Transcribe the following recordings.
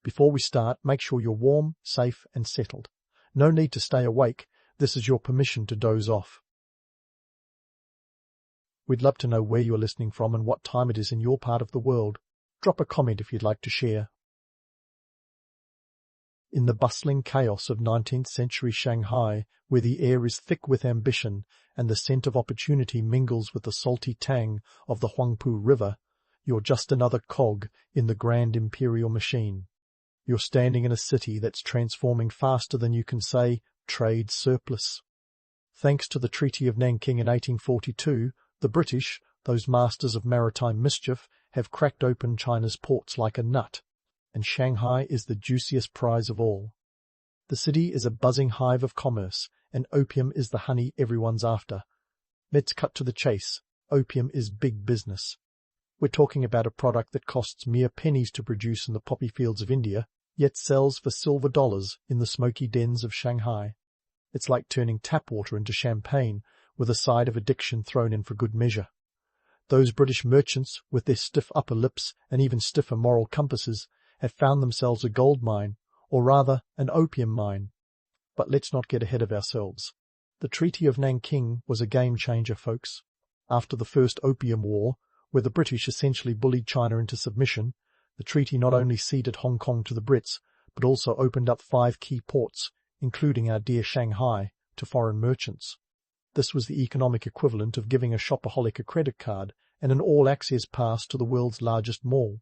Before we start, make sure you're warm, safe, and settled. No need to stay awake. This is your permission to doze off. We'd love to know where you're listening from and what time it is in your part of the world. Drop a comment if you'd like to share. In the bustling chaos of 19th century Shanghai, where the air is thick with ambition and the scent of opportunity mingles with the salty tang of the Huangpu River, you're just another cog in the grand imperial machine. You're standing in a city that's transforming faster than you can say trade surplus. Thanks to the Treaty of Nanking in 1842, the British, those masters of maritime mischief, have cracked open China's ports like a nut, and Shanghai is the juiciest prize of all. The city is a buzzing hive of commerce, and opium is the honey everyone's after. Let's cut to the chase. Opium is big business. We're talking about a product that costs mere pennies to produce in the poppy fields of India, yet sells for silver dollars in the smoky dens of Shanghai. It's like turning tap water into champagne, with a side of addiction thrown in for good measure. Those British merchants, with their stiff upper lips and even stiffer moral compasses, have found themselves a gold mine, or rather an opium mine. But let's not get ahead of ourselves. The Treaty of Nanking was a game-changer, folks. After the First Opium War, where the British essentially bullied China into submission, the treaty not only ceded Hong Kong to the Brits, but also opened up 5 key ports, including our dear Shanghai, to foreign merchants. This was the economic equivalent of giving a shopaholic a credit card and an all-access pass to the world's largest mall.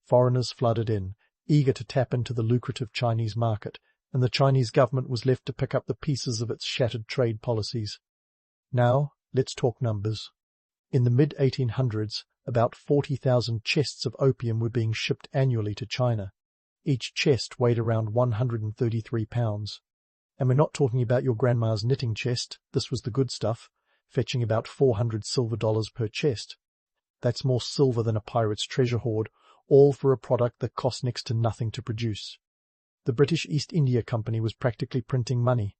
Foreigners flooded in, eager to tap into the lucrative Chinese market, and the Chinese government was left to pick up the pieces of its shattered trade policies. Now, let's talk numbers. In the mid-1800s, about 40,000 chests of opium were being shipped annually to China. Each chest weighed around 133 pounds. And we're not talking about your grandma's knitting chest, this was the good stuff, fetching about 400 silver dollars per chest. That's more silver than a pirate's treasure hoard, all for a product that cost next to nothing to produce. The British East India Company was practically printing money.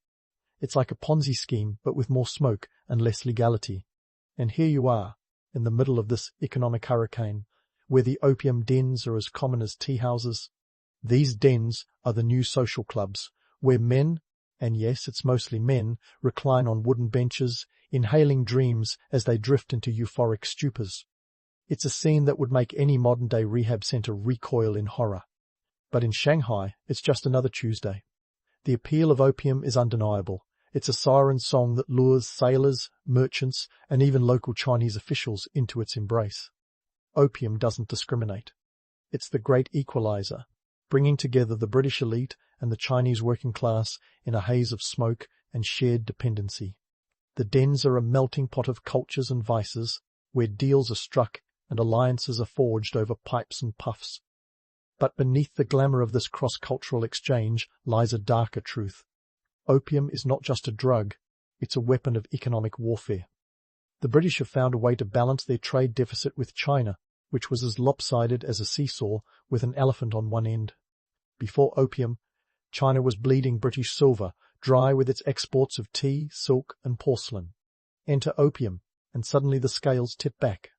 It's like a Ponzi scheme, but with more smoke and less legality. And here you are, in the middle of this economic hurricane, where the opium dens are as common as tea houses. These dens are the new social clubs, where men, and yes, it's mostly men, recline on wooden benches, inhaling dreams as they drift into euphoric stupors. It's a scene that would make any modern-day rehab center recoil in horror. But in Shanghai, it's just another Tuesday. The appeal of opium is undeniable. It's a siren song that lures sailors, merchants, and even local Chinese officials into its embrace. Opium doesn't discriminate. It's the great equalizer, bringing together the British elite and the Chinese working class in a haze of smoke and shared dependency. The dens are a melting pot of cultures and vices, where deals are struck and alliances are forged over pipes and puffs. But beneath the glamour of this cross-cultural exchange lies a darker truth. Opium is not just a drug, it's a weapon of economic warfare. The British have found a way to balance their trade deficit with China, which was as lopsided as a seesaw with an elephant on one end. Before opium, China was bleeding British silver, dry with its exports of tea, silk, and porcelain. Enter opium, and suddenly the scales tip back.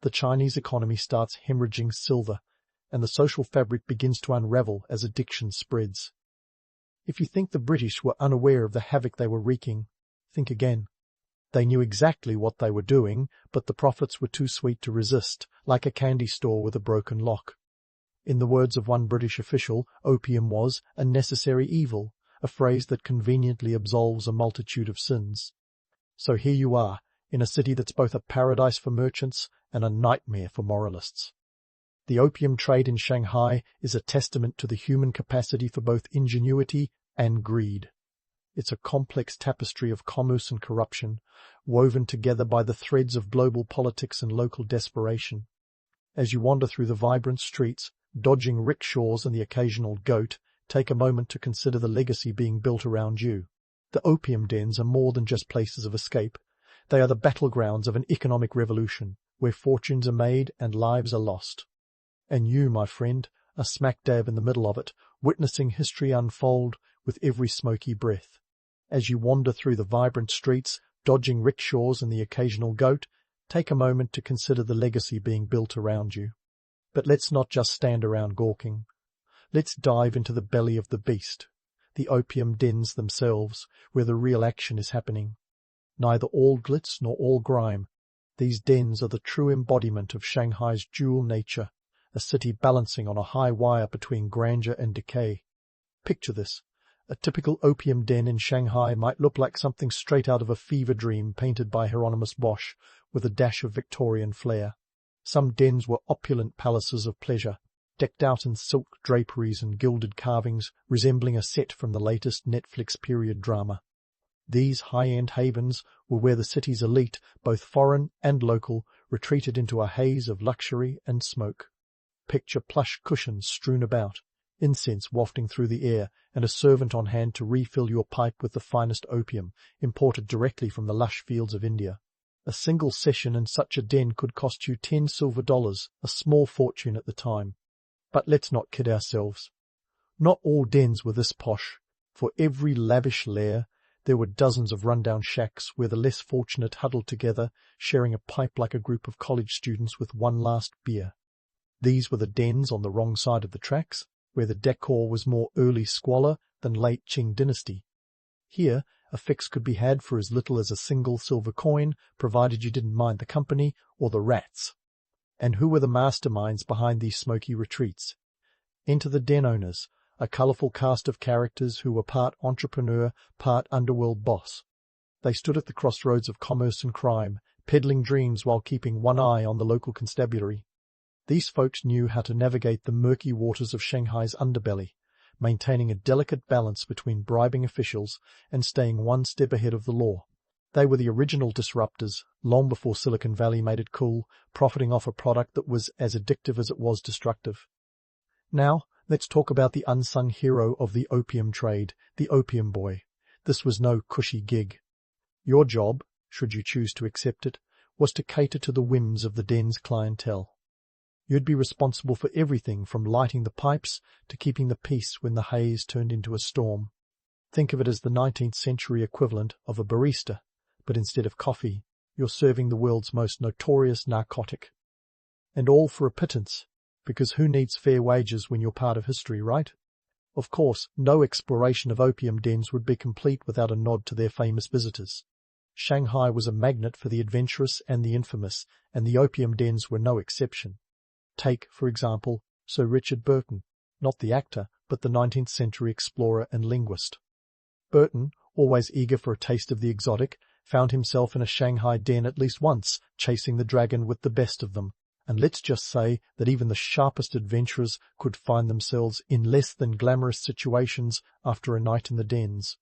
The Chinese economy starts hemorrhaging silver, and the social fabric begins to unravel as addiction spreads. If you think the British were unaware of the havoc they were wreaking, think again. They knew exactly what they were doing, but the profits were too sweet to resist, like a candy store with a broken lock. In the words of one British official, opium was a necessary evil, a phrase that conveniently absolves a multitude of sins. So here you are, in a city that's both a paradise for merchants and a nightmare for moralists. The opium trade in Shanghai is a testament to the human capacity for both ingenuity and greed. It's a complex tapestry of commerce and corruption, woven together by the threads of global politics and local desperation. As you wander through the vibrant streets, dodging rickshaws and the occasional goat, take a moment to consider the legacy being built around you. The opium dens are more than just places of escape. They are the battlegrounds of an economic revolution, where fortunes are made and lives are lost. And you, my friend, are smack dab in the middle of it, witnessing history unfold with every smoky breath. As you wander through the vibrant streets, dodging rickshaws and the occasional goat, take a moment to consider the legacy being built around you. But let's not just stand around gawking. Let's dive into the belly of the beast, the opium dens themselves, where the real action is happening. Neither all glitz nor all grime. These dens are the true embodiment of Shanghai's dual nature, a city balancing on a high wire between grandeur and decay. Picture this. A typical opium den in Shanghai might look like something straight out of a fever dream painted by Hieronymus Bosch, with a dash of Victorian flair. Some dens were opulent palaces of pleasure, decked out in silk draperies and gilded carvings, resembling a set from the latest Netflix period drama. These high-end havens were where the city's elite, both foreign and local, retreated into a haze of luxury and smoke. Picture plush cushions strewn about, incense wafting through the air, and a servant on hand to refill your pipe with the finest opium, imported directly from the lush fields of India. A single session in such a den could cost you $10 silver, a small fortune at the time. But let's not kid ourselves. Not all dens were this posh. For every lavish lair, there were dozens of rundown shacks where the less fortunate huddled together, sharing a pipe like a group of college students with one last beer. These were the dens on the wrong side of the tracks, where the decor was more early squalor than late Qing dynasty. Here, a fix could be had for as little as a single silver coin, provided you didn't mind the company or the rats. And who were the masterminds behind these smoky retreats? Enter the den owners, a colourful cast of characters who were part entrepreneur, part underworld boss. They stood at the crossroads of commerce and crime, peddling dreams while keeping one eye on the local constabulary. These folks knew how to navigate the murky waters of Shanghai's underbelly, maintaining a delicate balance between bribing officials and staying one step ahead of the law. They were the original disruptors, long before Silicon Valley made it cool, profiting off a product that was as addictive as it was destructive. Now, let's talk about the unsung hero of the opium trade, the opium boy. This was no cushy gig. Your job, should you choose to accept it, was to cater to the whims of the den's clientele. You'd be responsible for everything from lighting the pipes to keeping the peace when the haze turned into a storm. Think of it as the 19th century equivalent of a barista, but instead of coffee, you're serving the world's most notorious narcotic. And all for a pittance, because who needs fair wages when you're part of history, right? Of course, no exploration of opium dens would be complete without a nod to their famous visitors. Shanghai was a magnet for the adventurous and the infamous, and the opium dens were no exception. Take, for example, Sir Richard Burton, not the actor, but the 19th century explorer and linguist. Burton, always eager for a taste of the exotic, found himself in a Shanghai den at least once, chasing the dragon with the best of them, and let's just say that even the sharpest adventurers could find themselves in less than glamorous situations after a night in the dens.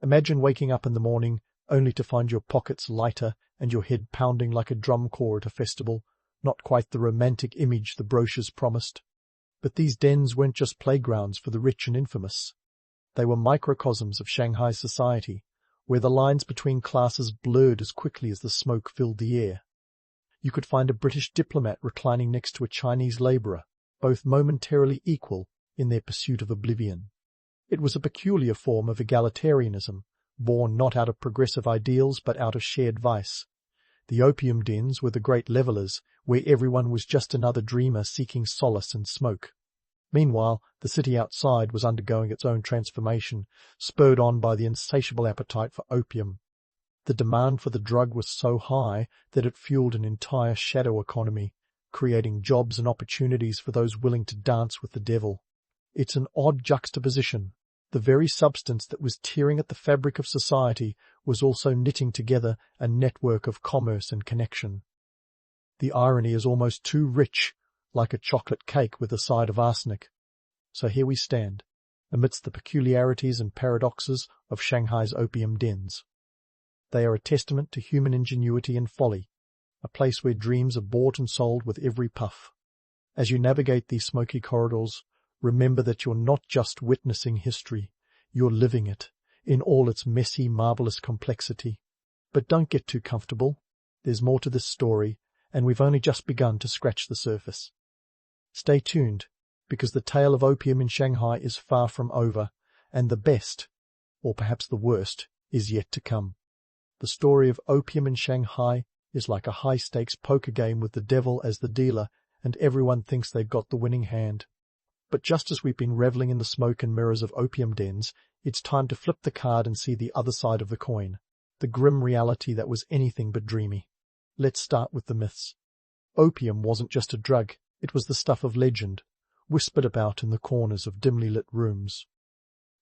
Imagine waking up in the morning only to find your pockets lighter and your head pounding like a drum corps at a festival, not quite the romantic image the brochures promised. But these dens weren't just playgrounds for the rich and infamous. They were microcosms of Shanghai society, where the lines between classes blurred as quickly as the smoke filled the air. You could find a British diplomat reclining next to a Chinese labourer, both momentarily equal in their pursuit of oblivion. It was a peculiar form of egalitarianism, born not out of progressive ideals but out of shared vice. The opium dens were the great levellers, where everyone was just another dreamer seeking solace in smoke. Meanwhile, the city outside was undergoing its own transformation, spurred on by the insatiable appetite for opium. The demand for the drug was so high that it fueled an entire shadow economy, creating jobs and opportunities for those willing to dance with the devil. It's an odd juxtaposition. The very substance that was tearing at the fabric of society was also knitting together a network of commerce and connection. The irony is almost too rich, like a chocolate cake with a side of arsenic. So here we stand, amidst the peculiarities and paradoxes of Shanghai's opium dens. They are a testament to human ingenuity and folly, a place where dreams are bought and sold with every puff. As you navigate these smoky corridors, remember that you're not just witnessing history, you're living it, in all its messy, marvellous complexity. But don't get too comfortable. There's more to this story, and we've only just begun to scratch the surface. Stay tuned, because the tale of opium in Shanghai is far from over, and the best, or perhaps the worst, is yet to come. The story of opium in Shanghai is like a high-stakes poker game with the devil as the dealer, and everyone thinks they've got the winning hand. But just as we've been reveling in the smoke and mirrors of opium dens, it's time to flip the card and see the other side of the coin, the grim reality that was anything but dreamy. Let's start with the myths. Opium wasn't just a drug, it was the stuff of legend, whispered about in the corners of dimly lit rooms.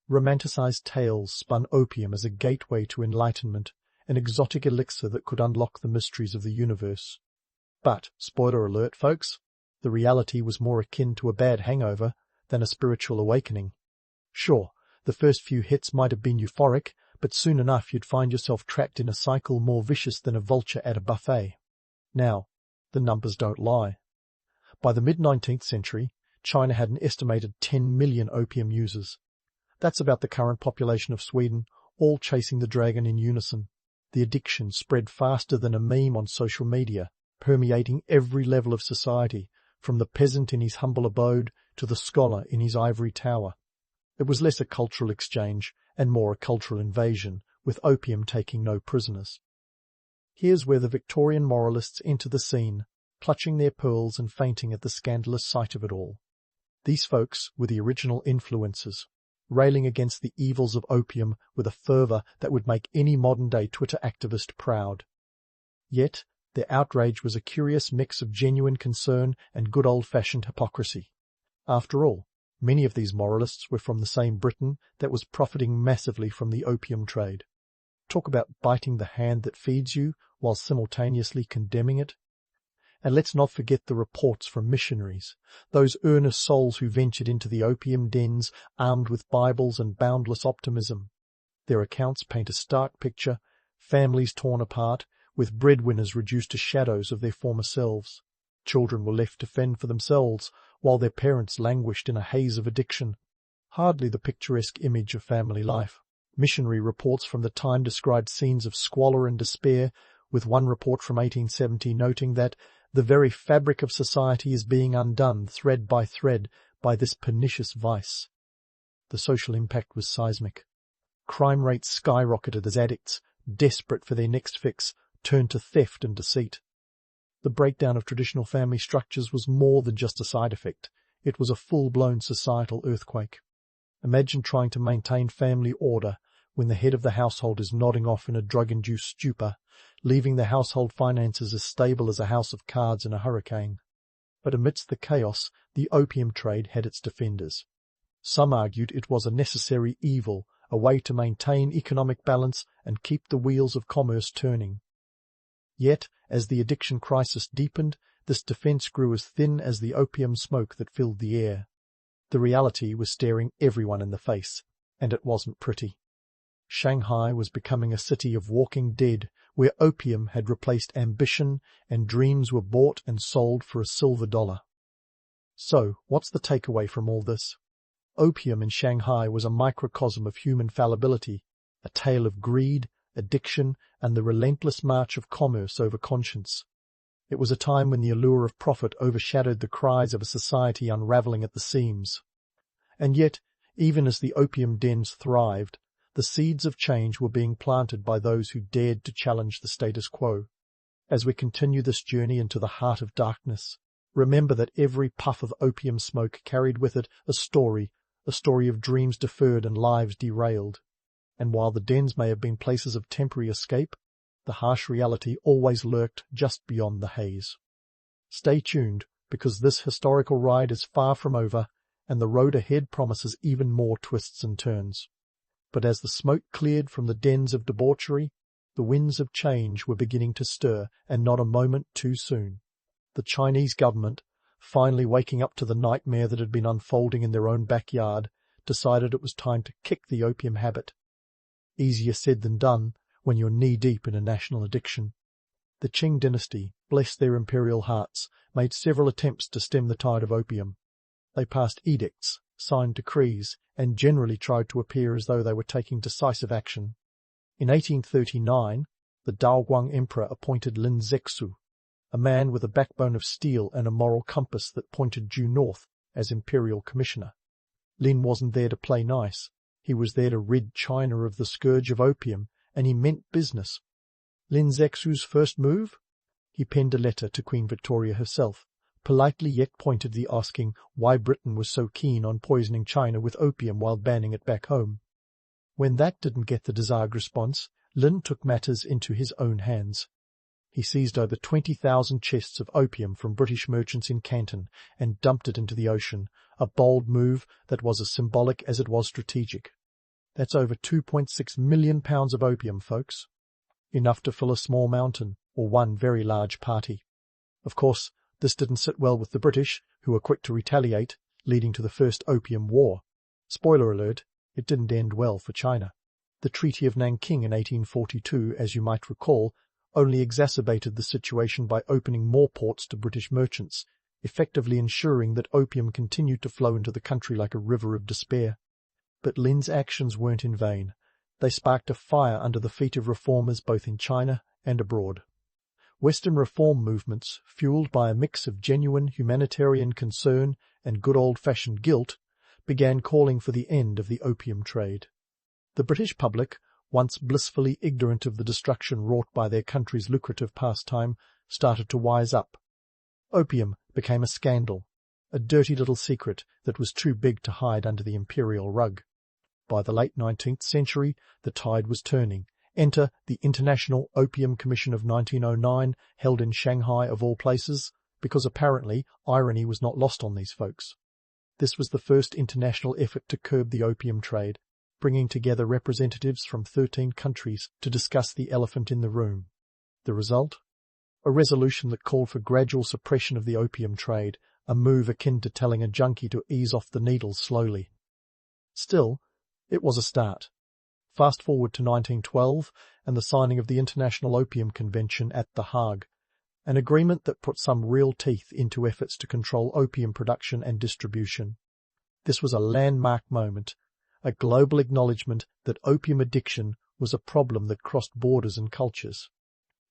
Romanticized tales spun opium as a gateway to enlightenment, an exotic elixir that could unlock the mysteries of the universe. But, spoiler alert, folks, the reality was more akin to a bad hangover than a spiritual awakening. Sure, the first few hits might have been euphoric, but soon enough you'd find yourself trapped in a cycle more vicious than a vulture at a buffet. Now, the numbers don't lie. By the mid-19th century, China had an estimated 10 million opium users. That's about the current population of Sweden, all chasing the dragon in unison. The addiction spread faster than a meme on social media, permeating every level of society, from the peasant in his humble abode to the scholar in his ivory tower. It was less a cultural exchange and more a cultural invasion, with opium taking no prisoners. Here's where the Victorian moralists enter the scene, clutching their pearls and fainting at the scandalous sight of it all. These folks were the original influencers, railing against the evils of opium with a fervour that would make any modern-day Twitter activist proud. Yet, their outrage was a curious mix of genuine concern and good old-fashioned hypocrisy. After all, many of these moralists were from the same Britain that was profiting massively from the opium trade. Talk about biting the hand that feeds you while simultaneously condemning it. And let's not forget the reports from missionaries, those earnest souls who ventured into the opium dens armed with Bibles and boundless optimism. Their accounts paint a stark picture, families torn apart, with breadwinners reduced to shadows of their former selves. Children were left to fend for themselves, while their parents languished in a haze of addiction. Hardly the picturesque image of family life. Missionary reports from the time described scenes of squalor and despair, with one report from 1870 noting that the very fabric of society is being undone thread by this pernicious vice. The social impact was seismic. Crime rates skyrocketed as addicts, desperate for their next fix, turned to theft and deceit. The breakdown of traditional family structures was more than just a side effect. It was a full-blown societal earthquake. Imagine trying to maintain family order when the head of the household is nodding off in a drug-induced stupor, leaving the household finances as stable as a house of cards in a hurricane. But amidst the chaos, the opium trade had its defenders. Some argued it was a necessary evil, a way to maintain economic balance and keep the wheels of commerce turning. Yet, as the addiction crisis deepened, this defense grew as thin as the opium smoke that filled the air. The reality was staring everyone in the face, and it wasn't pretty. Shanghai was becoming a city of walking dead, where opium had replaced ambition and dreams were bought and sold for a silver dollar. So, what's the takeaway from all this? Opium in Shanghai was a microcosm of human fallibility, a tale of greed, addiction, and the relentless march of commerce over conscience. It was a time when the allure of profit overshadowed the cries of a society unravelling at the seams. And yet, even as the opium dens thrived, the seeds of change were being planted by those who dared to challenge the status quo. As we continue this journey into the heart of darkness, remember that every puff of opium smoke carried with it a story of dreams deferred and lives derailed. And while the dens may have been places of temporary escape, the harsh reality always lurked just beyond the haze. Stay tuned, because this historical ride is far from over, and the road ahead promises even more twists and turns. But as the smoke cleared from the dens of debauchery, the winds of change were beginning to stir, and not a moment too soon. The Chinese government, finally waking up to the nightmare that had been unfolding in their own backyard, decided it was time to kick the opium habit. Easier said than done when you're knee-deep in a national addiction. The Qing dynasty, bless their imperial hearts, made several attempts to stem the tide of opium. They passed edicts, signed decrees, and generally tried to appear as though they were taking decisive action. In 1839, the Daoguang Emperor appointed Lin Zexu, a man with a backbone of steel and a moral compass that pointed due north, as imperial commissioner. Lin wasn't there to play nice. He was there to rid China of the scourge of opium, and he meant business. Lin Zexu's first move? He penned a letter to Queen Victoria herself, politely yet pointedly asking why Britain was so keen on poisoning China with opium while banning it back home. When that didn't get the desired response, Lin took matters into his own hands. He seized over 20,000 chests of opium from British merchants in Canton and dumped it into the ocean, a bold move that was as symbolic as it was strategic. That's over 2.6 million pounds of opium, folks. Enough to fill a small mountain, or one very large party. Of course, this didn't sit well with the British, who were quick to retaliate, leading to the First Opium War. Spoiler alert, it didn't end well for China. The Treaty of Nanking in 1842, as you might recall, only exacerbated the situation by opening more ports to British merchants, effectively ensuring that opium continued to flow into the country like a river of despair. But Lin's actions weren't in vain. They sparked a fire under the feet of reformers both in China and abroad. Western reform movements, fueled by a mix of genuine humanitarian concern and good old-fashioned guilt, began calling for the end of the opium trade. The British public, once blissfully ignorant of the destruction wrought by their country's lucrative pastime, started to wise up. Opium became a scandal, a dirty little secret that was too big to hide under the imperial rug. By the late 19th century, the tide was turning. Enter the International Opium Commission of 1909, held in Shanghai of all places, because apparently irony was not lost on these folks. This was the first international effort to curb the opium trade, bringing together representatives from 13 countries to discuss the elephant in the room. The result? A resolution that called for gradual suppression of the opium trade, a move akin to telling a junkie to ease off the needles slowly. Still, it was a start. Fast forward to 1912 and the signing of the International Opium Convention at The Hague, an agreement that put some real teeth into efforts to control opium production and distribution. This was a landmark moment, a global acknowledgement that opium addiction was a problem that crossed borders and cultures.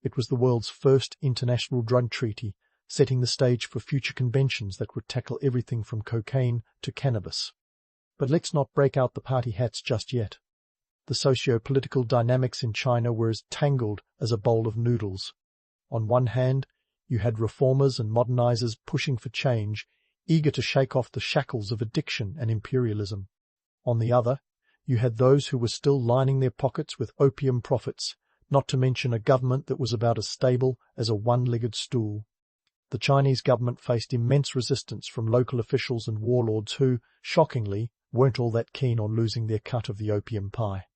It was the world's first international drug treaty, setting the stage for future conventions that would tackle everything from cocaine to cannabis. But let's not break out the party hats just yet. The socio-political dynamics in China were as tangled as a bowl of noodles. On one hand, you had reformers and modernizers pushing for change, eager to shake off the shackles of addiction and imperialism. On the other, you had those who were still lining their pockets with opium profits, not to mention a government that was about as stable as a one-legged stool. The Chinese government faced immense resistance from local officials and warlords who, shockingly, weren't all that keen on losing their cut of the opium pie.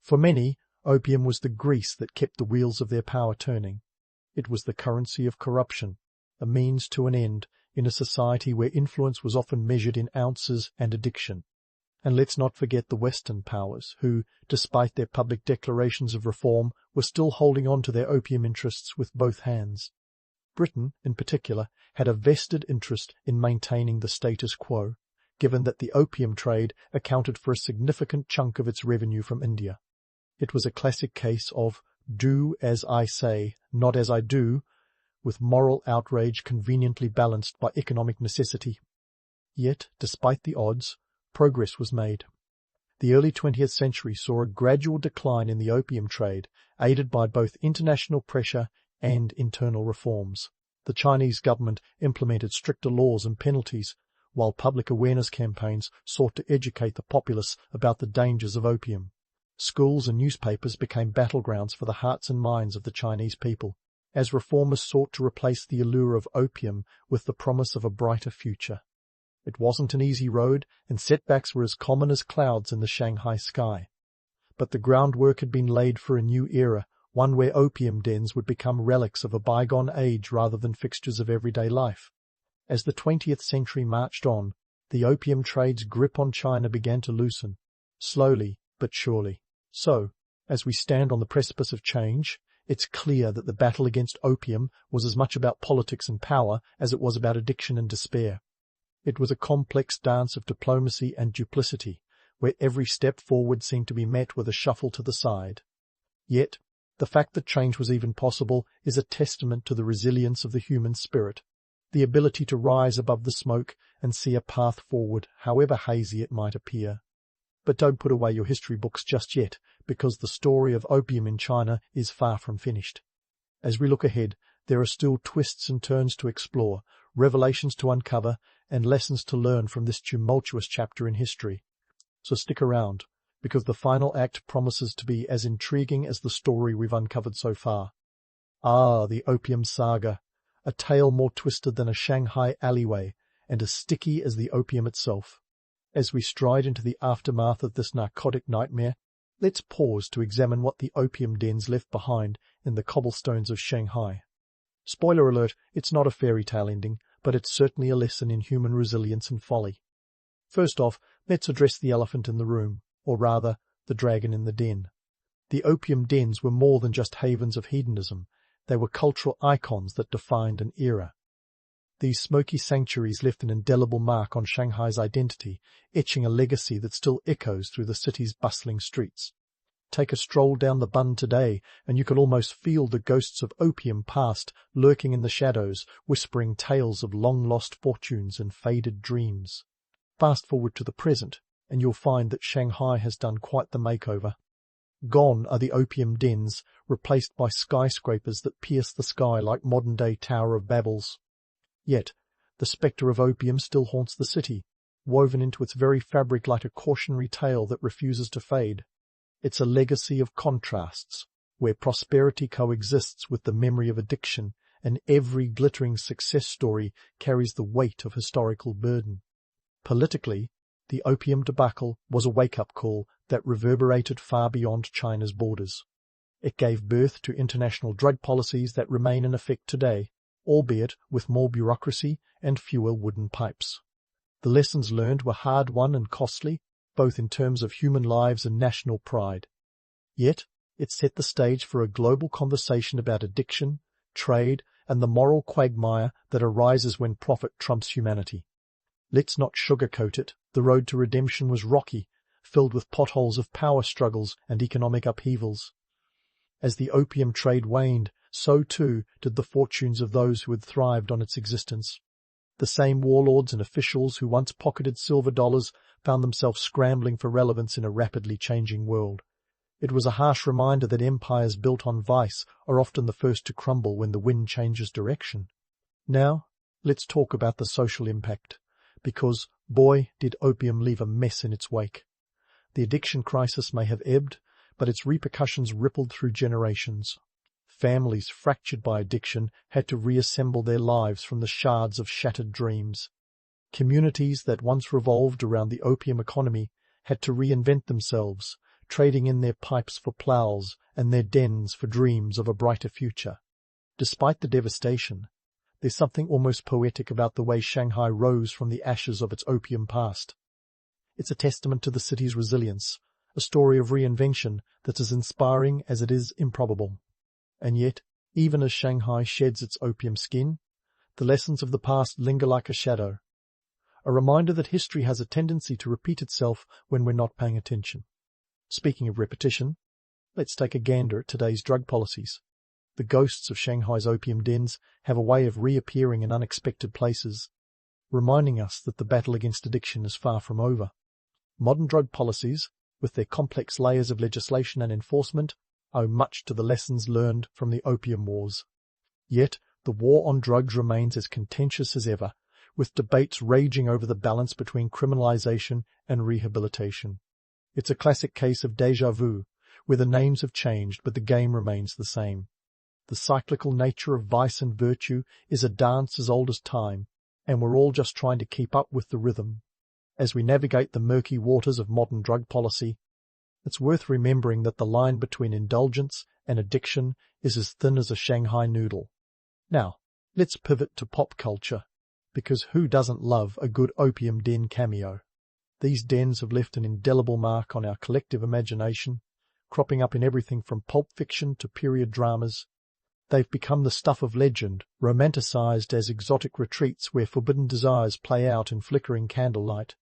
For many, opium was the grease that kept the wheels of their power turning. It was the currency of corruption, a means to an end in a society where influence was often measured in ounces and addiction. And let's not forget the Western powers, who, despite their public declarations of reform, were still holding on to their opium interests with both hands. Britain, in particular, had a vested interest in maintaining the status quo, given that the opium trade accounted for a significant chunk of its revenue from India. It was a classic case of do as I say, not as I do, with moral outrage conveniently balanced by economic necessity. Yet, despite the odds, progress was made. The early 20th century saw a gradual decline in the opium trade, aided by both international pressure and internal reforms. The Chinese government implemented stricter laws and penalties, while public awareness campaigns sought to educate the populace about the dangers of opium. Schools and newspapers became battlegrounds for the hearts and minds of the Chinese people, as reformers sought to replace the allure of opium with the promise of a brighter future. It wasn't an easy road, and setbacks were as common as clouds in the Shanghai sky. But the groundwork had been laid for a new era, one where opium dens would become relics of a bygone age rather than fixtures of everyday life. As the 20th century marched on, the opium trade's grip on China began to loosen, slowly but surely. So, as we stand on the precipice of change, it's clear that the battle against opium was as much about politics and power as it was about addiction and despair. It was a complex dance of diplomacy and duplicity, where every step forward seemed to be met with a shuffle to the side. Yet, the fact that change was even possible is a testament to the resilience of the human spirit, the ability to rise above the smoke and see a path forward, however hazy it might appear. But don't put away your history books just yet, because the story of opium in China is far from finished. As we look ahead, there are still twists and turns to explore, revelations to uncover, and lessons to learn from this tumultuous chapter in history. So stick around, because the final act promises to be as intriguing as the story we've uncovered so far. Ah, the Opium Saga, a tale more twisted than a Shanghai alleyway, and as sticky as the opium itself. As we stride into the aftermath of this narcotic nightmare, let's pause to examine what the opium dens left behind in the cobblestones of Shanghai. Spoiler alert, it's not a fairy tale ending, but it's certainly a lesson in human resilience and folly. First off, let's address the elephant in the room, or rather, the dragon in the den. The opium dens were more than just havens of hedonism. They were cultural icons that defined an era. These smoky sanctuaries left an indelible mark on Shanghai's identity, etching a legacy that still echoes through the city's bustling streets. Take a stroll down the Bund today, and you can almost feel the ghosts of opium past lurking in the shadows, whispering tales of long-lost fortunes and faded dreams. Fast forward to the present, and you'll find that Shanghai has done quite the makeover. Gone are the opium dens, replaced by skyscrapers that pierce the sky like modern-day Tower of Babels. Yet, the spectre of opium still haunts the city, woven into its very fabric like a cautionary tale that refuses to fade. It's a legacy of contrasts, where prosperity coexists with the memory of addiction, and every glittering success story carries the weight of historical burden. Politically, the opium debacle was a wake-up call that reverberated far beyond China's borders. It gave birth to international drug policies that remain in effect today, albeit with more bureaucracy and fewer wooden pipes. The lessons learned were hard-won and costly, both in terms of human lives and national pride. Yet, it set the stage for a global conversation about addiction, trade, and the moral quagmire that arises when profit trumps humanity. Let's not sugarcoat it. The road to redemption was rocky, filled with potholes of power struggles and economic upheavals. As the opium trade waned, so too did the fortunes of those who had thrived on its existence. The same warlords and officials who once pocketed silver dollars found themselves scrambling for relevance in a rapidly changing world. It was a harsh reminder that empires built on vice are often the first to crumble when the wind changes direction. Now, let's talk about the social impact, because, boy, did opium leave a mess in its wake. The addiction crisis may have ebbed, but its repercussions rippled through generations. Families fractured by addiction had to reassemble their lives from the shards of shattered dreams. Communities that once revolved around the opium economy had to reinvent themselves, trading in their pipes for ploughs and their dens for dreams of a brighter future. Despite the devastation, there's something almost poetic about the way Shanghai rose from the ashes of its opium past. It's a testament to the city's resilience, a story of reinvention that's as inspiring as it is improbable. And yet, even as Shanghai sheds its opium skin, the lessons of the past linger like a shadow, a reminder that history has a tendency to repeat itself when we're not paying attention. Speaking of repetition, let's take a gander at today's drug policies. The ghosts of Shanghai's opium dens have a way of reappearing in unexpected places, reminding us that the battle against addiction is far from over. Modern drug policies, with their complex layers of legislation and enforcement, owe much to the lessons learned from the opium wars. Yet, the war on drugs remains as contentious as ever, with debates raging over the balance between criminalization and rehabilitation. It's a classic case of déjà vu, where the names have changed but the game remains the same. The cyclical nature of vice and virtue is a dance as old as time, and we're all just trying to keep up with the rhythm. As we navigate the murky waters of modern drug policy, it's worth remembering that the line between indulgence and addiction is as thin as a Shanghai noodle. Now, let's pivot to pop culture, because who doesn't love a good opium den cameo? These dens have left an indelible mark on our collective imagination, cropping up in everything from pulp fiction to period dramas. They've become the stuff of legend, romanticized as exotic retreats where forbidden desires play out in flickering candlelight.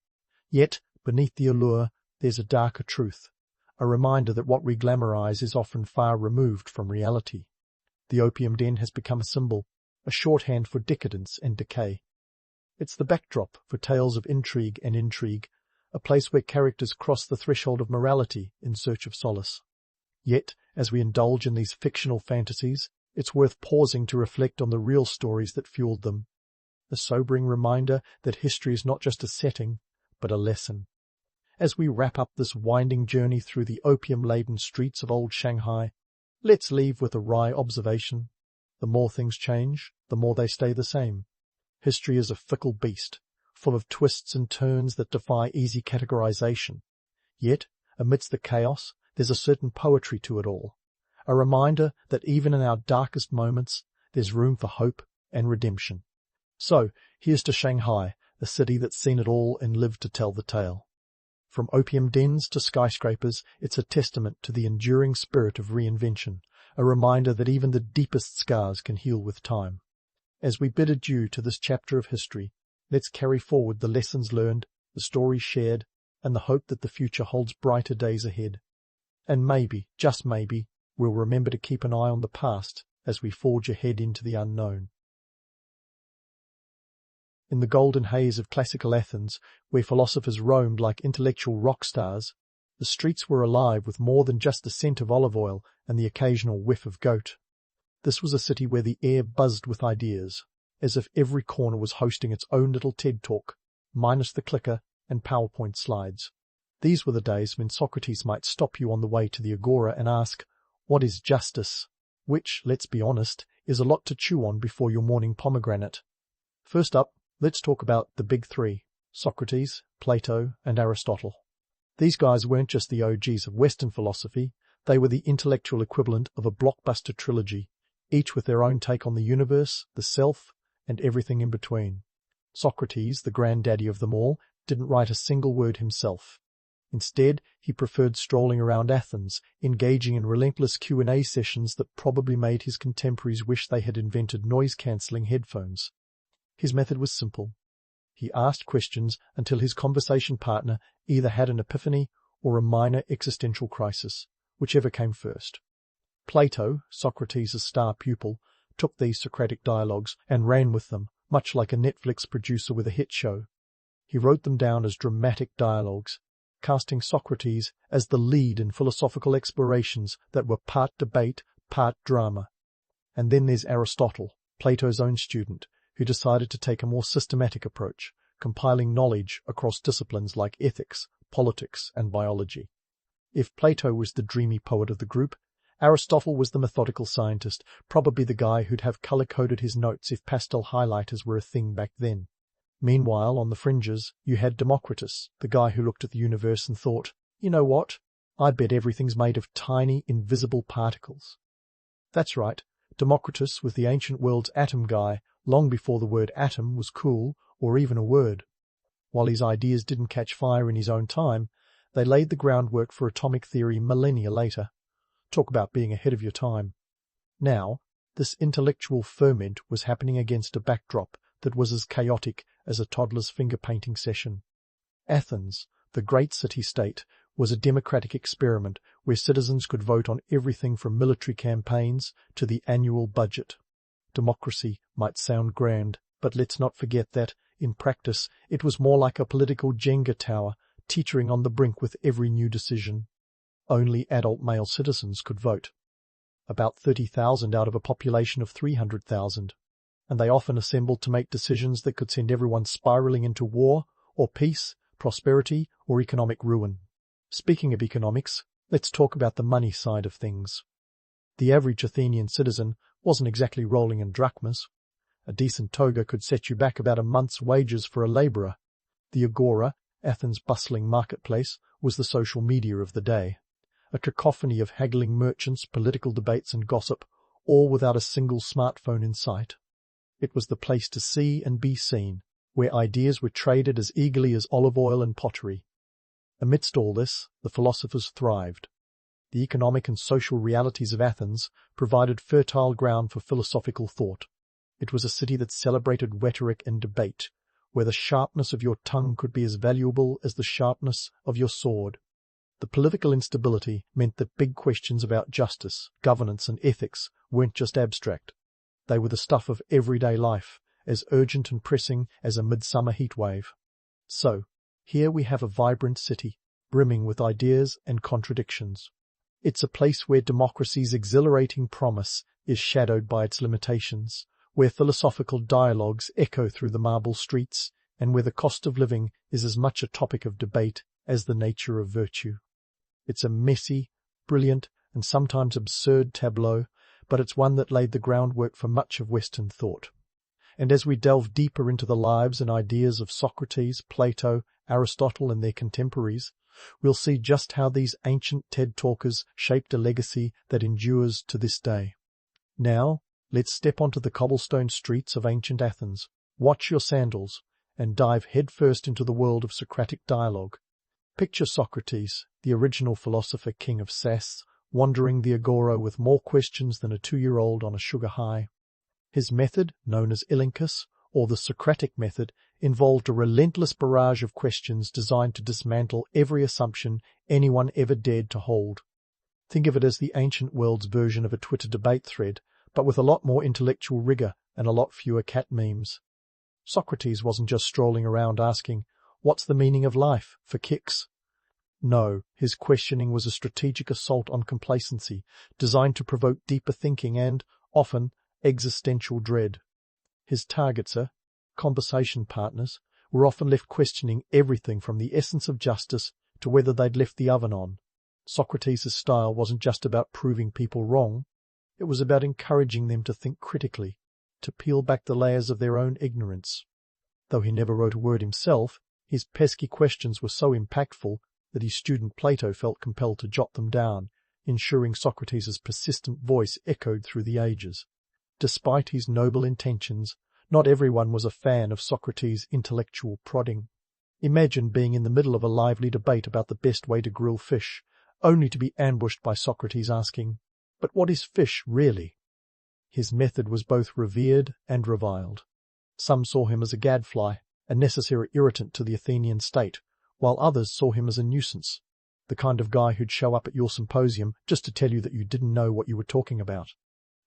Yet, beneath the allure, there's a darker truth, a reminder that what we glamorize is often far removed from reality. The opium den has become a symbol, a shorthand for decadence and decay. It's the backdrop for tales of intrigue and intrigue, a place where characters cross the threshold of morality in search of solace. Yet, as we indulge in these fictional fantasies, it's worth pausing to reflect on the real stories that fueled them. a sobering reminder that history is not just a setting, but a lesson. As we wrap up this winding journey through the opium-laden streets of old Shanghai, let's leave with a wry observation. The more things change, the more they stay the same. History is a fickle beast, full of twists and turns that defy easy categorization. Yet, amidst the chaos, there's a certain poetry to it all, a reminder that even in our darkest moments, there's room for hope and redemption. So, here's to Shanghai, a city that's seen it all and lived to tell the tale. From opium dens to skyscrapers, it's a testament to the enduring spirit of reinvention, a reminder that even the deepest scars can heal with time. As we bid adieu to this chapter of history, let's carry forward the lessons learned, the stories shared, and the hope that the future holds brighter days ahead. And maybe, just maybe, we'll remember to keep an eye on the past as we forge ahead into the unknown. In the golden haze of classical Athens, where philosophers roamed like intellectual rock stars, the streets were alive with more than just the scent of olive oil and the occasional whiff of goat. This was a city where the air buzzed with ideas, as if every corner was hosting its own little TED Talk, minus the clicker and PowerPoint slides. These were the days when Socrates might stop you on the way to the agora and ask, "What is justice?" Which, let's be honest, is a lot to chew on before your morning pomegranate. First up, let's talk about the big three, Socrates, Plato, and Aristotle. These guys weren't just the OGs of Western philosophy, they were the intellectual equivalent of a blockbuster trilogy, each with their own take on the universe, the self, and everything in between. Socrates, the granddaddy of them all, didn't write a single word himself. Instead, he preferred strolling around Athens, engaging in relentless Q&A sessions that probably made his contemporaries wish they had invented noise-cancelling headphones. His method was simple. He asked questions until his conversation partner either had an epiphany or a minor existential crisis, whichever came first. Plato, Socrates' star pupil, took these Socratic dialogues and ran with them, much like a Netflix producer with a hit show. He wrote them down as dramatic dialogues, casting Socrates as the lead in philosophical explorations that were part debate, part drama. And then there's Aristotle, Plato's own student, who decided to take a more systematic approach, compiling knowledge across disciplines like ethics, politics, and biology. If Plato was the dreamy poet of the group, Aristotle was the methodical scientist, probably the guy who'd have color-coded his notes if pastel highlighters were a thing back then. Meanwhile, on the fringes, you had Democritus, the guy who looked at the universe and thought, you know what? I bet everything's made of tiny, invisible particles. That's right, Democritus was the ancient world's atom guy, long before the word atom was cool or even a word. While his ideas didn't catch fire in his own time, they laid the groundwork for atomic theory millennia later. Talk about being ahead of your time. Now, this intellectual ferment was happening against a backdrop that was as chaotic as a toddler's finger-painting session. Athens, the great city-state, was a democratic experiment where citizens could vote on everything from military campaigns to the annual budget. Democracy might sound grand, but let's not forget that, in practice, it was more like a political Jenga tower, teetering on the brink with every new decision. Only adult male citizens could vote. About 30,000 out of a population of 300,000. And they often assembled to make decisions that could send everyone spiraling into war, or peace, prosperity, or economic ruin. Speaking of economics, let's talk about the money side of things. The average Athenian citizen wasn't exactly rolling in drachmas. A decent toga could set you back about a month's wages for a labourer. The agora, Athens' bustling marketplace, was the social media of the day. A cacophony of haggling merchants, political debates and gossip, all without a single smartphone in sight. It was the place to see and be seen, where ideas were traded as eagerly as olive oil and pottery. Amidst all this, the philosophers thrived. The economic and social realities of Athens provided fertile ground for philosophical thought. It was a city that celebrated rhetoric and debate, where the sharpness of your tongue could be as valuable as the sharpness of your sword. The political instability meant that big questions about justice, governance, and ethics weren't just abstract. They were the stuff of everyday life, as urgent and pressing as a midsummer heatwave. So, here we have a vibrant city, brimming with ideas and contradictions. It's a place where democracy's exhilarating promise is shadowed by its limitations, where philosophical dialogues echo through the marble streets, and where the cost of living is as much a topic of debate as the nature of virtue. It's a messy, brilliant, and sometimes absurd tableau, but it's one that laid the groundwork for much of Western thought. And as we delve deeper into the lives and ideas of Socrates, Plato, Aristotle, and their contemporaries, we'll see just how these ancient TED talkers shaped a legacy that endures to this day. Now, let's step onto the cobblestone streets of ancient Athens, watch your sandals, and dive headfirst into the world of Socratic dialogue. Picture Socrates, the original philosopher king of sass, wandering the agora with more questions than a 2-year-old on a sugar high. His method, known as Ilinkus, or the Socratic method, involved a relentless barrage of questions designed to dismantle every assumption anyone ever dared to hold. Think of it as the ancient world's version of a Twitter debate thread, but with a lot more intellectual rigor and a lot fewer cat memes. Socrates wasn't just strolling around asking, "What's the meaning of life?" for kicks. No, his questioning was a strategic assault on complacency, designed to provoke deeper thinking and, often, existential dread. His targets, conversation partners, were often left questioning everything from the essence of justice to whether they'd left the oven on. Socrates' style wasn't just about proving people wrong, it was about encouraging them to think critically, to peel back the layers of their own ignorance. Though he never wrote a word himself, his pesky questions were so impactful that his student Plato felt compelled to jot them down, ensuring Socrates' persistent voice echoed through the ages. Despite his noble intentions, not everyone was a fan of Socrates' intellectual prodding. Imagine being in the middle of a lively debate about the best way to grill fish, only to be ambushed by Socrates asking, "But what is fish, really?" His method was both revered and reviled. Some saw him as a gadfly, a necessary irritant to the Athenian state, while others saw him as a nuisance, the kind of guy who'd show up at your symposium just to tell you that you didn't know what you were talking about.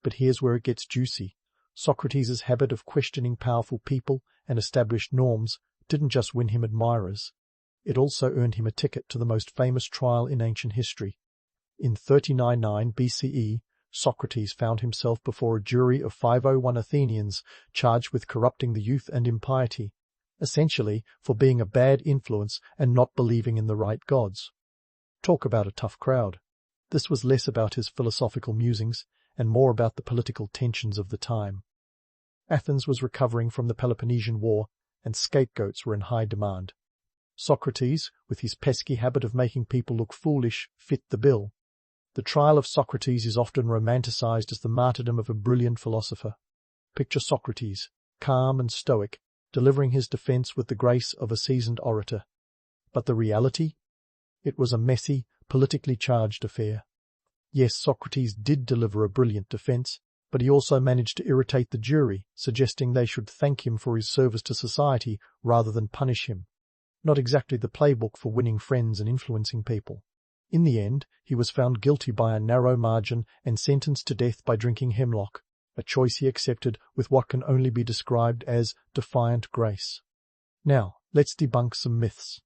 But here's where it gets juicy. Socrates' habit of questioning powerful people and established norms didn't just win him admirers. It also earned him a ticket to the most famous trial in ancient history. In 399 BCE, Socrates found himself before a jury of 501 Athenians charged with corrupting the youth and impiety, essentially for being a bad influence and not believing in the right gods. Talk about a tough crowd. This was less about his philosophical musings and more about the political tensions of the time. Athens was recovering from the Peloponnesian War, and scapegoats were in high demand. Socrates, with his pesky habit of making people look foolish, fit the bill. The trial of Socrates is often romanticized as the martyrdom of a brilliant philosopher. Picture Socrates, calm and stoic, delivering his defense with the grace of a seasoned orator. But the reality? It was a messy, politically charged affair. Yes, Socrates did deliver a brilliant defense, but he also managed to irritate the jury, suggesting they should thank him for his service to society rather than punish him. Not exactly the playbook for winning friends and influencing people. In the end, he was found guilty by a narrow margin and sentenced to death by drinking hemlock, a choice he accepted with what can only be described as defiant grace. Now, let's debunk some myths.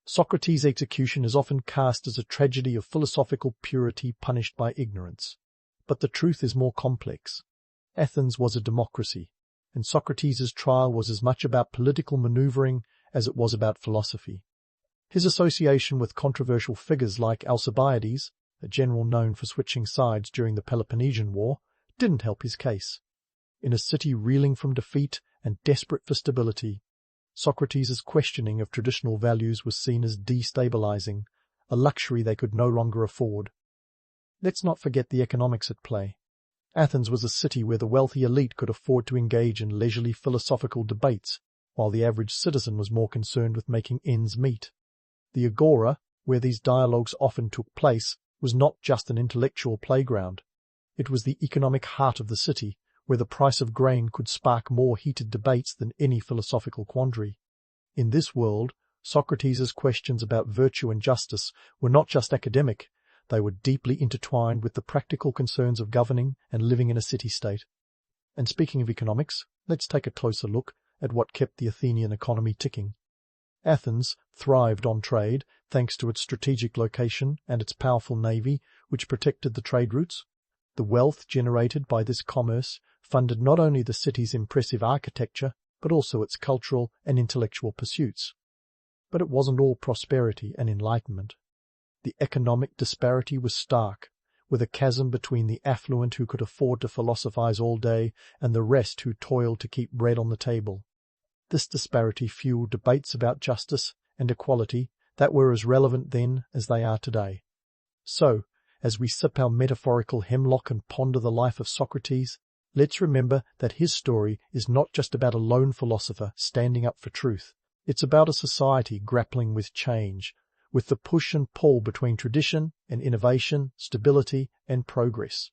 Socrates' execution is often cast as a tragedy of philosophical purity punished by ignorance. But the truth is more complex. Athens was a democracy, and Socrates' trial was as much about political maneuvering as it was about philosophy. His association with controversial figures like Alcibiades, a general known for switching sides during the Peloponnesian War, didn't help his case. In a city reeling from defeat and desperate for stability, Socrates' questioning of traditional values was seen as destabilizing, a luxury they could no longer afford. Let's not forget the economics at play. Athens was a city where the wealthy elite could afford to engage in leisurely philosophical debates, while the average citizen was more concerned with making ends meet. The agora, where these dialogues often took place, was not just an intellectual playground. It was the economic heart of the city, where the price of grain could spark more heated debates than any philosophical quandary. In this world, Socrates' questions about virtue and justice were not just academic, they were deeply intertwined with the practical concerns of governing and living in a city-state. And speaking of economics, let's take a closer look at what kept the Athenian economy ticking. Athens thrived on trade thanks to its strategic location and its powerful navy, which protected the trade routes. The wealth generated by this commerce funded not only the city's impressive architecture, but also its cultural and intellectual pursuits. But it wasn't all prosperity and enlightenment. The economic disparity was stark, with a chasm between the affluent who could afford to philosophize all day and the rest who toiled to keep bread on the table. This disparity fueled debates about justice and equality that were as relevant then as they are today. So, as we sip our metaphorical hemlock and ponder the life of Socrates, let's remember that his story is not just about a lone philosopher standing up for truth. It's about a society grappling with change, with the push and pull between tradition and innovation, stability and progress.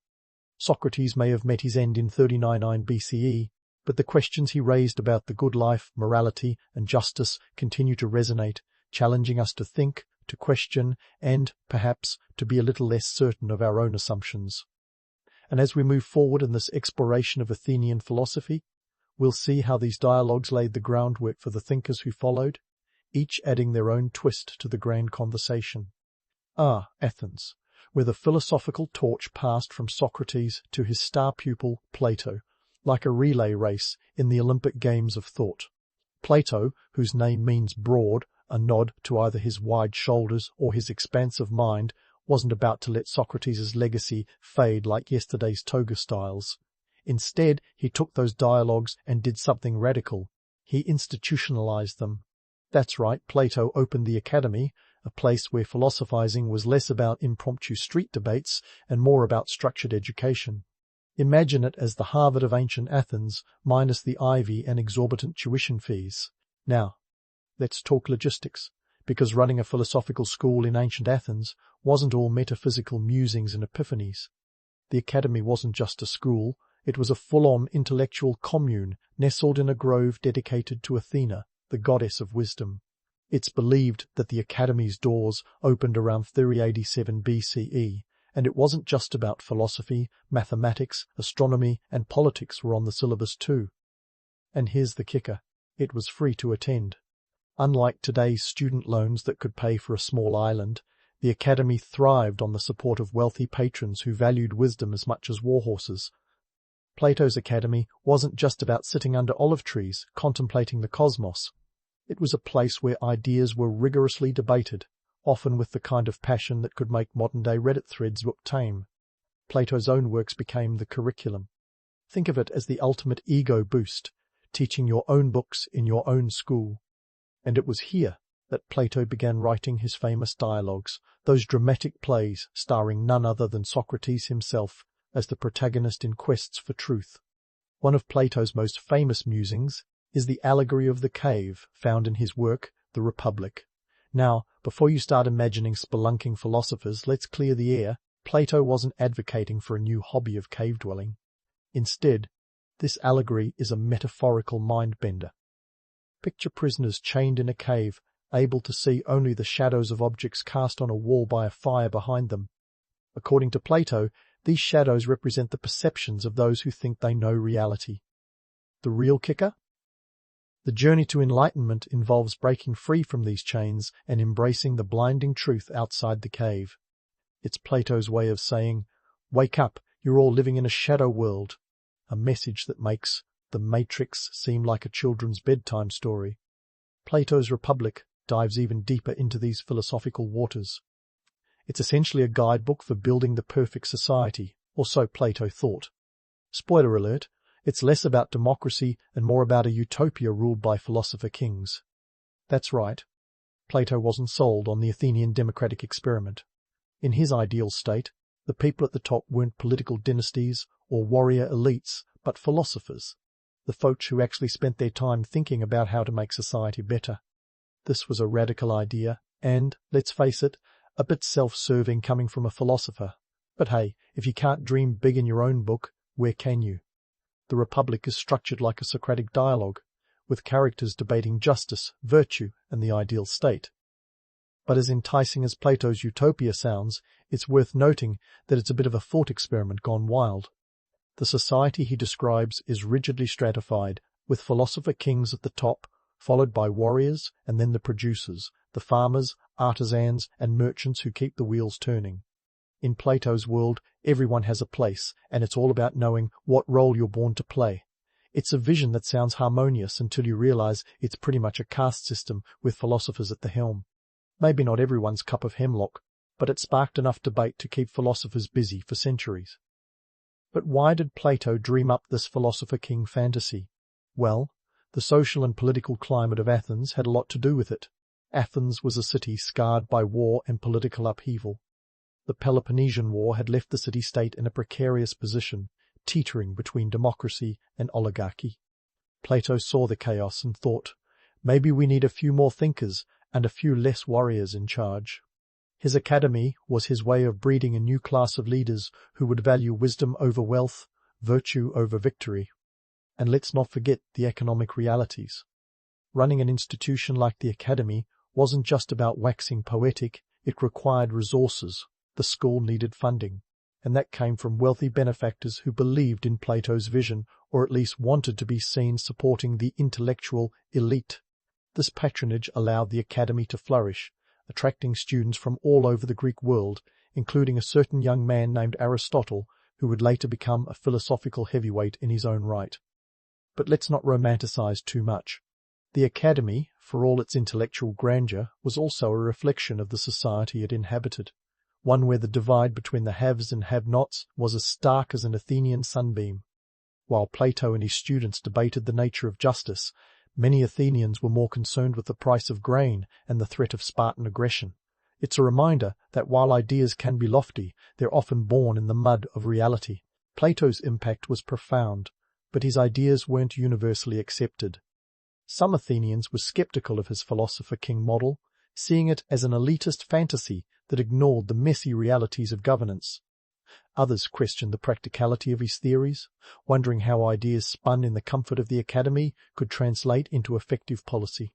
Socrates may have met his end in 39 BCE, but the questions he raised about the good life, morality and justice continue to resonate, challenging us to think, to question, and, perhaps, to be a little less certain of our own assumptions. And as we move forward in this exploration of Athenian philosophy, we'll see how these dialogues laid the groundwork for the thinkers who followed, each adding their own twist to the grand conversation. Athens, where the philosophical torch passed from Socrates to his star pupil Plato, like a relay race in the Olympic Games of thought. Plato, whose name means broad, a nod to either his wide shoulders or his expansive mind, wasn't about to let Socrates' legacy fade like yesterday's toga styles. Instead, he took those dialogues and did something radical. He institutionalized them. That's right, Plato opened the academy, a place where philosophizing was less about impromptu street debates and more about structured education. Imagine it as the Harvard of ancient Athens, minus the ivy and exorbitant tuition fees. Now, let's talk logistics, because running a philosophical school in ancient Athens wasn't all metaphysical musings and epiphanies. The academy wasn't just a school, it was a full-on intellectual commune nestled in a grove dedicated to Athena, the goddess of wisdom. It's believed that the academy's doors opened around 387 BCE, and it wasn't just about philosophy, mathematics, astronomy, and politics were on the syllabus too. And here's the kicker, it was free to attend. Unlike today's student loans that could pay for a small island, the academy thrived on the support of wealthy patrons who valued wisdom as much as war horses. Plato's academy wasn't just about sitting under olive trees, contemplating the cosmos. It was a place where ideas were rigorously debated, often with the kind of passion that could make modern-day Reddit threads look tame. Plato's own works became the curriculum. Think of it as the ultimate ego boost, teaching your own books in your own school. And it was here that Plato began writing his famous dialogues, those dramatic plays starring none other than Socrates himself as the protagonist in quests for truth. One of Plato's most famous musings is the allegory of the cave found in his work, The Republic. Now, before you start imagining spelunking philosophers, let's clear the air. Plato wasn't advocating for a new hobby of cave dwelling. Instead, this allegory is a metaphorical mind-bender. Picture prisoners chained in a cave, able to see only the shadows of objects cast on a wall by a fire behind them. According to Plato, these shadows represent the perceptions of those who think they know reality. The real kicker? The journey to enlightenment involves breaking free from these chains and embracing the blinding truth outside the cave. It's Plato's way of saying, wake up, you're all living in a shadow world, a message that makes The Matrix seem like a children's bedtime story. Plato's Republic dives even deeper into these philosophical waters. It's essentially a guidebook for building the perfect society, or so Plato thought. Spoiler alert, it's less about democracy and more about a utopia ruled by philosopher kings. That's right, Plato wasn't sold on the Athenian democratic experiment. In his ideal state, the people at the top weren't political dynasties or warrior elites, but philosophers, the folks who actually spent their time thinking about how to make society better. This was a radical idea, and, let's face it, a bit self-serving coming from a philosopher. But hey, if you can't dream big in your own book, where can you? The Republic is structured like a Socratic dialogue, with characters debating justice, virtue, and the ideal state. But as enticing as Plato's utopia sounds, it's worth noting that it's a bit of a thought experiment gone wild. The society he describes is rigidly stratified, with philosopher kings at the top, followed by warriors and then the producers, the farmers, artisans, and merchants who keep the wheels turning. In Plato's world, everyone has a place, and it's all about knowing what role you're born to play. It's a vision that sounds harmonious until you realize it's pretty much a caste system with philosophers at the helm. Maybe not everyone's cup of hemlock, but it sparked enough debate to keep philosophers busy for centuries. But why did Plato dream up this philosopher-king fantasy? Well, the social and political climate of Athens had a lot to do with it. Athens was a city scarred by war and political upheaval. The Peloponnesian War had left the city-state in a precarious position, teetering between democracy and oligarchy. Plato saw the chaos and thought, maybe we need a few more thinkers and a few less warriors in charge. His academy was his way of breeding a new class of leaders who would value wisdom over wealth, virtue over victory. And let's not forget the economic realities. Running an institution like the academy wasn't just about waxing poetic, it required resources. The school needed funding, and that came from wealthy benefactors who believed in Plato's vision, or at least wanted to be seen supporting the intellectual elite. This patronage allowed the academy to flourish, attracting students from all over the Greek world, including a certain young man named Aristotle, who would later become a philosophical heavyweight in his own right. But let's not romanticize too much. The academy, for all its intellectual grandeur, was also a reflection of the society it inhabited, one where the divide between the haves and have-nots was as stark as an Athenian sunbeam. While Plato and his students debated the nature of justice, many Athenians were more concerned with the price of grain and the threat of Spartan aggression. It's a reminder that while ideas can be lofty, they're often born in the mud of reality. Plato's impact was profound, but his ideas weren't universally accepted. Some Athenians were skeptical of his philosopher-king model, seeing it as an elitist fantasy that ignored the messy realities of governance. Others questioned the practicality of his theories, wondering how ideas spun in the comfort of the academy could translate into effective policy.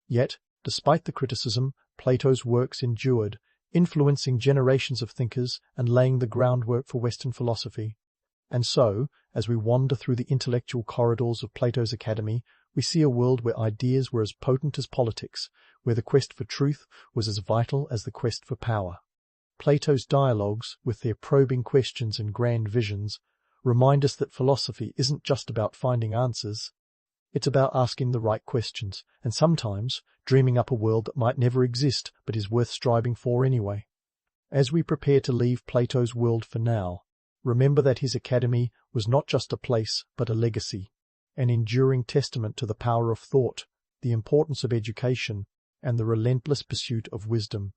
Yet, despite the criticism, Plato's works endured, influencing generations of thinkers and laying the groundwork for Western philosophy. And so, as we wander through the intellectual corridors of Plato's academy, we see a world where ideas were as potent as politics, where the quest for truth was as vital as the quest for power. Plato's dialogues, with their probing questions and grand visions, remind us that philosophy isn't just about finding answers. It's about asking the right questions, and sometimes dreaming up a world that might never exist but is worth striving for anyway. As we prepare to leave Plato's world for now, remember that his academy was not just a place but a legacy, an enduring testament to the power of thought, the importance of education, and the relentless pursuit of wisdom.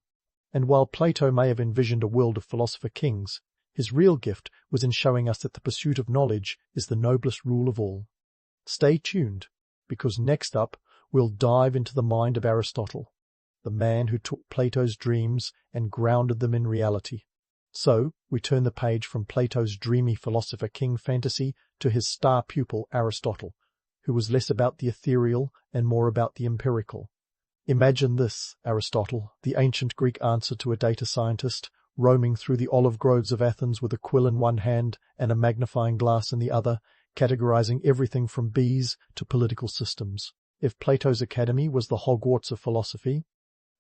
And while Plato may have envisioned a world of philosopher-kings, his real gift was in showing us that the pursuit of knowledge is the noblest rule of all. Stay tuned, because next up we'll dive into the mind of Aristotle, the man who took Plato's dreams and grounded them in reality. So, we turn the page from Plato's dreamy philosopher-king fantasy to his star pupil Aristotle, who was less about the ethereal and more about the empirical. Imagine this, Aristotle, the ancient Greek answer to a data scientist, roaming through the olive groves of Athens with a quill in one hand and a magnifying glass in the other, categorizing everything from bees to political systems. If Plato's academy was the Hogwarts of philosophy,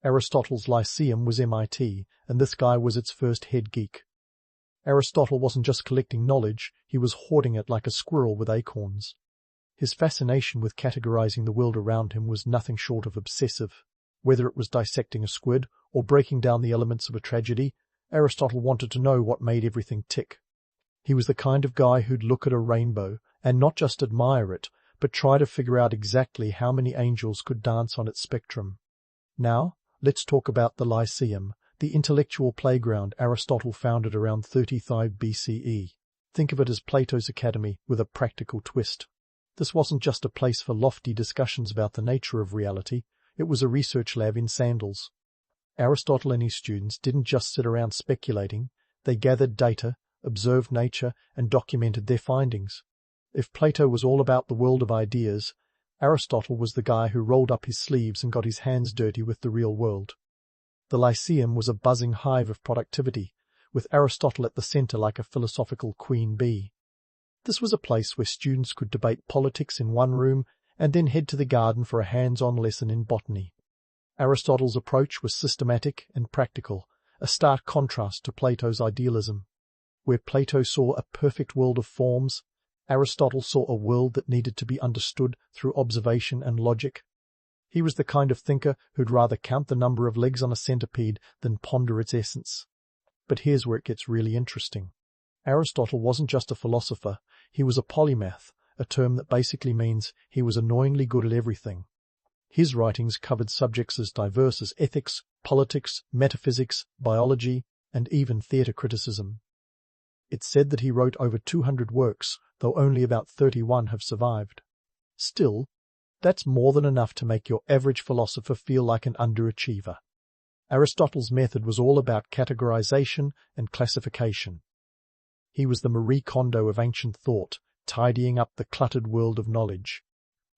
Aristotle's Lyceum was MIT, and this guy was its first head geek. Aristotle wasn't just collecting knowledge, he was hoarding it like a squirrel with acorns. His fascination with categorizing the world around him was nothing short of obsessive. Whether it was dissecting a squid or breaking down the elements of a tragedy, Aristotle wanted to know what made everything tick. He was the kind of guy who'd look at a rainbow and not just admire it, but try to figure out exactly how many angels could dance on its spectrum. Now, let's talk about the Lyceum, the intellectual playground Aristotle founded around 35 BCE. Think of it as Plato's academy with a practical twist. This wasn't just a place for lofty discussions about the nature of reality, it was a research lab in sandals. Aristotle and his students didn't just sit around speculating, they gathered data, observed nature, and documented their findings. If Plato was all about the world of ideas, Aristotle was the guy who rolled up his sleeves and got his hands dirty with the real world. The Lyceum was a buzzing hive of productivity, with Aristotle at the center like a philosophical queen bee. This was a place where students could debate politics in one room and then head to the garden for a hands-on lesson in botany. Aristotle's approach was systematic and practical, a stark contrast to Plato's idealism. Where Plato saw a perfect world of forms, Aristotle saw a world that needed to be understood through observation and logic. He was the kind of thinker who'd rather count the number of legs on a centipede than ponder its essence. But here's where it gets really interesting. Aristotle wasn't just a philosopher, he was a polymath, a term that basically means he was annoyingly good at everything. His writings covered subjects as diverse as ethics, politics, metaphysics, biology, and even theatre criticism. It's said that he wrote over 200 works, though only about 31 have survived. Still, that's more than enough to make your average philosopher feel like an underachiever. Aristotle's method was all about categorization and classification. He was the Marie Kondo of ancient thought, tidying up the cluttered world of knowledge.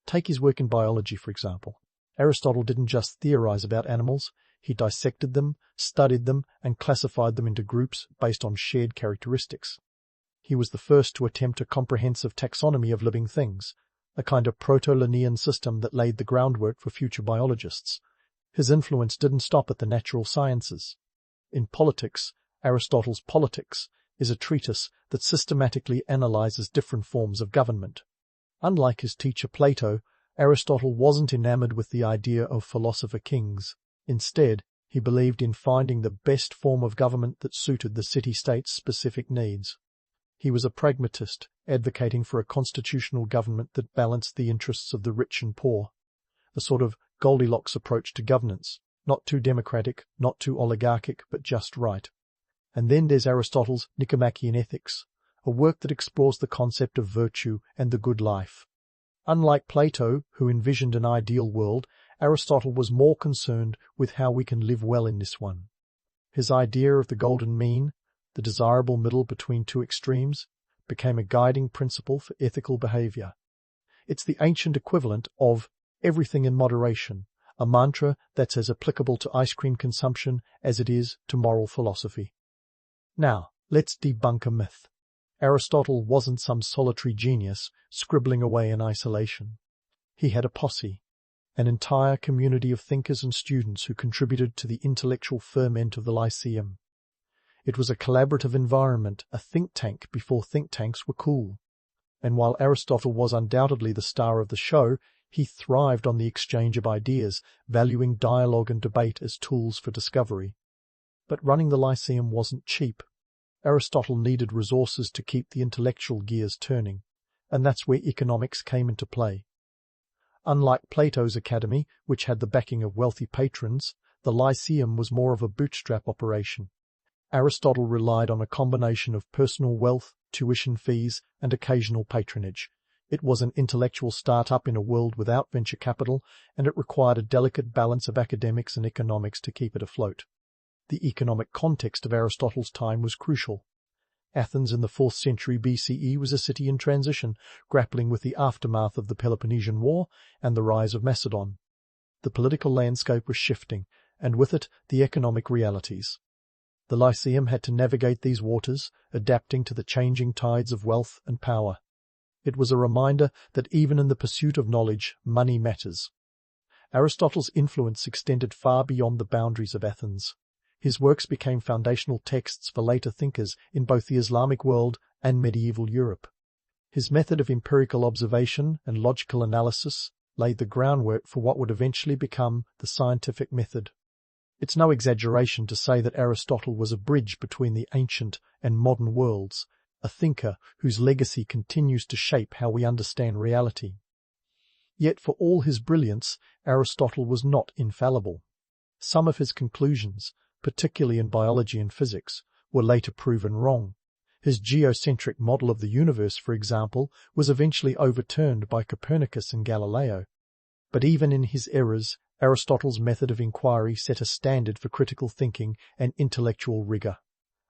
Take his work in biology, for example. Aristotle didn't just theorize about animals, he dissected them, studied them, and classified them into groups based on shared characteristics. He was the first to attempt a comprehensive taxonomy of living things, a kind of proto-Linnaean system that laid the groundwork for future biologists. His influence didn't stop at the natural sciences. In politics, Aristotle's Politics is a treatise that systematically analyzes different forms of government. Unlike his teacher Plato, Aristotle wasn't enamored with the idea of philosopher kings. Instead, he believed in finding the best form of government that suited the city-state's specific needs. He was a pragmatist, advocating for a constitutional government that balanced the interests of the rich and poor. A sort of Goldilocks approach to governance, not too democratic, not too oligarchic, but just right. And then there's Aristotle's Nicomachean Ethics, a work that explores the concept of virtue and the good life. Unlike Plato, who envisioned an ideal world, Aristotle was more concerned with how we can live well in this one. His idea of the golden mean, the desirable middle between two extremes, became a guiding principle for ethical behavior. It's the ancient equivalent of everything in moderation, a mantra that's as applicable to ice cream consumption as it is to moral philosophy. Now, let's debunk a myth. Aristotle wasn't some solitary genius scribbling away in isolation. He had a posse, an entire community of thinkers and students who contributed to the intellectual ferment of the Lyceum. It was a collaborative environment, a think tank before think tanks were cool. And while Aristotle was undoubtedly the star of the show, he thrived on the exchange of ideas, valuing dialogue and debate as tools for discovery. But running the Lyceum wasn't cheap. Aristotle needed resources to keep the intellectual gears turning, and that's where economics came into play. Unlike Plato's academy, which had the backing of wealthy patrons, the Lyceum was more of a bootstrap operation. Aristotle relied on a combination of personal wealth, tuition fees, and occasional patronage. It was an intellectual start-up in a world without venture capital, and it required a delicate balance of academics and economics to keep it afloat. The economic context of Aristotle's time was crucial. Athens in the 4th century BCE was a city in transition, grappling with the aftermath of the Peloponnesian War and the rise of Macedon. The political landscape was shifting, and with it the economic realities. The Lyceum had to navigate these waters, adapting to the changing tides of wealth and power. It was a reminder that even in the pursuit of knowledge, money matters. Aristotle's influence extended far beyond the boundaries of Athens. His works became foundational texts for later thinkers in both the Islamic world and medieval Europe. His method of empirical observation and logical analysis laid the groundwork for what would eventually become the scientific method. It's no exaggeration to say that Aristotle was a bridge between the ancient and modern worlds, a thinker whose legacy continues to shape how we understand reality. Yet for all his brilliance, Aristotle was not infallible. Some of his conclusions, particularly in biology and physics, were later proven wrong. His geocentric model of the universe, for example, was eventually overturned by Copernicus and Galileo. But even in his errors, Aristotle's method of inquiry set a standard for critical thinking and intellectual rigor,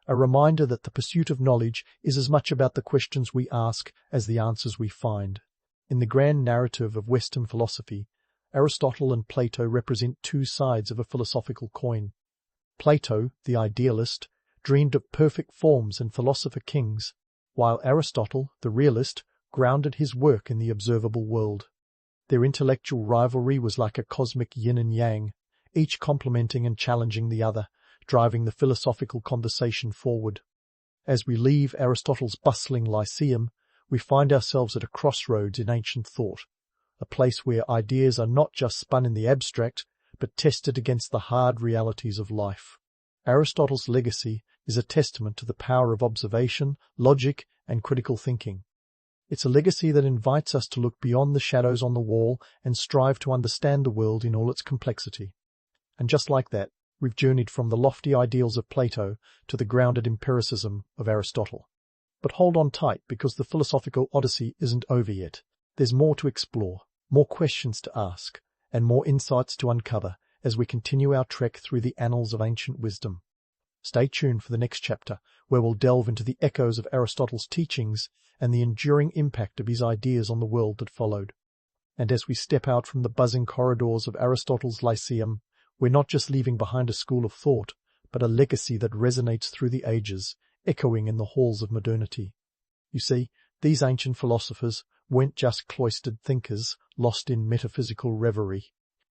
a reminder that the pursuit of knowledge is as much about the questions we ask as the answers we find. In the grand narrative of Western philosophy, Aristotle and Plato represent two sides of a philosophical coin. Plato, the idealist, dreamed of perfect forms and philosopher kings, while Aristotle, the realist, grounded his work in the observable world. Their intellectual rivalry was like a cosmic yin and yang, each complementing and challenging the other, driving the philosophical conversation forward. As we leave Aristotle's bustling Lyceum, we find ourselves at a crossroads in ancient thought, a place where ideas are not just spun in the abstract, but tested against the hard realities of life. Aristotle's legacy is a testament to the power of observation, logic, and critical thinking. It's a legacy that invites us to look beyond the shadows on the wall and strive to understand the world in all its complexity. And just like that, we've journeyed from the lofty ideals of Plato to the grounded empiricism of Aristotle. But hold on tight, because the philosophical odyssey isn't over yet. There's more to explore, more questions to ask, and more insights to uncover as we continue our trek through the annals of ancient wisdom. Stay tuned for the next chapter, where we'll delve into the echoes of Aristotle's teachings and the enduring impact of his ideas on the world that followed. And as we step out from the buzzing corridors of Aristotle's Lyceum, we're not just leaving behind a school of thought, but a legacy that resonates through the ages, echoing in the halls of modernity. You see, these ancient philosophers weren't just cloistered thinkers lost in metaphysical reverie.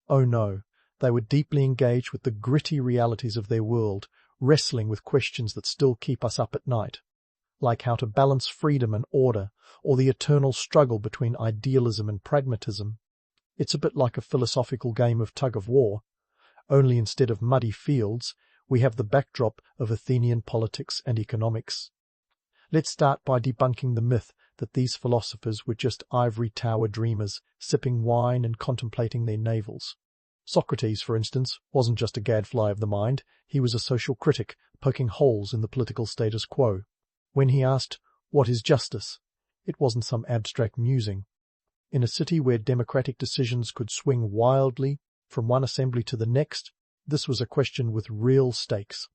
Oh no, they were deeply engaged with the gritty realities of their world, wrestling with questions that still keep us up at night, like how to balance freedom and order, or the eternal struggle between idealism and pragmatism. It's a bit like a philosophical game of tug-of-war, only instead of muddy fields, we have the backdrop of Athenian politics and economics. Let's start by debunking the myth that these philosophers were just ivory tower dreamers, sipping wine and contemplating their navels. Socrates, for instance, wasn't just a gadfly of the mind, he was a social critic, poking holes in the political status quo. When he asked, "What is justice?" it wasn't some abstract musing. In a city where democratic decisions could swing wildly from one assembly to the next, this was a question with real stakes.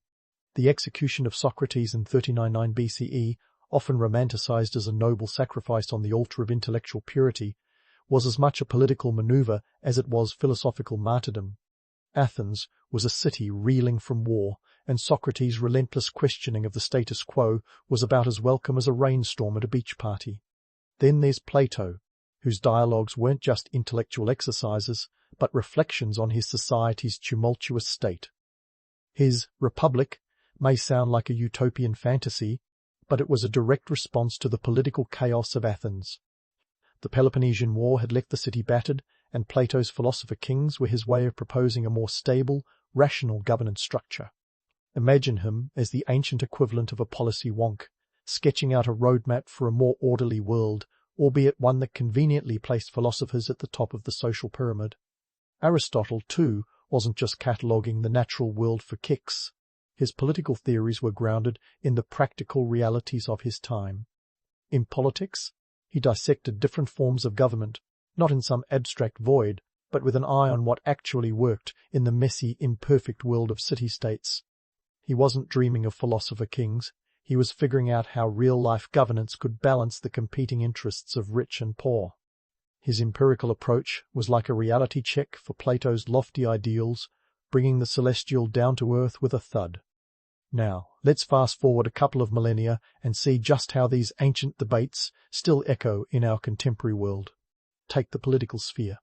The execution of Socrates in 39 BCE, often romanticized as a noble sacrifice on the altar of intellectual purity, was as much a political maneuver as it was philosophical martyrdom. Athens was a city reeling from war, and Socrates' relentless questioning of the status quo was about as welcome as a rainstorm at a beach party. Then there's Plato, whose dialogues weren't just intellectual exercises, but reflections on his society's tumultuous state. His Republic may sound like a utopian fantasy, but it was a direct response to the political chaos of Athens. The Peloponnesian War had left the city battered, and Plato's philosopher kings were his way of proposing a more stable, rational governance structure. Imagine him as the ancient equivalent of a policy wonk, sketching out a roadmap for a more orderly world, albeit one that conveniently placed philosophers at the top of the social pyramid. Aristotle, too, wasn't just cataloguing the natural world for kicks. His political theories were grounded in the practical realities of his time. In politics, he dissected different forms of government, not in some abstract void, but with an eye on what actually worked in the messy, imperfect world of city-states. He wasn't dreaming of philosopher kings. He was figuring out how real-life governance could balance the competing interests of rich and poor. His empirical approach was like a reality check for Plato's lofty ideals, bringing the celestial down to earth with a thud. Now, let's fast forward a couple of millennia and see just how these ancient debates still echo in our contemporary world. Take the political sphere.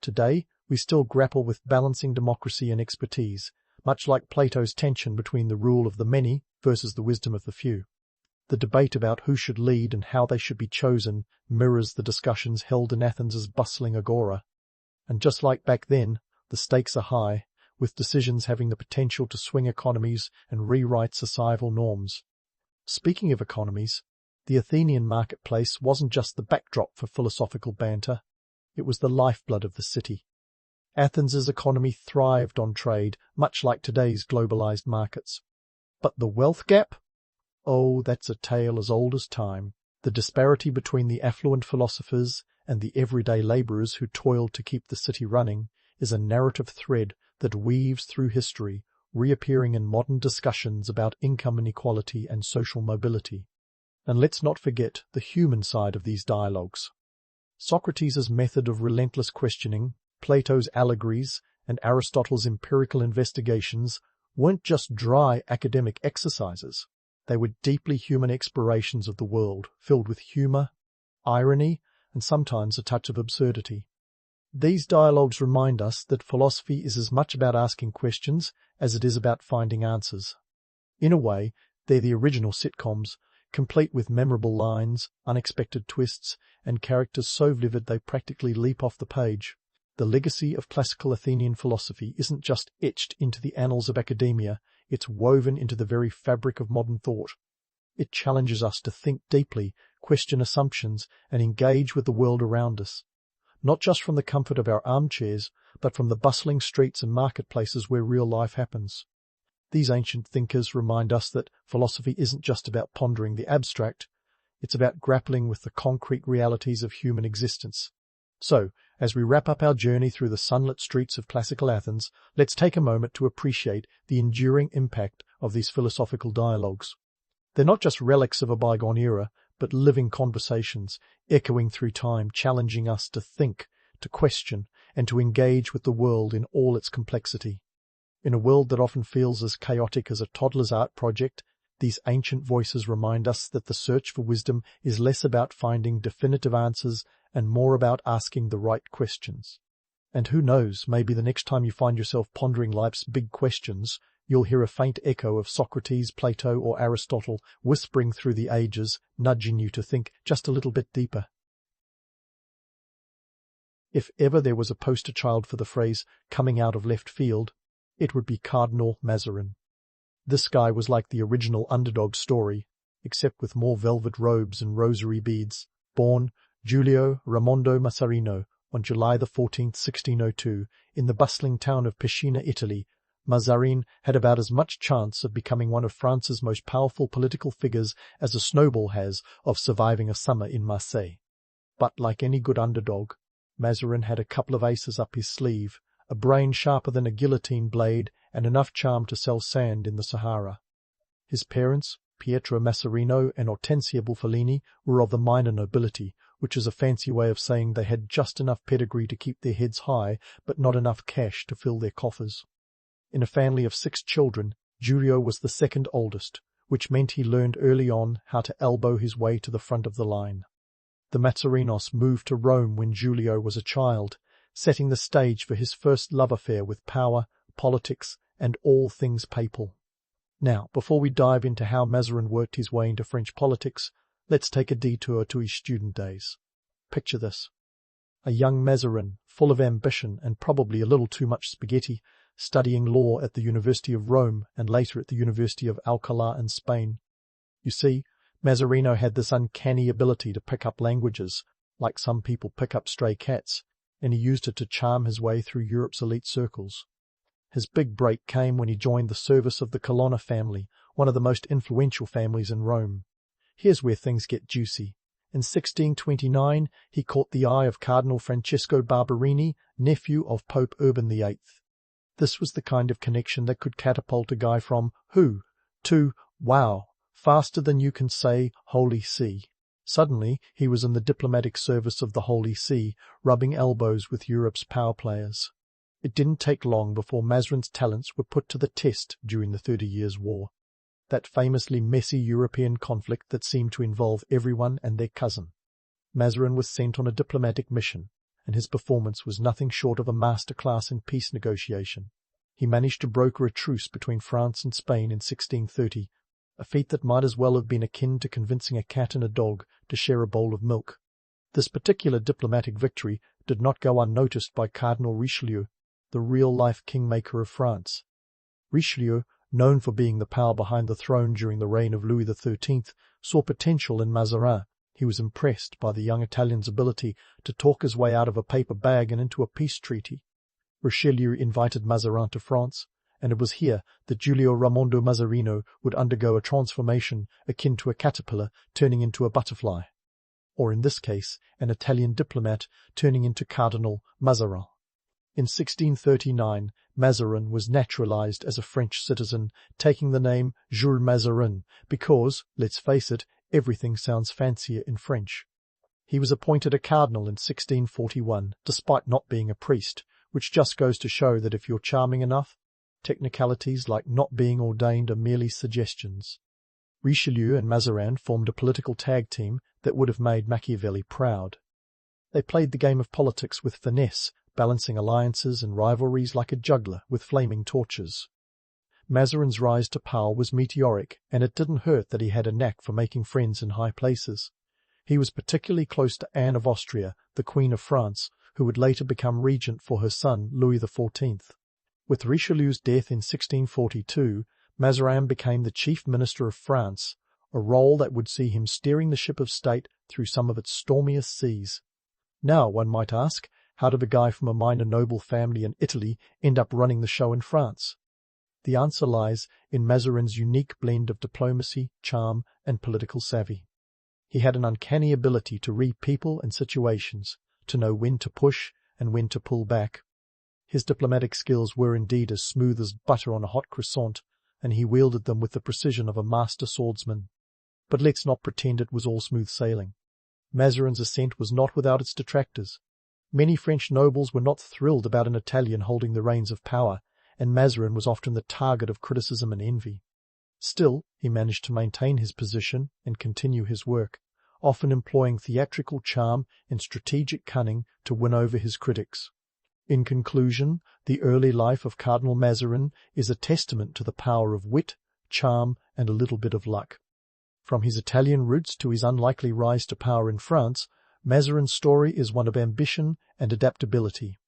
Today, we still grapple with balancing democracy and expertise, much like Plato's tension between the rule of the many versus the wisdom of the few. The debate about who should lead and how they should be chosen mirrors the discussions held in Athens' bustling agora. And just like back then, the stakes are high, with decisions having the potential to swing economies and rewrite societal norms. Speaking of economies, the Athenian marketplace wasn't just the backdrop for philosophical banter, it was the lifeblood of the city. Athens' economy thrived on trade, much like today's globalized markets. But the wealth gap? Oh, that's a tale as old as time. The disparity between the affluent philosophers and the everyday laborers who toiled to keep the city running is a narrative thread that weaves through history, reappearing in modern discussions about income inequality and social mobility. And let's not forget the human side of these dialogues. Socrates' method of relentless questioning, Plato's allegories, and Aristotle's empirical investigations weren't just dry academic exercises. They were deeply human explorations of the world, filled with humor, irony, and sometimes a touch of absurdity. These dialogues remind us that philosophy is as much about asking questions as it is about finding answers. In a way, they're the original sitcoms, complete with memorable lines, unexpected twists, and characters so vivid they practically leap off the page. The legacy of classical Athenian philosophy isn't just etched into the annals of academia, it's woven into the very fabric of modern thought. It challenges us to think deeply, question assumptions, and engage with the world around us, not just from the comfort of our armchairs, but from the bustling streets and marketplaces where real life happens. These ancient thinkers remind us that philosophy isn't just about pondering the abstract, it's about grappling with the concrete realities of human existence. So, as we wrap up our journey through the sunlit streets of classical Athens, let's take a moment to appreciate the enduring impact of these philosophical dialogues. They're not just relics of a bygone era, but living conversations, echoing through time, challenging us to think, to question, and to engage with the world in all its complexity. In a world that often feels as chaotic as a toddler's art project, these ancient voices remind us that the search for wisdom is less about finding definitive answers and more about asking the right questions. And who knows, maybe the next time you find yourself pondering life's big questions, you'll hear a faint echo of Socrates, Plato, or Aristotle whispering through the ages, nudging you to think just a little bit deeper. If ever there was a poster child for the phrase coming out of left field, it would be Cardinal Mazarin. This guy was like the original underdog story, except with more velvet robes and rosary beads. Born Giulio Raimondo Mazzarino on July 14, 1602, in the bustling town of Pescina, Italy, Mazarin had about as much chance of becoming one of France's most powerful political figures as a snowball has of surviving a summer in Marseille. But like any good underdog, Mazarin had a couple of aces up his sleeve, a brain sharper than a guillotine blade, and enough charm to sell sand in the Sahara. His parents, Pietro Mazzarino and Ortensia Buffalini, were of the minor nobility, which is a fancy way of saying they had just enough pedigree to keep their heads high, but not enough cash to fill their coffers. In a family of 6 children, Giulio was the second oldest, which meant he learned early on how to elbow his way to the front of the line. The Mazzarinos moved to Rome when Giulio was a child, setting the stage for his first love affair with power, politics, and all things papal. Now, before we dive into how Mazarin worked his way into French politics, let's take a detour to his student days. Picture this. A young Mazarin, full of ambition and probably a little too much spaghetti, studying law at the University of Rome and later at the University of Alcalá in Spain. You see, Mazzarino had this uncanny ability to pick up languages, like some people pick up stray cats, and he used it to charm his way through Europe's elite circles. His big break came when he joined the service of the Colonna family, one of the most influential families in Rome. Here's where things get juicy. In 1629, he caught the eye of Cardinal Francesco Barberini, nephew of Pope Urban VIII. This was the kind of connection that could catapult a guy from who to wow, faster than you can say Holy See. Suddenly, he was in the diplomatic service of the Holy See, rubbing elbows with Europe's power players. It didn't take long before Mazarin's talents were put to the test during the 30 Years' War, that famously messy European conflict that seemed to involve everyone and their cousin. Mazarin was sent on a diplomatic mission, and his performance was nothing short of a masterclass in peace negotiation. He managed to broker a truce between France and Spain in 1630, a feat that might as well have been akin to convincing a cat and a dog to share a bowl of milk. This particular diplomatic victory did not go unnoticed by Cardinal Richelieu, the real-life kingmaker of France. Richelieu, known for being the power behind the throne during the reign of Louis XIII, saw potential in Mazarin. He was impressed by the young Italian's ability to talk his way out of a paper bag and into a peace treaty. Richelieu invited Mazarin to France, and it was here that Giulio Raimondo Mazzarino would undergo a transformation akin to a caterpillar turning into a butterfly, or in this case, an Italian diplomat turning into Cardinal Mazarin. In 1639, Mazarin was naturalized as a French citizen, taking the name Jules Mazarin because, let's face it, everything sounds fancier in French. He was appointed a cardinal in 1641, despite not being a priest, which just goes to show that if you're charming enough, technicalities like not being ordained are merely suggestions. Richelieu and Mazarin formed a political tag team that would have made Machiavelli proud. They played the game of politics with finesse, balancing alliances and rivalries like a juggler with flaming torches. Mazarin's rise to power was meteoric, and it didn't hurt that he had a knack for making friends in high places. He was particularly close to Anne of Austria, the Queen of France, who would later become regent for her son Louis XIV. With Richelieu's death in 1642, Mazarin became the chief minister of France, a role that would see him steering the ship of state through some of its stormiest seas. Now, one might ask, how did a guy from a minor noble family in Italy end up running the show in France? The answer lies in Mazarin's unique blend of diplomacy, charm, and political savvy. He had an uncanny ability to read people and situations, to know when to push and when to pull back. His diplomatic skills were indeed as smooth as butter on a hot croissant, and he wielded them with the precision of a master swordsman. But let's not pretend it was all smooth sailing. Mazarin's ascent was not without its detractors. Many French nobles were not thrilled about an Italian holding the reins of power, and Mazarin was often the target of criticism and envy. Still, he managed to maintain his position and continue his work, often employing theatrical charm and strategic cunning to win over his critics. In conclusion, the early life of Cardinal Mazarin is a testament to the power of wit, charm, and a little bit of luck. From his Italian roots to his unlikely rise to power in France, Mazarin's story is one of ambition and adaptability.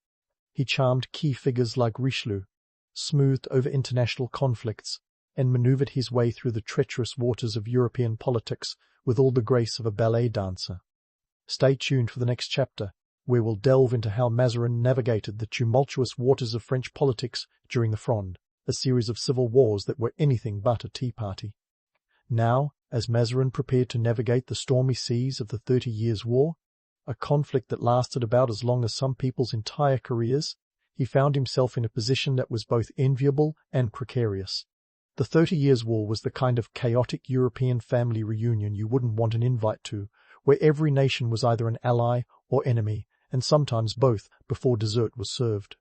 He charmed key figures like Richelieu, smoothed over international conflicts, and maneuvered his way through the treacherous waters of European politics with all the grace of a ballet dancer. Stay tuned for the next chapter, where we'll delve into how Mazarin navigated the tumultuous waters of French politics during the Fronde, a series of civil wars that were anything but a tea party. Now, as Mazarin prepared to navigate the stormy seas of the 30 Years' War, a conflict that lasted about as long as some people's entire careers, he found himself in a position that was both enviable and precarious. The 30 Years' War was the kind of chaotic European family reunion you wouldn't want an invite to, where every nation was either an ally or enemy, and sometimes both, before dessert was served.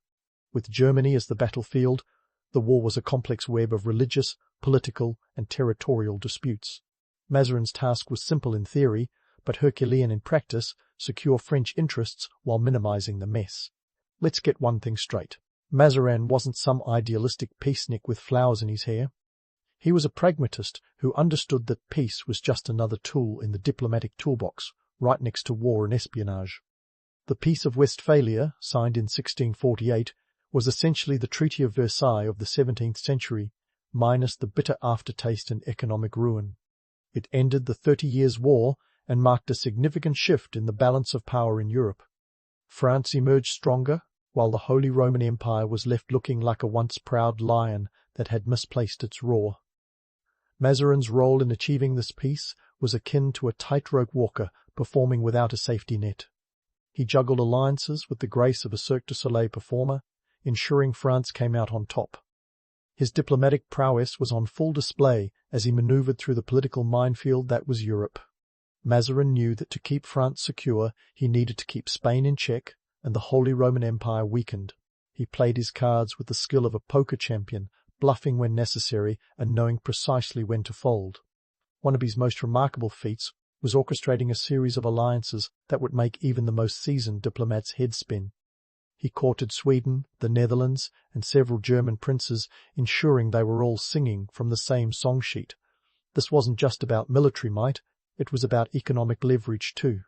With Germany as the battlefield, the war was a complex web of religious, political, and territorial disputes. Mazarin's task was simple in theory, but Herculean in practice: secure French interests while minimizing the mess. Let's get one thing straight. Mazarin wasn't some idealistic peacenik with flowers in his hair. He was a pragmatist who understood that peace was just another tool in the diplomatic toolbox, right next to war and espionage. The Peace of Westphalia, signed in 1648, was essentially the Treaty of Versailles of the 17th century, minus the bitter aftertaste and economic ruin. It ended the 30 Years' War and marked a significant shift in the balance of power in Europe. France emerged stronger, while the Holy Roman Empire was left looking like a once proud lion that had misplaced its roar. Mazarin's role in achieving this peace was akin to a tightrope walker performing without a safety net. He juggled alliances with the grace of a Cirque du Soleil performer, ensuring France came out on top. His diplomatic prowess was on full display as he maneuvered through the political minefield that was Europe. Mazarin knew that to keep France secure, he needed to keep Spain in check and the Holy Roman Empire weakened. He played his cards with the skill of a poker champion, bluffing when necessary and knowing precisely when to fold. One of his most remarkable feats was orchestrating a series of alliances that would make even the most seasoned diplomats' heads spin. He courted Sweden, the Netherlands, and several German princes, ensuring they were all singing from the same song sheet. This wasn't just about military might, it was about economic leverage too.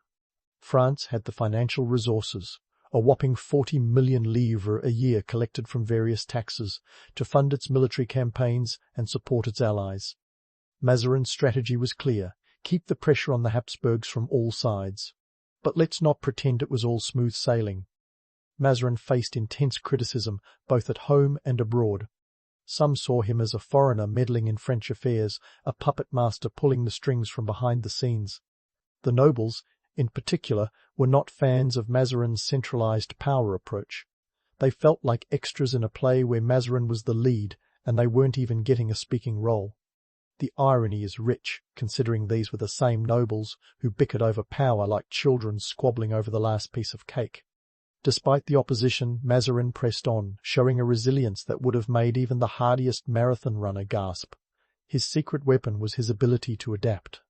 France had the financial resources, a whopping 40 million livres a year collected from various taxes, to fund its military campaigns and support its allies. Mazarin's strategy was clear: keep the pressure on the Habsburgs from all sides. But let's not pretend it was all smooth sailing. Mazarin faced intense criticism both at home and abroad. Some saw him as a foreigner meddling in French affairs, a puppet master pulling the strings from behind the scenes. The nobles, in particular, were not fans of Mazarin's centralized power approach. They felt like extras in a play where Mazarin was the lead and they weren't even getting a speaking role. The irony is rich, considering these were the same nobles who bickered over power like children squabbling over the last piece of cake. Despite the opposition, Mazarin pressed on, showing a resilience that would have made even the hardiest marathon runner gasp. His secret weapon was his ability to adapt.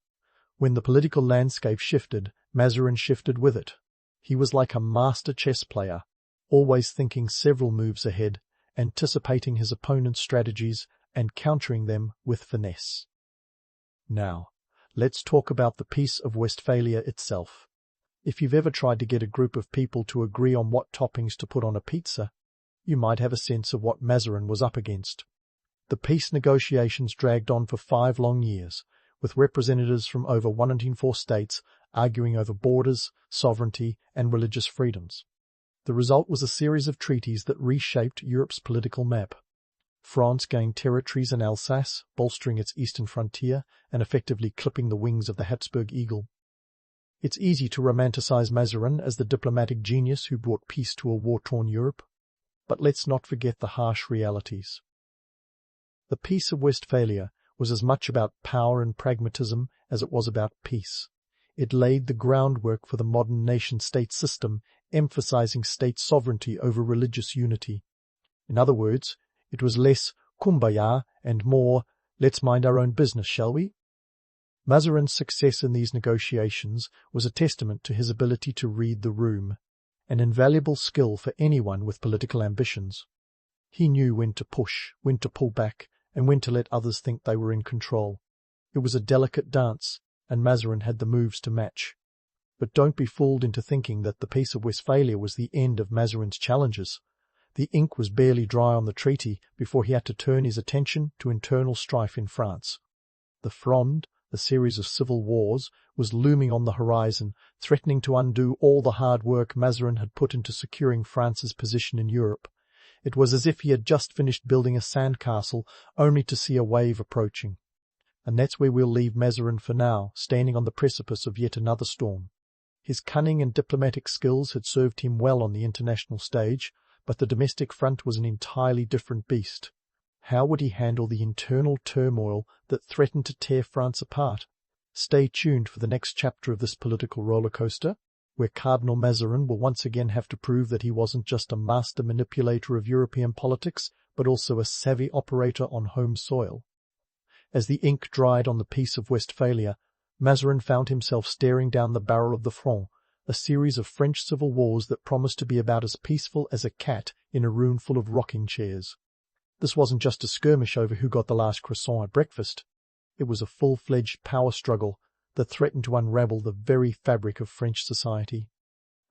When the political landscape shifted, Mazarin shifted with it. He was like a master chess player, always thinking several moves ahead, anticipating his opponent's strategies, and countering them with finesse. Now, let's talk about the Peace of Westphalia itself. If you've ever tried to get a group of people to agree on what toppings to put on a pizza, you might have a sense of what Mazarin was up against. The peace negotiations dragged on for 5 long years, with representatives from over 104 states arguing over borders, sovereignty, and religious freedoms. The result was a series of treaties that reshaped Europe's political map. France gained territories in Alsace, bolstering its eastern frontier and effectively clipping the wings of the Habsburg eagle. It's easy to romanticize Mazarin as the diplomatic genius who brought peace to a war-torn Europe, but let's not forget the harsh realities. The Peace of Westphalia was as much about power and pragmatism as it was about peace. It laid the groundwork for the modern nation-state system, emphasizing state sovereignty over religious unity. In other words, it was less kumbaya and more, let's mind our own business, shall we? Mazarin's success in these negotiations was a testament to his ability to read the room, an invaluable skill for anyone with political ambitions. He knew when to push, when to pull back, and when to let others think they were in control. It was a delicate dance, and Mazarin had the moves to match. But don't be fooled into thinking that the Peace of Westphalia was the end of Mazarin's challenges. The ink was barely dry on the treaty before he had to turn his attention to internal strife in France. The Fronde, a series of civil wars, was looming on the horizon, threatening to undo all the hard work Mazarin had put into securing France's position in Europe. It was as if he had just finished building a sandcastle, only to see a wave approaching. And that's where we'll leave Mazarin for now, standing on the precipice of yet another storm. His cunning and diplomatic skills had served him well on the international stage, but the domestic front was an entirely different beast. How would he handle the internal turmoil that threatened to tear France apart? Stay tuned for the next chapter of this political roller coaster, where Cardinal Mazarin will once again have to prove that he wasn't just a master manipulator of European politics, but also a savvy operator on home soil. As the ink dried on the Peace of Westphalia, Mazarin found himself staring down the barrel of the Fronde, a series of French civil wars that promised to be about as peaceful as a cat in a room full of rocking chairs. This wasn't just a skirmish over who got the last croissant at breakfast. It was a full-fledged power struggle that threatened to unravel the very fabric of French society.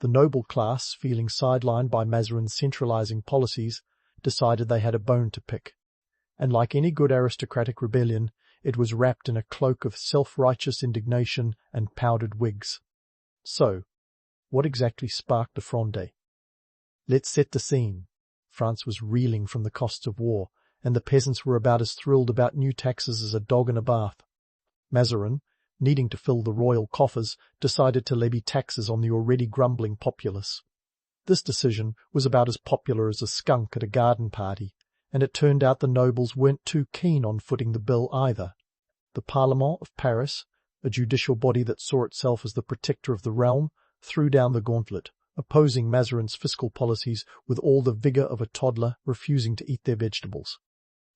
The noble class, feeling sidelined by Mazarin's centralizing policies, decided they had a bone to pick. And like any good aristocratic rebellion, it was wrapped in a cloak of self-righteous indignation and powdered wigs. So, what exactly sparked the Fronde? Let's set the scene. France was reeling from the costs of war, and the peasants were about as thrilled about new taxes as a dog in a bath. Mazarin, needing to fill the royal coffers, decided to levy taxes on the already grumbling populace. This decision was about as popular as a skunk at a garden party, and it turned out the nobles weren't too keen on footing the bill either. The Parlement of Paris, a judicial body that saw itself as the protector of the realm, threw down the gauntlet, opposing Mazarin's fiscal policies with all the vigor of a toddler refusing to eat their vegetables.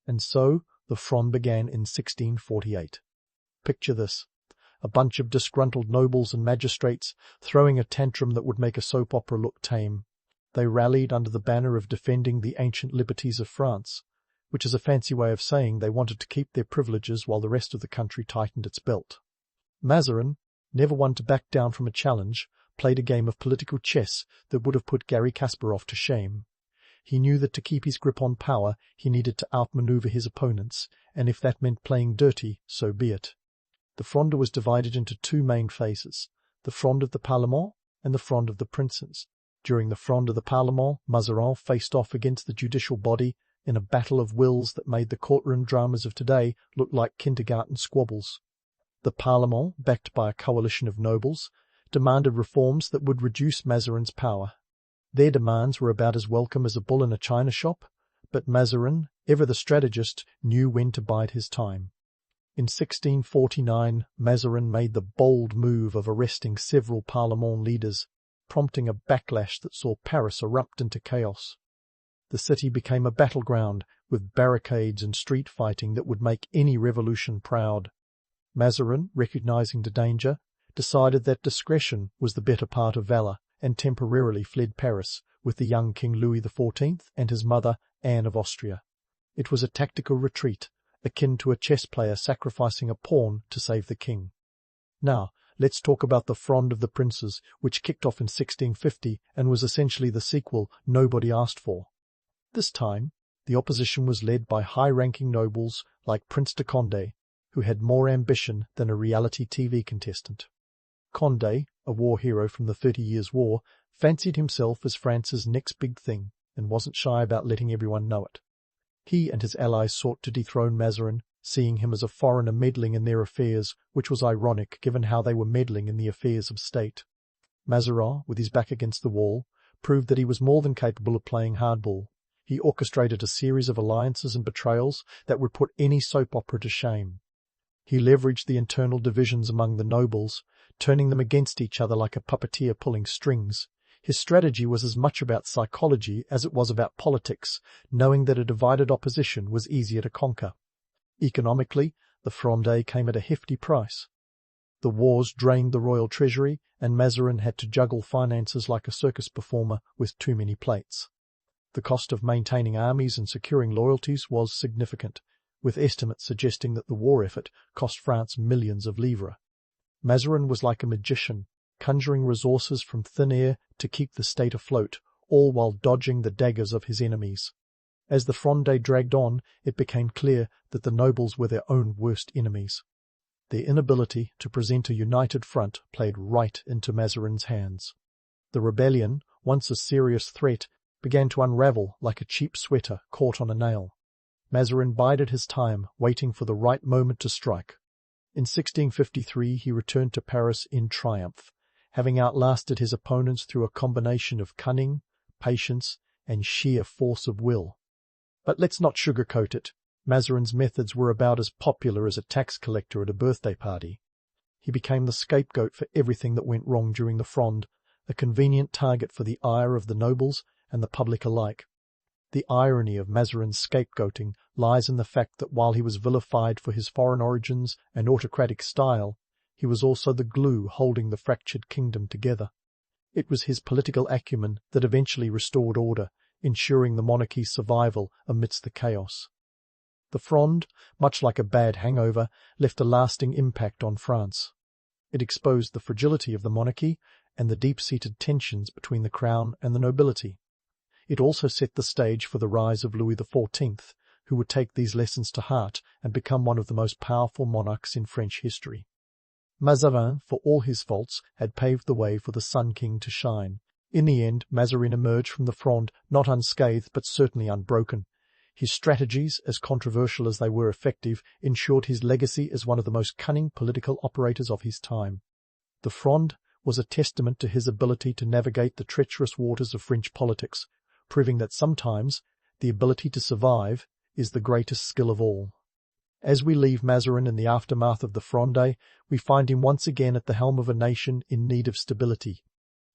And so the Fronde began in 1648. Picture this: a bunch of disgruntled nobles and magistrates throwing a tantrum that would make a soap opera look tame. They rallied under the banner of defending the ancient liberties of France, which is a fancy way of saying they wanted to keep their privileges while the rest of the country tightened its belt. Mazarin, never one to back down from a challenge, played a game of political chess that would have put Garry Kasparov to shame. He knew that to keep his grip on power, he needed to outmaneuver his opponents, and if that meant playing dirty, so be it. The Fronde was divided into 2 main phases, the Fronde of the Parlement and the Fronde of the Princes. During the Fronde of the Parlement, Mazarin faced off against the judicial body in a battle of wills that made the courtroom dramas of today look like kindergarten squabbles. The Parlement, backed by a coalition of nobles, demanded reforms that would reduce Mazarin's power. Their demands were about as welcome as a bull in a china shop, but Mazarin, ever the strategist, knew when to bide his time. In 1649, Mazarin made the bold move of arresting several Parlement leaders, prompting a backlash that saw Paris erupt into chaos. The city became a battleground, with barricades and street fighting that would make any revolution proud. Mazarin, recognizing the danger, decided that discretion was the better part of valor, and temporarily fled Paris with the young King Louis XIV and his mother, Anne of Austria. It was a tactical retreat, akin to a chess player sacrificing a pawn to save the king. Now, let's talk about the Fronde of the Princes, which kicked off in 1650 and was essentially the sequel nobody asked for. This time, the opposition was led by high-ranking nobles like Prince de Condé, who had more ambition than a reality TV contestant. Condé, a war hero from the 30 Years' War, fancied himself as France's next big thing and wasn't shy about letting everyone know it. He and his allies sought to dethrone Mazarin, seeing him as a foreigner meddling in their affairs, which was ironic given how they were meddling in the affairs of state. Mazarin, with his back against the wall, proved that he was more than capable of playing hardball. He orchestrated a series of alliances and betrayals that would put any soap opera to shame. He leveraged the internal divisions among the nobles, turning them against each other like a puppeteer pulling strings. His strategy was as much about psychology as it was about politics, knowing that a divided opposition was easier to conquer. Economically, the Fronde came at a hefty price. The wars drained the royal treasury, and Mazarin had to juggle finances like a circus performer with too many plates. The cost of maintaining armies and securing loyalties was significant, with estimates suggesting that the war effort cost France millions of livres. Mazarin was like a magician, conjuring resources from thin air to keep the state afloat, all while dodging the daggers of his enemies. As the Fronde dragged on, it became clear that the nobles were their own worst enemies. Their inability to present a united front played right into Mazarin's hands. The rebellion, once a serious threat, began to unravel like a cheap sweater caught on a nail. Mazarin bided his time, waiting for the right moment to strike. In 1653 he returned to Paris in triumph, having outlasted his opponents through a combination of cunning, patience, and sheer force of will. But let's not sugarcoat it. Mazarin's methods were about as popular as a tax collector at a birthday party. He became the scapegoat for everything that went wrong during the Fronde, a convenient target for the ire of the nobles and the public alike. The irony of Mazarin's scapegoating lies in the fact that while he was vilified for his foreign origins and autocratic style, he was also the glue holding the fractured kingdom together. It was his political acumen that eventually restored order, ensuring the monarchy's survival amidst the chaos. The Fronde, much like a bad hangover, left a lasting impact on France. It exposed the fragility of the monarchy and the deep-seated tensions between the crown and the nobility. It also set the stage for the rise of Louis XIV, who would take these lessons to heart and become one of the most powerful monarchs in French history. Mazarin, for all his faults, had paved the way for the Sun King to shine. In the end, Mazarin emerged from the Fronde not unscathed but certainly unbroken. His strategies, as controversial as they were effective, ensured his legacy as one of the most cunning political operators of his time. The Fronde was a testament to his ability to navigate the treacherous waters of French politics, proving that sometimes the ability to survive is the greatest skill of all. As we leave Mazarin in the aftermath of the Fronde, we find him once again at the helm of a nation in need of stability.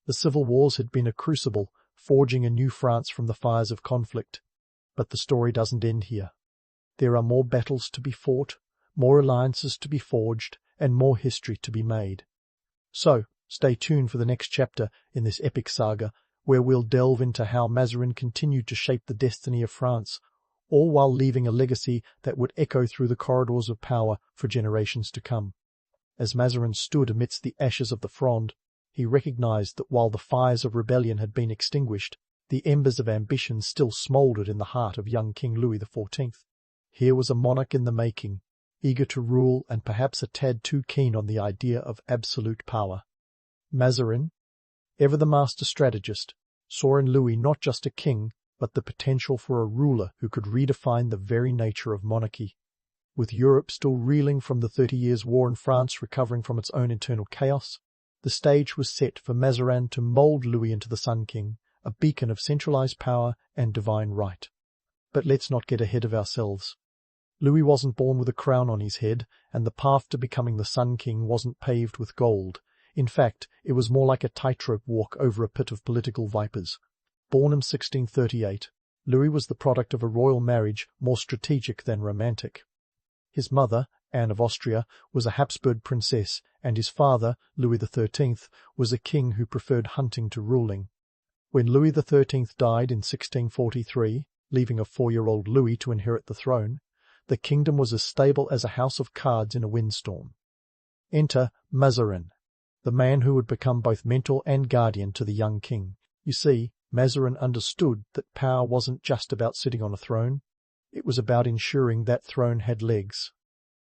The civil wars had been a crucible, forging a new France from the fires of conflict. But the story doesn't end here. There are more battles to be fought, more alliances to be forged, and more history to be made. So, stay tuned for the next chapter in this epic saga, where we'll delve into how Mazarin continued to shape the destiny of France, all while leaving a legacy that would echo through the corridors of power for generations to come. As Mazarin stood amidst the ashes of the Fronde, he recognized that while the fires of rebellion had been extinguished, the embers of ambition still smouldered in the heart of young King Louis XIV. Here was a monarch in the making, eager to rule and perhaps a tad too keen on the idea of absolute power. Mazarin, ever the master strategist, saw in Louis not just a king, but the potential for a ruler who could redefine the very nature of monarchy. With Europe still reeling from the 30 Years' War and France recovering from its own internal chaos, the stage was set for Mazarin to mould Louis into the Sun King, a beacon of centralized power and divine right. But let's not get ahead of ourselves. Louis wasn't born with a crown on his head, and the path to becoming the Sun King wasn't paved with gold. In fact, it was more like a tightrope walk over a pit of political vipers. Born in 1638, Louis was the product of a royal marriage more strategic than romantic. His mother, Anne of Austria, was a Habsburg princess, and his father, Louis XIII, was a king who preferred hunting to ruling. When Louis XIII died in 1643, leaving a 4-year-old Louis to inherit the throne, The kingdom was as stable as a house of cards in a windstorm. Enter Mazarin, the man who would become both mentor and guardian to the young king. You see, Mazarin understood that power wasn't just about sitting on a throne. It was about ensuring that throne had legs.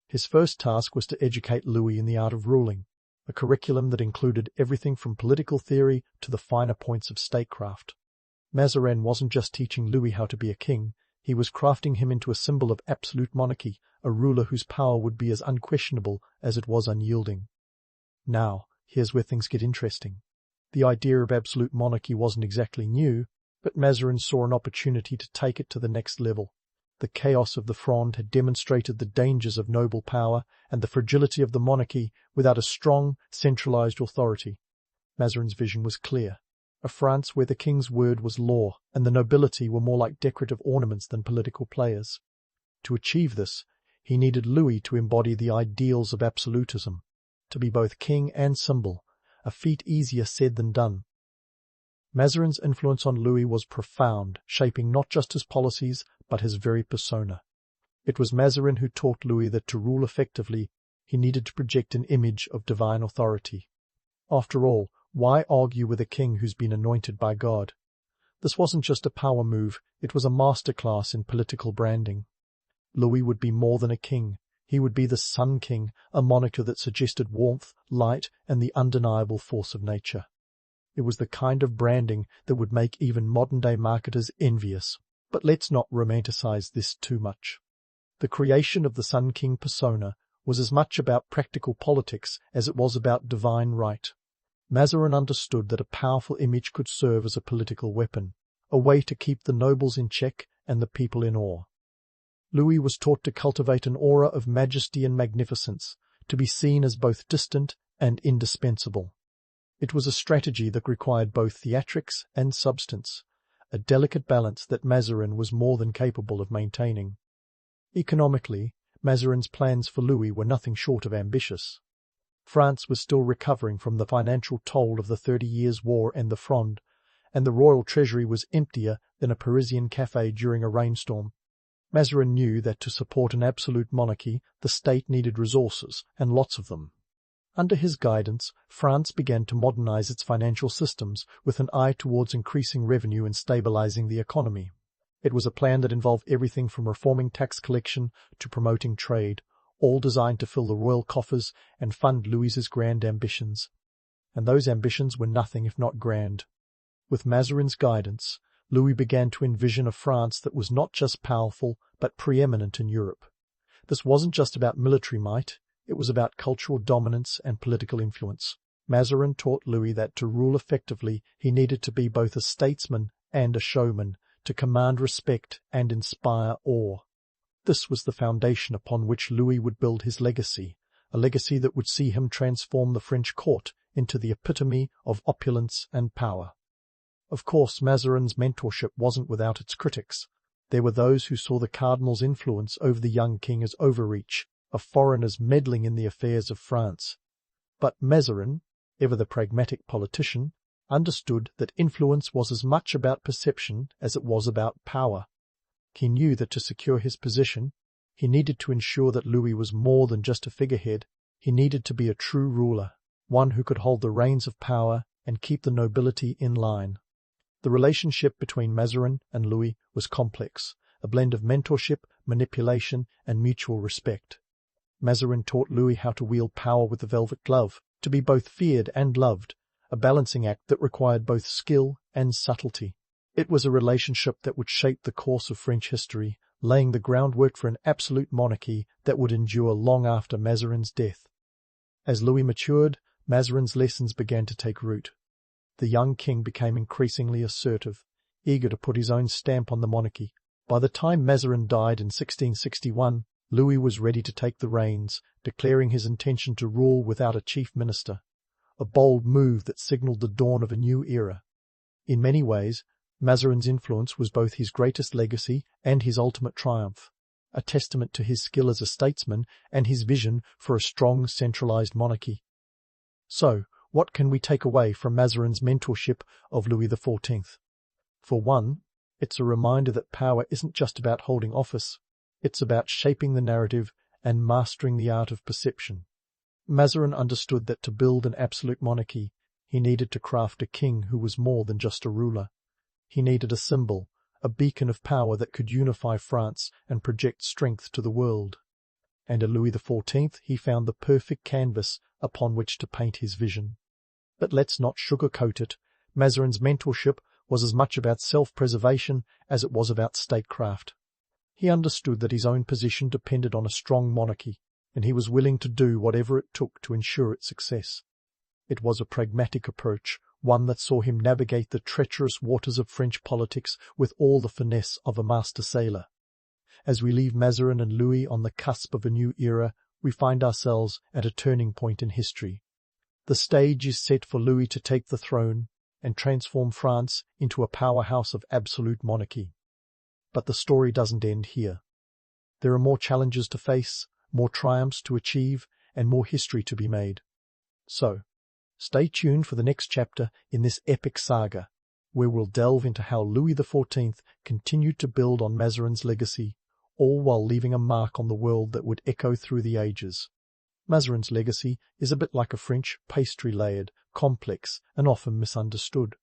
His first task was to educate Louis in the art of ruling, a curriculum that included everything from political theory to the finer points of statecraft. Mazarin wasn't just teaching Louis how to be a king, he was crafting him into a symbol of absolute monarchy, a ruler whose power would be as unquestionable as it was unyielding. Now, here's where things get interesting. The idea of absolute monarchy wasn't exactly new, but Mazarin saw an opportunity to take it to the next level. The chaos of the Fronde had demonstrated the dangers of noble power and the fragility of the monarchy without a strong, centralized authority. Mazarin's vision was clear. A France where the king's word was law and the nobility were more like decorative ornaments than political players. To achieve this, he needed Louis to embody the ideals of absolutism, to be both king and symbol, a feat easier said than done. Mazarin's influence on Louis was profound, shaping not just his policies, but his very persona. It was Mazarin who taught Louis that to rule effectively, he needed to project an image of divine authority. After all, why argue with a king who's been anointed by God? This wasn't just a power move, it was a masterclass in political branding. Louis would be more than a king. He would be the Sun King, a moniker that suggested warmth, light, and the undeniable force of nature. It was the kind of branding that would make even modern-day marketers envious. But let's not romanticize this too much. The creation of the Sun King persona was as much about practical politics as it was about divine right. Mazarin understood that a powerful image could serve as a political weapon, a way to keep the nobles in check and the people in awe. Louis was taught to cultivate an aura of majesty and magnificence, to be seen as both distant and indispensable. It was a strategy that required both theatrics and substance, a delicate balance that Mazarin was more than capable of maintaining. Economically, Mazarin's plans for Louis were nothing short of ambitious. France was still recovering from the financial toll of the 30 Years' War and the Fronde, and the royal treasury was emptier than a Parisian café during a rainstorm. Mazarin knew that to support an absolute monarchy, the state needed resources, and lots of them. Under his guidance, France began to modernize its financial systems with an eye towards increasing revenue and stabilizing the economy. It was a plan that involved everything from reforming tax collection to promoting trade, all designed to fill the royal coffers and fund Louis's grand ambitions. And those ambitions were nothing if not grand. With Mazarin's guidance, Louis began to envision a France that was not just powerful, but preeminent in Europe. This wasn't just about military might, it was about cultural dominance and political influence. Mazarin taught Louis that to rule effectively, he needed to be both a statesman and a showman, to command respect and inspire awe. This was the foundation upon which Louis would build his legacy, a legacy that would see him transform the French court into the epitome of opulence and power. Of course, Mazarin's mentorship wasn't without its critics. There were those who saw the Cardinal's influence over the young king as overreach, of foreigners meddling in the affairs of France. But Mazarin, ever the pragmatic politician, understood that influence was as much about perception as it was about power. He knew that to secure his position, he needed to ensure that Louis was more than just a figurehead. He needed to be a true ruler, one who could hold the reins of power and keep the nobility in line. The relationship between Mazarin and Louis was complex, a blend of mentorship, manipulation, and mutual respect. Mazarin taught Louis how to wield power with the velvet glove, to be both feared and loved, a balancing act that required both skill and subtlety. It was a relationship that would shape the course of French history, laying the groundwork for an absolute monarchy that would endure long after Mazarin's death. As Louis matured, Mazarin's lessons began to take root. The young king became increasingly assertive, eager to put his own stamp on the monarchy. By the time Mazarin died in 1661, Louis was ready to take the reins, declaring his intention to rule without a chief minister, a bold move that signaled the dawn of a new era. In many ways, Mazarin's influence was both his greatest legacy and his ultimate triumph, a testament to his skill as a statesman and his vision for a strong centralized monarchy. So, what can we take away from Mazarin's mentorship of Louis XIV? For one, it's a reminder that power isn't just about holding office. It's about shaping the narrative and mastering the art of perception. Mazarin understood that to build an absolute monarchy, he needed to craft a king who was more than just a ruler. He needed a symbol, a beacon of power that could unify France and project strength to the world. And in Louis XIV he found the perfect canvas upon which to paint his vision. But let's not sugarcoat it. Mazarin's mentorship was as much about self-preservation as it was about statecraft. He understood that his own position depended on a strong monarchy, and he was willing to do whatever it took to ensure its success. It was a pragmatic approach, one that saw him navigate the treacherous waters of French politics with all the finesse of a master sailor. As we leave Mazarin and Louis on the cusp of a new era, we find ourselves at a turning point in history. The stage is set for Louis to take the throne and transform France into a powerhouse of absolute monarchy. But the story doesn't end here. There are more challenges to face, more triumphs to achieve, and more history to be made. So, stay tuned for the next chapter in this epic saga, where we'll delve into how Louis XIV continued to build on Mazarin's legacy, all while leaving a mark on the world that would echo through the ages. Mazarin's legacy is a bit like a French pastry, layered, complex, and often misunderstood.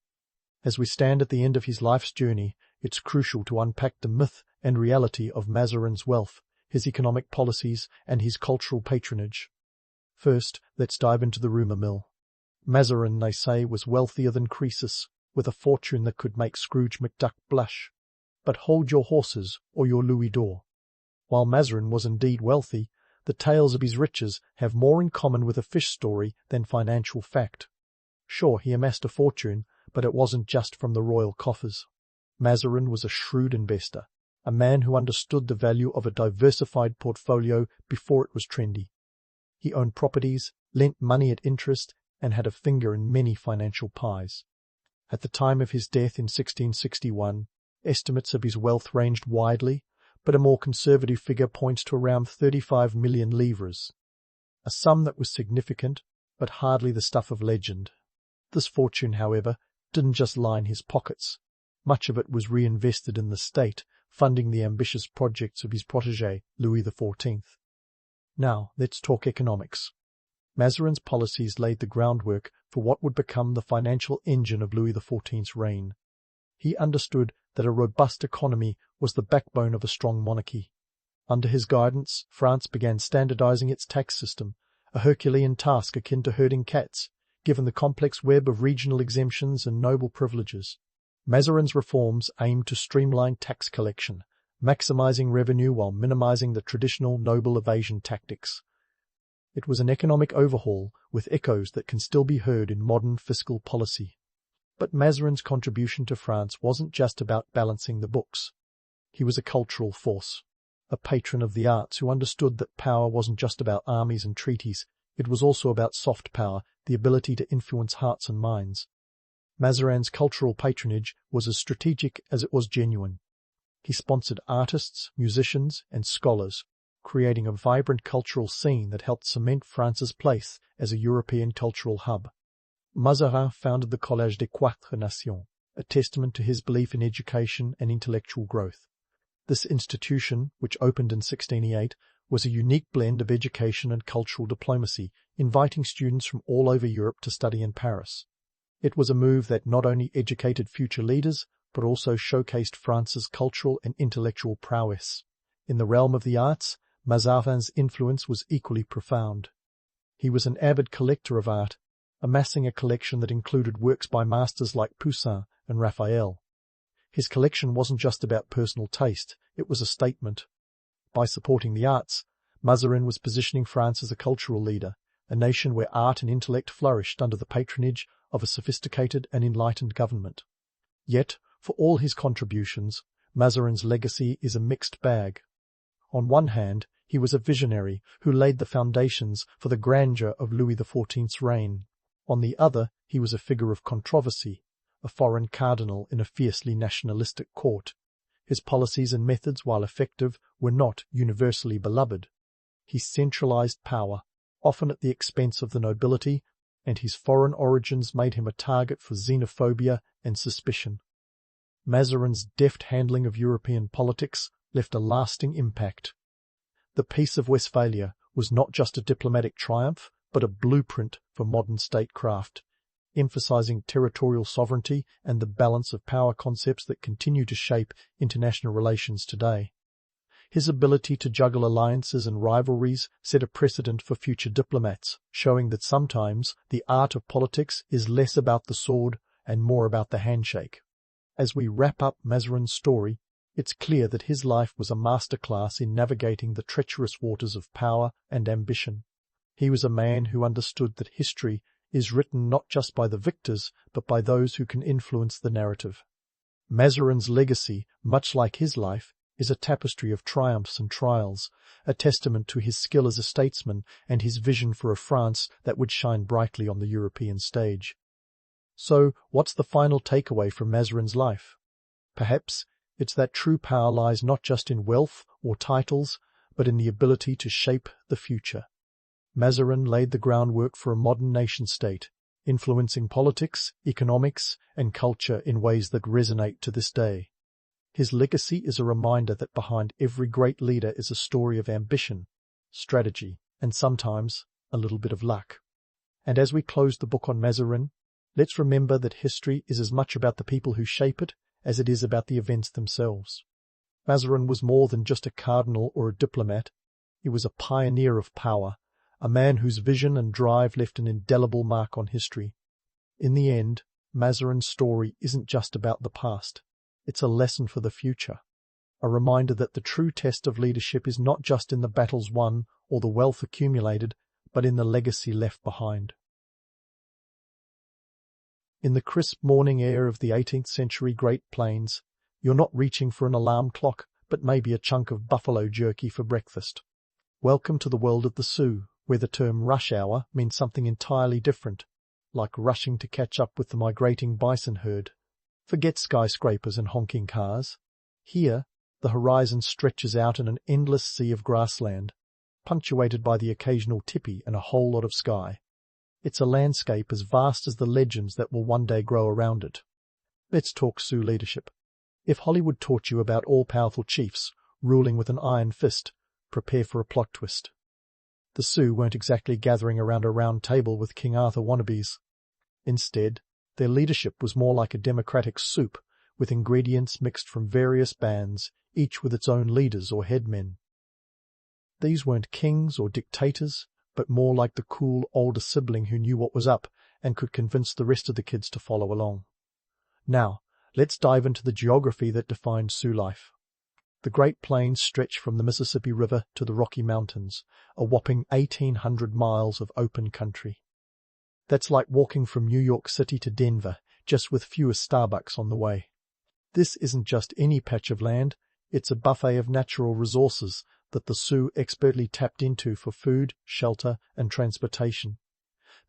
As we stand at the end of his life's journey, it's crucial to unpack the myth and reality of Mazarin's wealth, his economic policies, and his cultural patronage. First, let's dive into the rumour mill. Mazarin, they say, was wealthier than Croesus, with a fortune that could make Scrooge McDuck blush. But hold your horses, or your louis d'or. While Mazarin was indeed wealthy, the tales of his riches have more in common with a fish story than financial fact. Sure, he amassed a fortune, but it wasn't just from the royal coffers. Mazarin was a shrewd investor, a man who understood the value of a diversified portfolio before it was trendy. He owned properties, lent money at interest, and had a finger in many financial pies. At the time of his death in 1661, estimates of his wealth ranged widely, but a more conservative figure points to around 35 million livres, a sum that was significant, but hardly the stuff of legend. This fortune, however, didn't just line his pockets. Much of it was reinvested in the state, funding the ambitious projects of his protégé, Louis XIV. Now, let's talk economics. Mazarin's policies laid the groundwork for what would become the financial engine of Louis XIV's reign. He understood that a robust economy was the backbone of a strong monarchy. Under his guidance, France began standardizing its tax system, a Herculean task akin to herding cats, given the complex web of regional exemptions and noble privileges. Mazarin's reforms aimed to streamline tax collection, maximizing revenue while minimizing the traditional noble evasion tactics. It was an economic overhaul with echoes that can still be heard in modern fiscal policy. But Mazarin's contribution to France wasn't just about balancing the books. He was a cultural force, a patron of the arts who understood that power wasn't just about armies and treaties, it was also about soft power, the ability to influence hearts and minds. Mazarin's cultural patronage was as strategic as it was genuine. He sponsored artists, musicians, and scholars, creating a vibrant cultural scene that helped cement France's place as a European cultural hub. Mazarin founded the Collège des Quatre Nations, a testament to his belief in education and intellectual growth. This institution, which opened in 1608, was a unique blend of education and cultural diplomacy, inviting students from all over Europe to study in Paris. It was a move that not only educated future leaders, but also showcased France's cultural and intellectual prowess. In the realm of the arts, Mazarin's influence was equally profound. He was an avid collector of art, amassing a collection that included works by masters like Poussin and Raphael. His collection wasn't just about personal taste, it was a statement. By supporting the arts, Mazarin was positioning France as a cultural leader, a nation where art and intellect flourished under the patronage of a sophisticated and enlightened government. Yet, for all his contributions, Mazarin's legacy is a mixed bag. On one hand, he was a visionary who laid the foundations for the grandeur of Louis XIV's reign. On the other, he was a figure of controversy, a foreign cardinal in a fiercely nationalistic court. His policies and methods, while effective, were not universally beloved. He centralized power, often at the expense of the nobility, and his foreign origins made him a target for xenophobia and suspicion. Mazarin's deft handling of European politics, left a lasting impact. The Peace of Westphalia was not just a diplomatic triumph, but a blueprint for modern statecraft, emphasizing territorial sovereignty and the balance of power concepts that continue to shape international relations today. His ability to juggle alliances and rivalries set a precedent for future diplomats, showing that sometimes the art of politics is less about the sword and more about the handshake. As we wrap up Mazarin's story, it's clear that his life was a masterclass in navigating the treacherous waters of power and ambition. He was a man who understood that history is written not just by the victors, but by those who can influence the narrative. Mazarin's legacy, much like his life, is a tapestry of triumphs and trials, a testament to his skill as a statesman and his vision for a France that would shine brightly on the European stage. So, what's the final takeaway from Mazarin's life? Perhaps it's that true power lies not just in wealth or titles, but in the ability to shape the future. Mazarin laid the groundwork for a modern nation-state, influencing politics, economics, and culture in ways that resonate to this day. His legacy is a reminder that behind every great leader is a story of ambition, strategy, and sometimes a little bit of luck. And as we close the book on Mazarin, let's remember that history is as much about the people who shape it as it is about the events themselves. Mazarin was more than just a cardinal or a diplomat. He was a pioneer of power, a man whose vision and drive left an indelible mark on history. In the end, Mazarin's story isn't just about the past. It's a lesson for the future, a reminder that the true test of leadership is not just in the battles won or the wealth accumulated, but in the legacy left behind. In the crisp morning air of the 18th century Great Plains, you're not reaching for an alarm clock, but maybe a chunk of buffalo jerky for breakfast. Welcome to the world of the Sioux, where the term rush hour means something entirely different, like rushing to catch up with the migrating bison herd. Forget skyscrapers and honking cars. Here, the horizon stretches out in an endless sea of grassland, punctuated by the occasional tipi and a whole lot of sky. It's a landscape as vast as the legends that will one day grow around it. Let's talk Sioux leadership. If Hollywood taught you about all-powerful chiefs ruling with an iron fist, prepare for a plot twist. The Sioux weren't exactly gathering around a round table with King Arthur wannabes. Instead, their leadership was more like a democratic soup, with ingredients mixed from various bands, each with its own leaders or headmen. These weren't kings or dictators, but more like the cool older sibling who knew what was up and could convince the rest of the kids to follow along. Now, let's dive into the geography that defined Sioux life. The Great Plains stretch from the Mississippi River to the Rocky Mountains, a whopping 1,800 miles of open country. That's like walking from New York City to Denver, just with fewer Starbucks on the way. This isn't just any patch of land, it's a buffet of natural resources that the Sioux expertly tapped into for food, shelter, and transportation.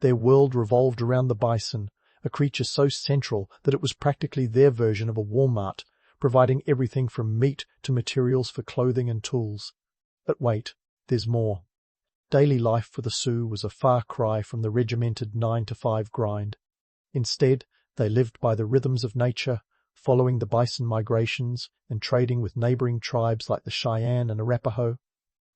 Their world revolved around the bison, a creature so central that it was practically their version of a Walmart, providing everything from meat to materials for clothing and tools. But wait, there's more. Daily life for the Sioux was a far cry from the regimented 9-to-5 grind. Instead, they lived by the rhythms of nature, following the bison migrations and trading with neighboring tribes like the Cheyenne and Arapaho.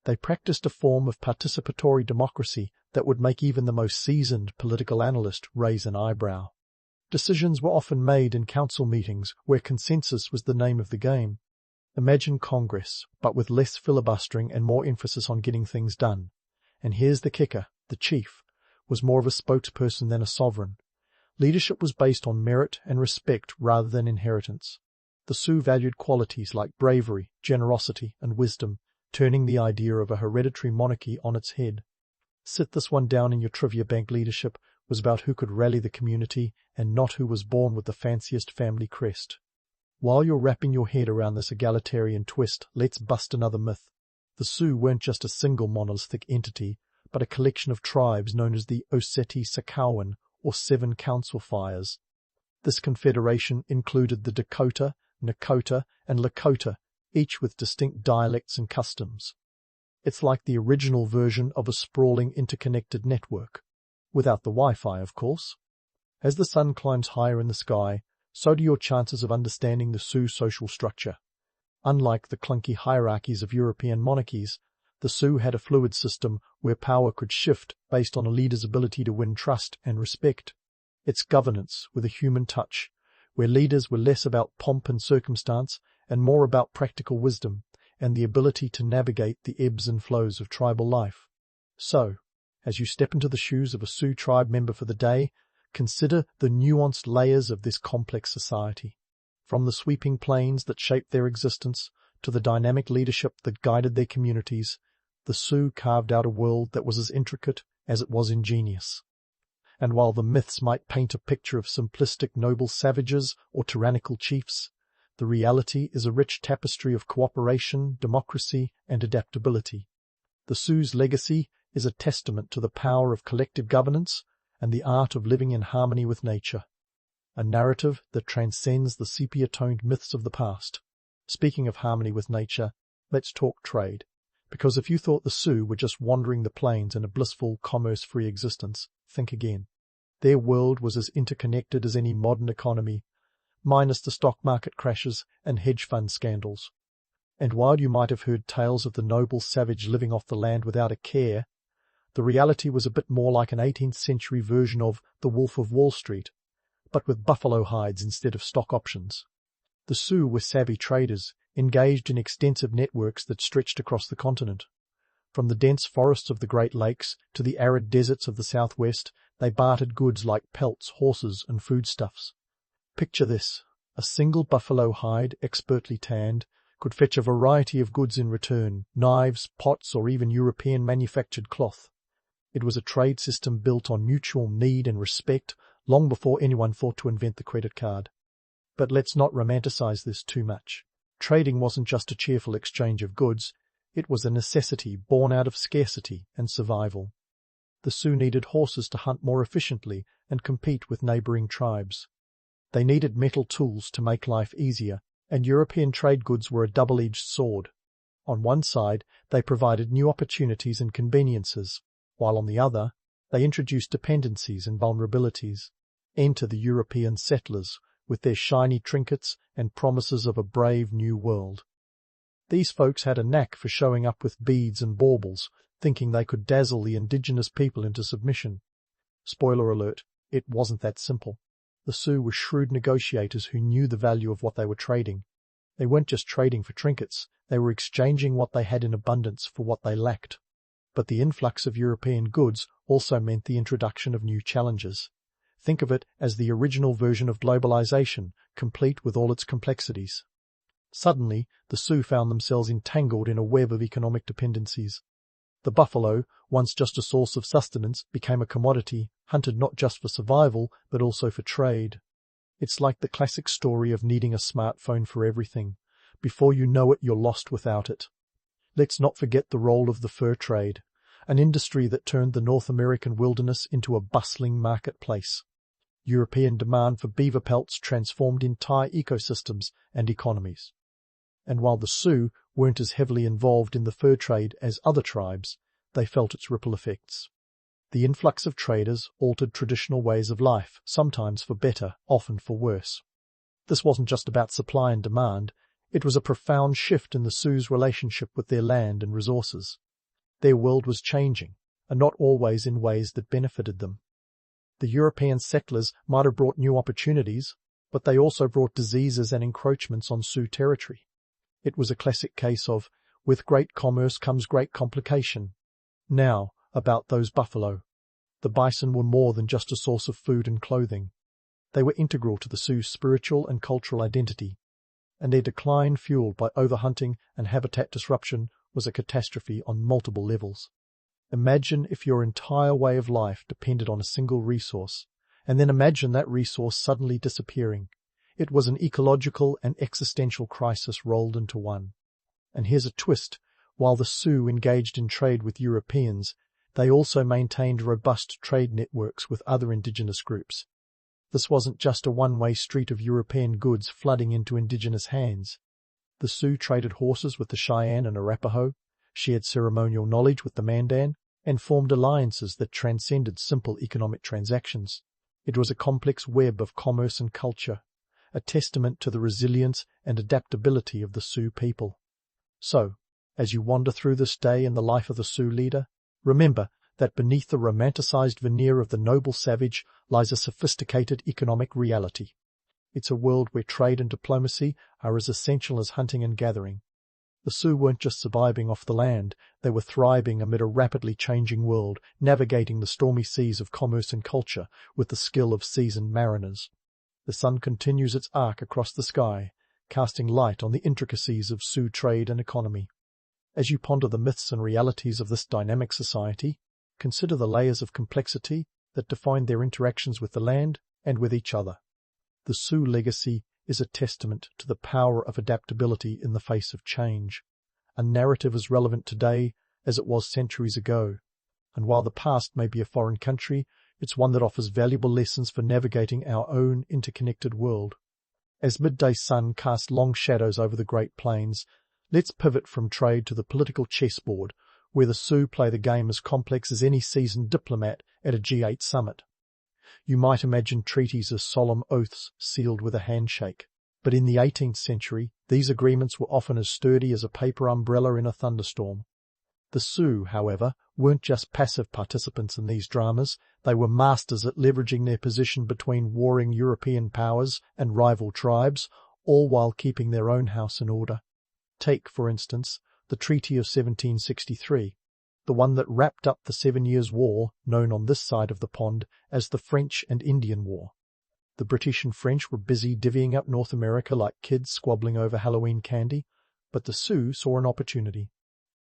They practiced a form of participatory democracy that would make even the most seasoned political analyst raise an eyebrow. Decisions were often made in council meetings where consensus was the name of the game. Imagine Congress, but with less filibustering and more emphasis on getting things done. And here's the kicker, the chief was more of a spokesperson than a sovereign. Leadership was based on merit and respect rather than inheritance. The Sioux valued qualities like bravery, generosity, and wisdom, turning the idea of a hereditary monarchy on its head. Sit this one down in your trivia bank. Leadership was about who could rally the community and not who was born with the fanciest family crest. While you're wrapping your head around this egalitarian twist, let's bust another myth. The Sioux weren't just a single monolithic entity, but a collection of tribes known as the Oceti-Sakowin, or 7 council fires. This confederation included the Dakota, Nakota, and Lakota, each with distinct dialects and customs. It's like the original version of a sprawling interconnected network. Without the Wi-Fi, of course. As the sun climbs higher in the sky, so do your chances of understanding the Sioux social structure. Unlike the clunky hierarchies of European monarchies, the Sioux had a fluid system where power could shift based on a leader's ability to win trust and respect. It's governance with a human touch, where leaders were less about pomp and circumstance and more about practical wisdom and the ability to navigate the ebbs and flows of tribal life. So, as you step into the shoes of a Sioux tribe member for the day, consider the nuanced layers of this complex society. From the sweeping plains that shaped their existence to the dynamic leadership that guided their communities, the Sioux carved out a world that was as intricate as it was ingenious. And while the myths might paint a picture of simplistic noble savages or tyrannical chiefs, the reality is a rich tapestry of cooperation, democracy, and adaptability. The Sioux's legacy is a testament to the power of collective governance and the art of living in harmony with nature, a narrative that transcends the sepia-toned myths of the past. Speaking of harmony with nature, let's talk trade, because if you thought the Sioux were just wandering the plains in a blissful, commerce-free existence, think again. Their world was as interconnected as any modern economy, minus the stock market crashes and hedge fund scandals. And while you might have heard tales of the noble savage living off the land without a care, the reality was a bit more like an 18th century version of The Wolf of Wall Street, but with buffalo hides instead of stock options. The Sioux were savvy traders, engaged in extensive networks that stretched across the continent. From the dense forests of the Great Lakes to the arid deserts of the southwest, they bartered goods like pelts, horses, and foodstuffs. Picture this: a single buffalo hide, expertly tanned, could fetch a variety of goods in return: knives, pots, or even European-manufactured cloth. It was a trade system built on mutual need and respect long before anyone thought to invent the credit card. But let's not romanticize this too much. Trading wasn't just a cheerful exchange of goods, it was a necessity born out of scarcity and survival. The Sioux needed horses to hunt more efficiently and compete with neighboring tribes. They needed metal tools to make life easier, and European trade goods were a double-edged sword. On one side, they provided new opportunities and conveniences, while on the other, they introduced dependencies and vulnerabilities. Enter the European settlers, with their shiny trinkets and promises of a brave new world. These folks had a knack for showing up with beads and baubles, thinking they could dazzle the indigenous people into submission. Spoiler alert, it wasn't that simple. The Sioux were shrewd negotiators who knew the value of what they were trading. They weren't just trading for trinkets, they were exchanging what they had in abundance for what they lacked. But the influx of European goods also meant the introduction of new challenges. Think of it as the original version of globalization, complete with all its complexities. Suddenly, the Sioux found themselves entangled in a web of economic dependencies. The buffalo, once just a source of sustenance, became a commodity, hunted not just for survival, but also for trade. It's like the classic story of needing a smartphone for everything. Before you know it, you're lost without it. Let's not forget the role of the fur trade, an industry that turned the North American wilderness into a bustling marketplace. European demand for beaver pelts transformed entire ecosystems and economies. And while the Sioux weren't as heavily involved in the fur trade as other tribes, they felt its ripple effects. The influx of traders altered traditional ways of life, sometimes for better, often for worse. This wasn't just about supply and demand, it was a profound shift in the Sioux's relationship with their land and resources. Their world was changing, and not always in ways that benefited them. The European settlers might have brought new opportunities, but they also brought diseases and encroachments on Sioux territory. It was a classic case of, with great commerce comes great complication. Now, about those buffalo. The bison were more than just a source of food and clothing. They were integral to the Sioux's spiritual and cultural identity, and their decline, fueled by overhunting and habitat disruption, was a catastrophe on multiple levels. Imagine if your entire way of life depended on a single resource, and then imagine that resource suddenly disappearing. It was an ecological and existential crisis rolled into one. And here's a twist. While the Sioux engaged in trade with Europeans, they also maintained robust trade networks with other indigenous groups. This wasn't just a one-way street of European goods flooding into indigenous hands. The Sioux traded horses with the Cheyenne and Arapaho, shared ceremonial knowledge with the Mandan, and formed alliances that transcended simple economic transactions. It was a complex web of commerce and culture, a testament to the resilience and adaptability of the Sioux people. So, as you wander through this day in the life of the Sioux leader, remember that beneath the romanticized veneer of the noble savage lies a sophisticated economic reality. It's a world where trade and diplomacy are as essential as hunting and gathering. The Sioux weren't just surviving off the land, they were thriving amid a rapidly changing world, navigating the stormy seas of commerce and culture with the skill of seasoned mariners. The sun continues its arc across the sky, casting light on the intricacies of Sioux trade and economy. As you ponder the myths and realities of this dynamic society, consider the layers of complexity that define their interactions with the land and with each other. The Sioux legacy is a testament to the power of adaptability in the face of change, a narrative as relevant today as it was centuries ago. And while the past may be a foreign country, it's one that offers valuable lessons for navigating our own interconnected world. As midday sun casts long shadows over the Great Plains, let's pivot from trade to the political chessboard, where the Sioux play the game as complex as any seasoned diplomat at a G8 summit. You might imagine treaties as solemn oaths sealed with a handshake, but in the 18th century, these agreements were often as sturdy as a paper umbrella in a thunderstorm. The Sioux, however, weren't just passive participants in these dramas, they were masters at leveraging their position between warring European powers and rival tribes, all while keeping their own house in order. Take, for instance, the Treaty of 1763, the one that wrapped up the 7 Years' War, known on this side of the pond as the French and Indian War. The British and French were busy divvying up North America like kids squabbling over Halloween candy, but the Sioux saw an opportunity.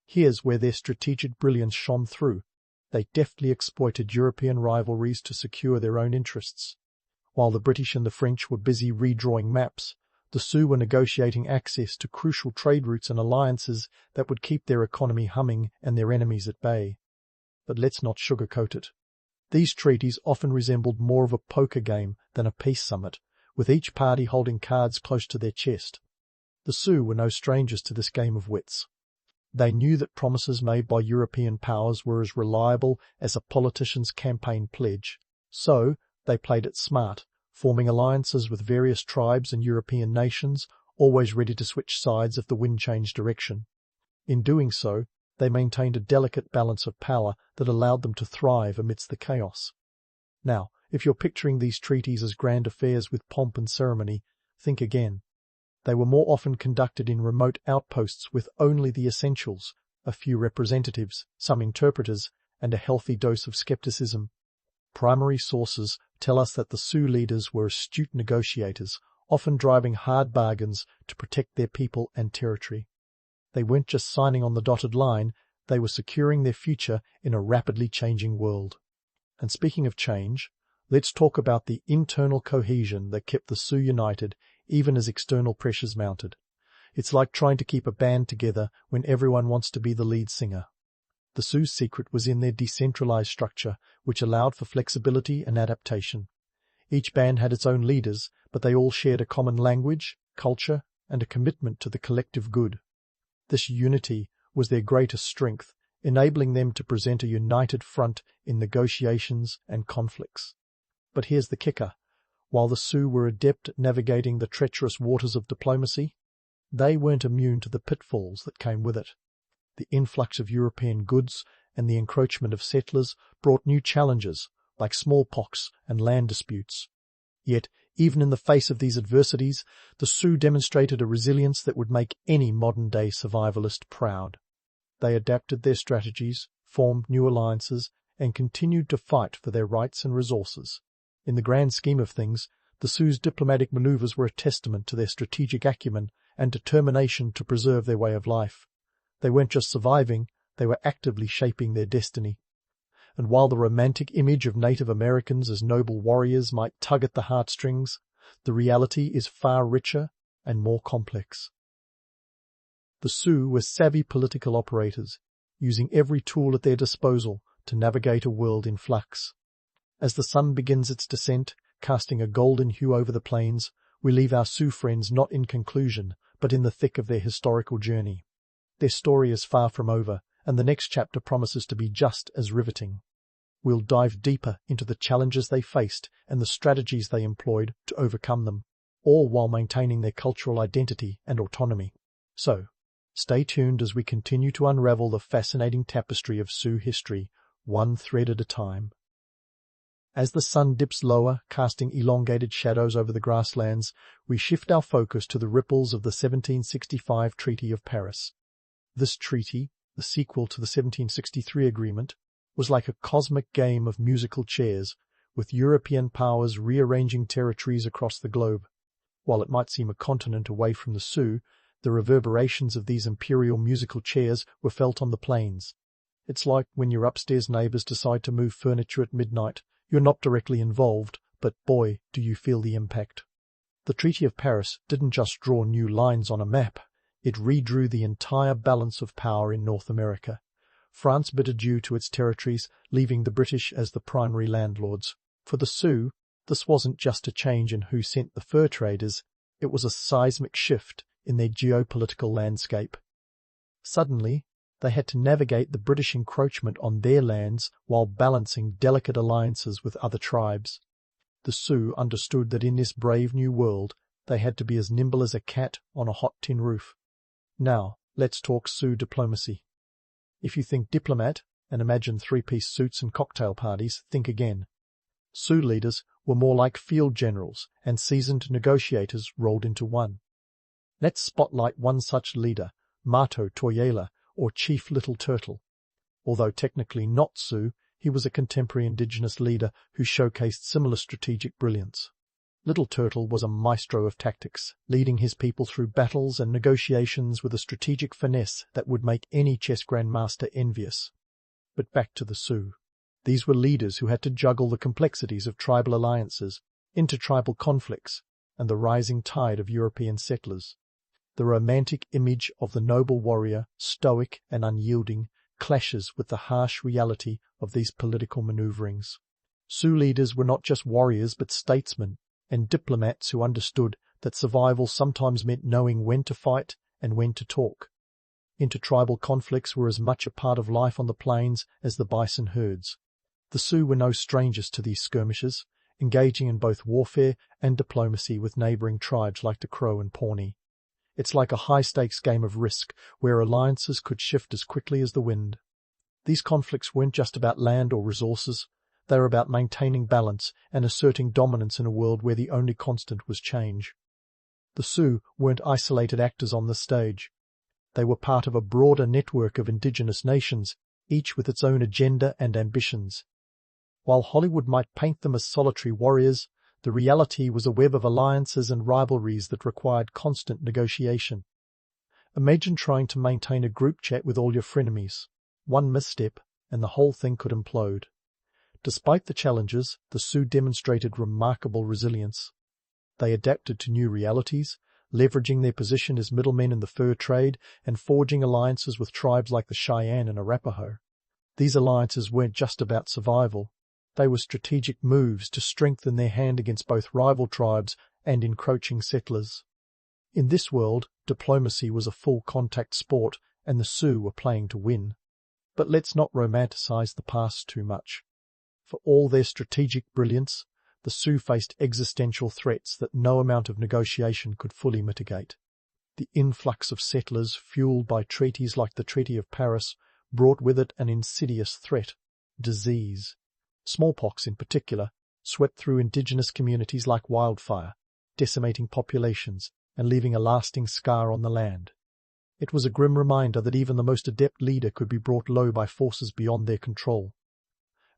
Here's where their strategic brilliance shone through. They deftly exploited European rivalries to secure their own interests. While the British and the French were busy redrawing maps, the Sioux were negotiating access to crucial trade routes and alliances that would keep their economy humming and their enemies at bay. But let's not sugarcoat it. These treaties often resembled more of a poker game than a peace summit, with each party holding cards close to their chest. The Sioux were no strangers to this game of wits. They knew that promises made by European powers were as reliable as a politician's campaign pledge, so they played it smart, forming alliances with various tribes and European nations, always ready to switch sides if the wind changed direction. In doing so, they maintained a delicate balance of power that allowed them to thrive amidst the chaos. Now, if you're picturing these treaties as grand affairs with pomp and ceremony, think again. They were more often conducted in remote outposts with only the essentials, a few representatives, some interpreters, and a healthy dose of skepticism. Primary sources tell us that the Sioux leaders were astute negotiators, often driving hard bargains to protect their people and territory. They weren't just signing on the dotted line, they were securing their future in a rapidly changing world. And speaking of change, let's talk about the internal cohesion that kept the Sioux united even as external pressures mounted. It's like trying to keep a band together when everyone wants to be the lead singer. The Sioux's secret was in their decentralized structure, which allowed for flexibility and adaptation. Each band had its own leaders, but they all shared a common language, culture, and a commitment to the collective good. This unity was their greatest strength, enabling them to present a united front in negotiations and conflicts. But here's the kicker. While the Sioux were adept at navigating the treacherous waters of diplomacy, they weren't immune to the pitfalls that came with it. The influx of European goods and the encroachment of settlers brought new challenges, like smallpox and land disputes. Yet, even in the face of these adversities, the Sioux demonstrated a resilience that would make any modern-day survivalist proud. They adapted their strategies, formed new alliances, and continued to fight for their rights and resources. In the grand scheme of things, the Sioux's diplomatic maneuvers were a testament to their strategic acumen and determination to preserve their way of life. They weren't just surviving, they were actively shaping their destiny. And while the romantic image of Native Americans as noble warriors might tug at the heartstrings, the reality is far richer and more complex. The Sioux were savvy political operators, using every tool at their disposal to navigate a world in flux. As the sun begins its descent, casting a golden hue over the plains, we leave our Sioux friends not in conclusion, but in the thick of their historical journey. Their story is far from over, and the next chapter promises to be just as riveting. We'll dive deeper into the challenges they faced and the strategies they employed to overcome them. all while maintaining their cultural identity and autonomy. So, stay tuned as we continue to unravel the fascinating tapestry of Sioux history, one thread at a time. As the sun dips lower, casting elongated shadows over the grasslands, we shift our focus to the ripples of the 1765 Treaty of Paris. This treaty, the sequel to the 1763 agreement, was like a cosmic game of musical chairs, with European powers rearranging territories across the globe. While it might seem a continent away from the Sioux, the reverberations of these imperial musical chairs were felt on the plains. It's like when your upstairs neighbors decide to move furniture at midnight. You're not directly involved, but boy, do you feel the impact. The Treaty of Paris didn't just draw new lines on a map, it redrew the entire balance of power in North America. France bid adieu to its territories, leaving the British as the primary landlords. For the Sioux, this wasn't just a change in who sent the fur traders, it was a seismic shift in their geopolitical landscape. Suddenly, they had to navigate the British encroachment on their lands while balancing delicate alliances with other tribes. The Sioux understood that in this brave new world they had to be as nimble as a cat on a hot tin roof. Now, let's talk Sioux diplomacy. If you think diplomat and imagine three-piece suits and cocktail parties, think again. Sioux leaders were more like field generals and seasoned negotiators rolled into one. Let's spotlight one such leader, Mato Toyela, or Chief Little Turtle. Although technically not Sioux, he was a contemporary indigenous leader who showcased similar strategic brilliance. Little Turtle was a maestro of tactics, leading his people through battles and negotiations with a strategic finesse that would make any chess grandmaster envious. But back to the Sioux. These were leaders who had to juggle the complexities of tribal alliances, intertribal conflicts, and the rising tide of European settlers. The romantic image of the noble warrior, stoic and unyielding, clashes with the harsh reality of these political maneuverings. Sioux leaders were not just warriors but statesmen and diplomats who understood that survival sometimes meant knowing when to fight and when to talk. Intertribal conflicts were as much a part of life on the plains as the bison herds. The Sioux were no strangers to these skirmishes, engaging in both warfare and diplomacy with neighboring tribes like the Crow and Pawnee. It's like a high-stakes game of Risk, where alliances could shift as quickly as the wind. These conflicts weren't just about land or resources, they were about maintaining balance and asserting dominance in a world where the only constant was change. The Sioux weren't isolated actors on the stage. They were part of a broader network of indigenous nations, each with its own agenda and ambitions. While Hollywood might paint them as solitary warriors, the reality was a web of alliances and rivalries that required constant negotiation. Imagine trying to maintain a group chat with all your frenemies. One misstep, and the whole thing could implode. Despite the challenges, the Sioux demonstrated remarkable resilience. They adapted to new realities, leveraging their position as middlemen in the fur trade and forging alliances with tribes like the Cheyenne and Arapaho. These alliances weren't just about survival. They were strategic moves to strengthen their hand against both rival tribes and encroaching settlers. In this world, diplomacy was a full-contact sport, and the Sioux were playing to win. But let's not romanticize the past too much. For all their strategic brilliance, the Sioux faced existential threats that no amount of negotiation could fully mitigate. The influx of settlers, fueled by treaties like the Treaty of Paris, brought with it an insidious threat: disease. Smallpox, in particular, swept through indigenous communities like wildfire, decimating populations and leaving a lasting scar on the land. It was a grim reminder that even the most adept leader could be brought low by forces beyond their control.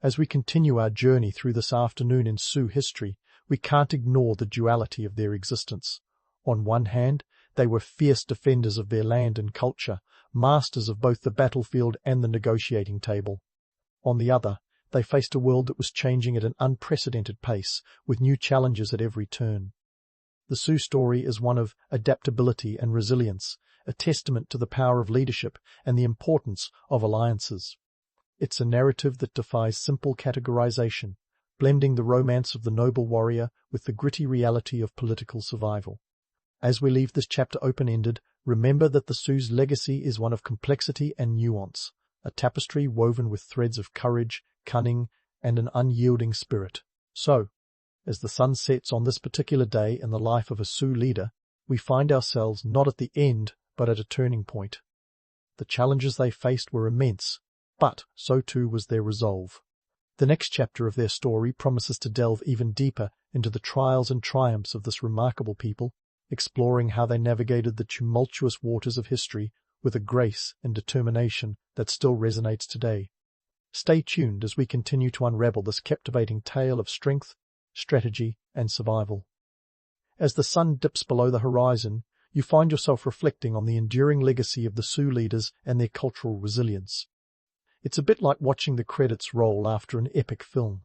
As we continue our journey through this afternoon in Sioux history, we can't ignore the duality of their existence. On one hand, they were fierce defenders of their land and culture, masters of both the battlefield and the negotiating table. On the other, they faced a world that was changing at an unprecedented pace, with new challenges at every turn. The Sioux story is one of adaptability and resilience, a testament to the power of leadership and the importance of alliances. It's a narrative that defies simple categorization, blending the romance of the noble warrior with the gritty reality of political survival. As we leave this chapter open-ended, remember that the Sioux's legacy is one of complexity and nuance, a tapestry woven with threads of courage, cunning, and an unyielding spirit. So, As the sun sets on this particular day in the life of a Sioux leader, we find ourselves not at the end, but at a turning point. The challenges they faced were immense, but so too was their resolve. The next chapter of their story promises to delve even deeper into the trials and triumphs of this remarkable people, exploring how they navigated the tumultuous waters of history with a grace and determination that still resonates today. Stay tuned as we continue to unravel this captivating tale of strength, strategy, and survival. As the sun dips below the horizon, you find yourself reflecting on the enduring legacy of the Sioux leaders and their cultural resilience. It's a bit like watching the credits roll after an epic film.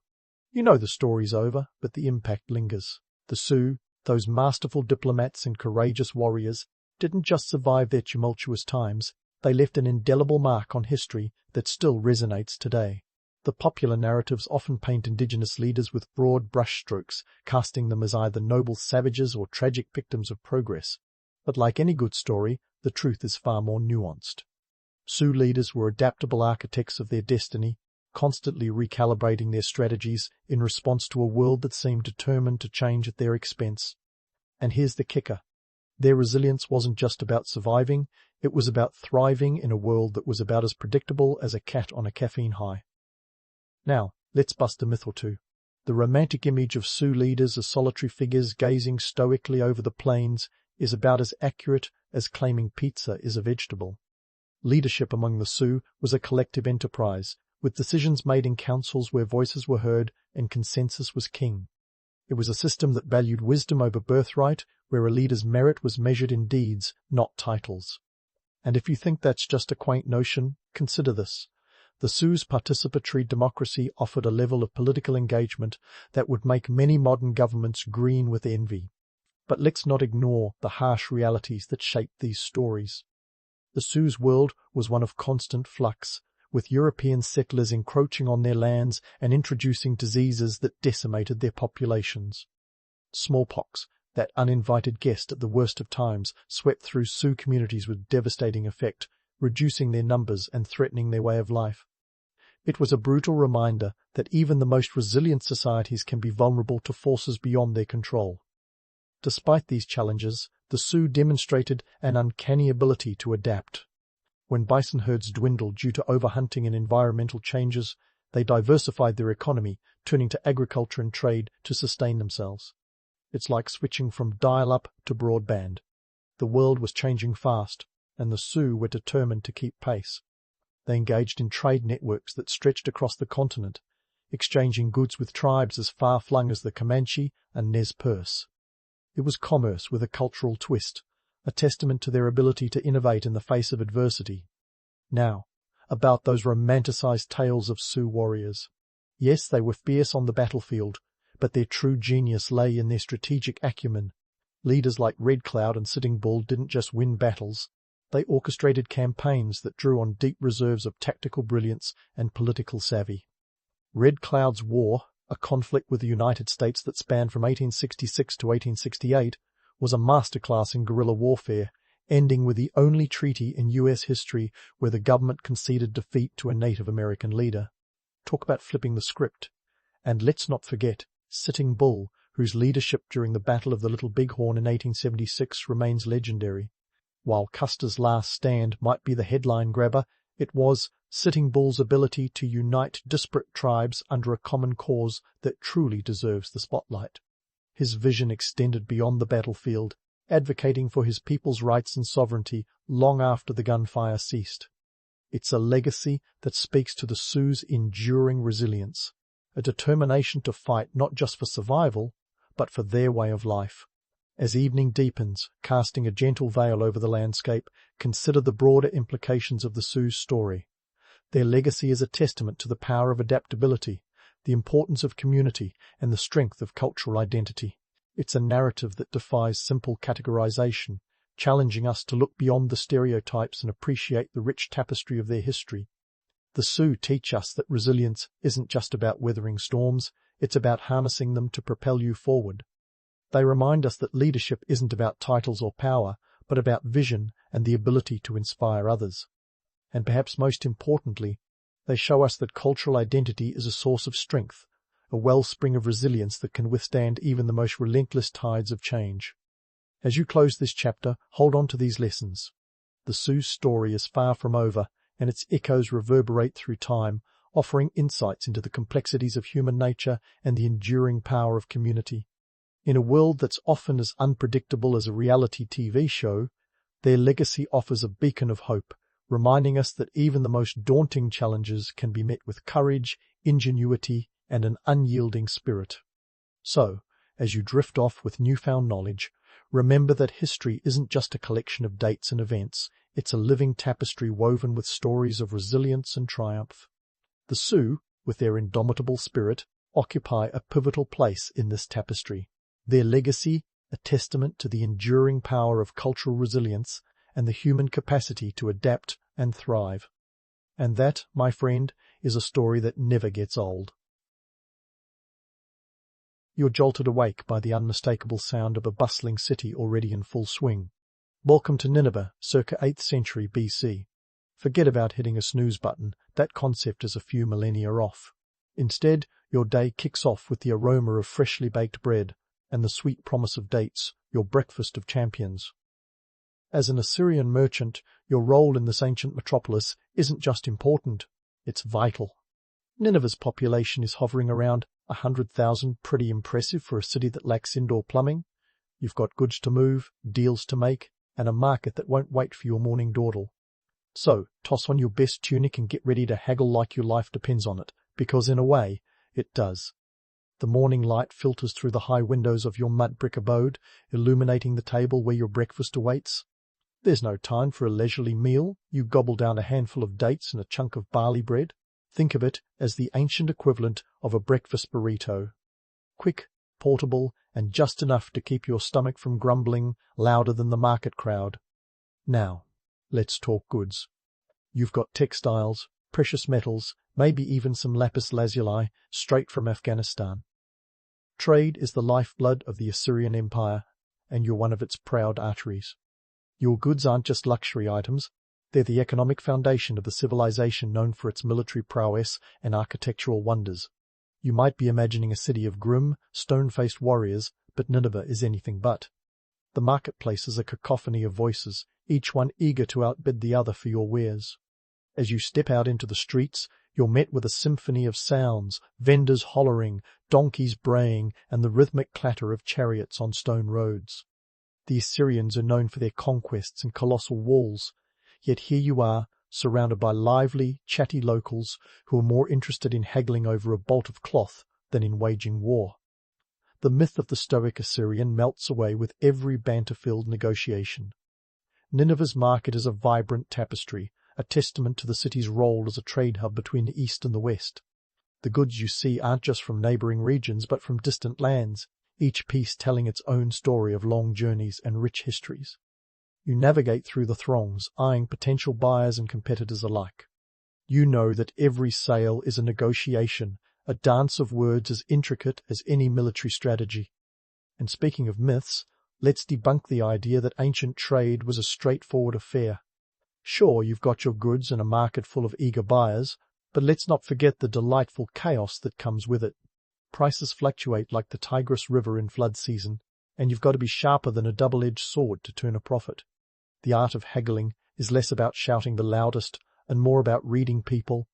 You know the story's over, but the impact lingers. The Sioux, those masterful diplomats and courageous warriors, didn't just survive their tumultuous times, they left an indelible mark on history that still resonates today. The popular narratives often paint indigenous leaders with broad brushstrokes, casting them as either noble savages or tragic victims of progress. But like any good story, the truth is far more nuanced. Sioux leaders were adaptable architects of their destiny, constantly recalibrating their strategies in response to a world that seemed determined to change at their expense. And here's the kicker. Their resilience wasn't just about surviving, it was about thriving in a world that was about as predictable as a cat on a caffeine high. Now, let's bust a myth or two. The romantic image of Sioux leaders as solitary figures gazing stoically over the plains is about as accurate as claiming pizza is a vegetable. Leadership among the Sioux was a collective enterprise, with decisions made in councils where voices were heard and consensus was king. It was a system that valued wisdom over birthright, where a leader's merit was measured in deeds, not titles. And if you think that's just a quaint notion, consider this. The Sioux's participatory democracy offered a level of political engagement that would make many modern governments green with envy. But let's not ignore the harsh realities that shaped these stories. The Sioux's world was one of constant flux, with European settlers encroaching on their lands and introducing diseases that decimated their populations. Smallpox, that uninvited guest at the worst of times, swept through Sioux communities with devastating effect, reducing their numbers and threatening their way of life. It was a brutal reminder that even the most resilient societies can be vulnerable to forces beyond their control. Despite these challenges, the Sioux demonstrated an uncanny ability to adapt. When bison herds dwindled due to overhunting and environmental changes, they diversified their economy, turning to agriculture and trade to sustain themselves. It's like switching from dial-up to broadband. The world was changing fast, and the Sioux were determined to keep pace. They engaged in trade networks that stretched across the continent, exchanging goods with tribes as far-flung as the Comanche and Nez Perce. It was commerce with a cultural twist, a testament to their ability to innovate in the face of adversity. Now, about those romanticized tales of Sioux warriors. Yes, they were fierce on the battlefield, but their true genius lay in their strategic acumen. Leaders like Red Cloud and Sitting Bull didn't just win battles, they orchestrated campaigns that drew on deep reserves of tactical brilliance and political savvy. Red Cloud's war, a conflict with the United States that spanned from 1866 to 1868, was a masterclass in guerrilla warfare, ending with the only treaty in U.S. history where the government conceded defeat to a Native American leader. Talk about flipping the script. And let's not forget Sitting Bull, whose leadership during the Battle of the Little Bighorn in 1876 remains legendary. While Custer's last stand might be the headline grabber, it was Sitting Bull's ability to unite disparate tribes under a common cause that truly deserves the spotlight. His vision extended beyond the battlefield, advocating for his people's rights and sovereignty long after the gunfire ceased. It's a legacy that speaks to the Sioux's enduring resilience, a determination to fight not just for survival, but for their way of life. As evening deepens, casting a gentle veil over the landscape, consider the broader implications of the Sioux's story. Their legacy is a testament to the power of adaptability, the importance of community, and the strength of cultural identity. It's a narrative that defies simple categorization, challenging us to look beyond the stereotypes and appreciate the rich tapestry of their history. The Sioux teach us that resilience isn't just about weathering storms, it's about harnessing them to propel you forward. They remind us that leadership isn't about titles or power, but about vision and the ability to inspire others. And perhaps most importantly, they show us that cultural identity is a source of strength, a wellspring of resilience that can withstand even the most relentless tides of change. As you close this chapter, hold on to these lessons. The Sioux story is far from over, and its echoes reverberate through time, offering insights into the complexities of human nature and the enduring power of community. In a world that's often as unpredictable as a reality TV show, their legacy offers a beacon of hope, reminding us that even the most daunting challenges can be met with courage, ingenuity, and an unyielding spirit. So, as you drift off with newfound knowledge, remember that history isn't just a collection of dates and events, it's a living tapestry woven with stories of resilience and triumph. The Sioux, with their indomitable spirit, occupy a pivotal place in this tapestry. Their legacy, a testament to the enduring power of cultural resilience and the human capacity to adapt and thrive. And that, my friend, is a story that never gets old. You're jolted awake by the unmistakable sound of a bustling city already in full swing. Welcome to Nineveh, circa 8th century BC. Forget about hitting a snooze button, that concept is a few millennia off. Instead, your day kicks off with the aroma of freshly baked bread and the sweet promise of dates, your breakfast of champions. As an Assyrian merchant, your role in this ancient metropolis isn't just important, it's vital. Nineveh's population is hovering around 100,000, pretty impressive for a city that lacks indoor plumbing. You've got goods to move, deals to make, and a market that won't wait for your morning dawdle. So, toss on your best tunic and get ready to haggle like your life depends on it, because in a way, it does. The morning light filters through the high windows of your mud brick abode, illuminating the table where your breakfast awaits. There's no time for a leisurely meal. You gobble down a handful of dates and a chunk of barley bread. Think of it as the ancient equivalent of a breakfast burrito. Quick, portable, and just enough to keep your stomach from grumbling louder than the market crowd. Now, let's talk goods. You've got textiles, precious metals, maybe even some lapis lazuli straight from Afghanistan. Trade is the lifeblood of the Assyrian Empire, and you're one of its proud arteries. Your goods aren't just luxury items, they're the economic foundation of the civilization known for its military prowess and architectural wonders. You might be imagining a city of grim, stone-faced warriors, but Nineveh is anything but. The marketplace is a cacophony of voices, each one eager to outbid the other for your wares. As you step out into the streets, you're met with a symphony of sounds, vendors hollering, donkeys braying, and the rhythmic clatter of chariots on stone roads. The Assyrians are known for their conquests and colossal walls, yet here you are, surrounded by lively, chatty locals who are more interested in haggling over a bolt of cloth than in waging war. The myth of the stoic Assyrian melts away with every banter-filled negotiation. Nineveh's market is a vibrant tapestry, a testament to the city's role as a trade hub between the east and the west. The goods you see aren't just from neighboring regions but from distant lands, each piece telling its own story of long journeys and rich histories. You navigate through the throngs, eyeing potential buyers and competitors alike. You know that every sale is a negotiation, a dance of words as intricate as any military strategy. And speaking of myths, let's debunk the idea that ancient trade was a straightforward affair. Sure, you've got your goods and a market full of eager buyers, but let's not forget the delightful chaos that comes with it. Prices fluctuate like the Tigris River in flood season, and you've got to be sharper than a double-edged sword to turn a profit. The art of haggling is less about shouting the loudest and more about reading people,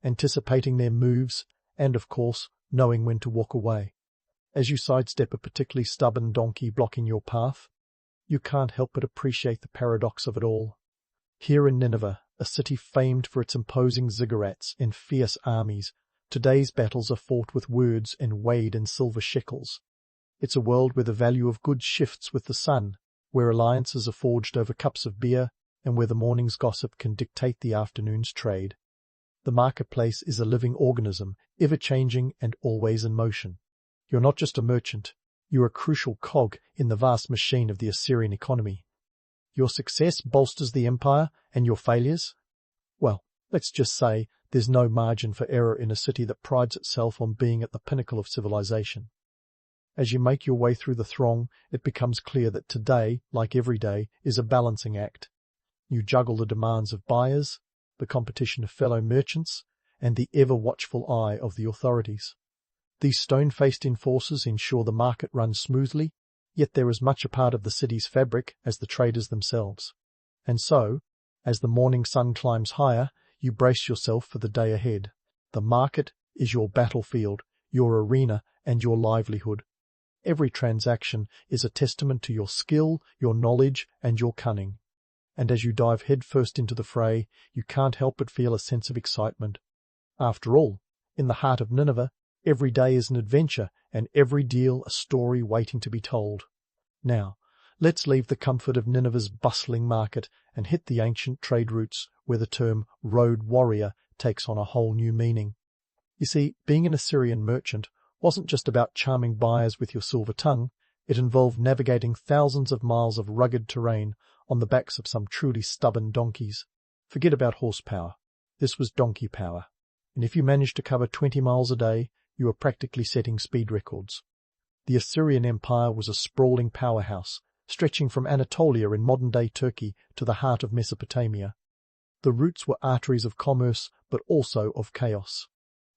anticipating their moves, and, of course, knowing when to walk away. As you sidestep a particularly stubborn donkey blocking your path, you can't help but appreciate the paradox of it all. Here in Nineveh, a city famed for its imposing ziggurats and fierce armies, today's battles are fought with words and weighed in silver shekels. It's a world where the value of goods shifts with the sun, where alliances are forged over cups of beer, and where the morning's gossip can dictate the afternoon's trade. The marketplace is a living organism, ever-changing and always in motion. You're not just a merchant, you're a crucial cog in the vast machine of the Assyrian economy. Your success bolsters the empire, and your failures? Well, let's just say there's no margin for error in a city that prides itself on being at the pinnacle of civilization. As you make your way through the throng, it becomes clear that today, like every day, is a balancing act. You juggle the demands of buyers, the competition of fellow merchants, and the ever-watchful eye of the authorities. These stone-faced enforcers ensure the market runs smoothly, yet they're as much a part of the city's fabric as the traders themselves. And so, as the morning sun climbs higher, you brace yourself for the day ahead. The market is your battlefield, your arena, and your livelihood. Every transaction is a testament to your skill, your knowledge, and your cunning. And as you dive headfirst into the fray, you can't help but feel a sense of excitement. After all, in the heart of Nineveh, every day is an adventure, and every deal a story waiting to be told. Now, let's leave the comfort of Nineveh's bustling market and hit the ancient trade routes where the term road warrior takes on a whole new meaning. You see, being an Assyrian merchant wasn't just about charming buyers with your silver tongue, it involved navigating thousands of miles of rugged terrain on the backs of some truly stubborn donkeys. Forget about horsepower. This was donkey power. And if you managed to cover 20 miles a day, you were practically setting speed records. The Assyrian Empire was a sprawling powerhouse, stretching from Anatolia in modern-day Turkey to the heart of Mesopotamia. The routes were arteries of commerce, but also of chaos.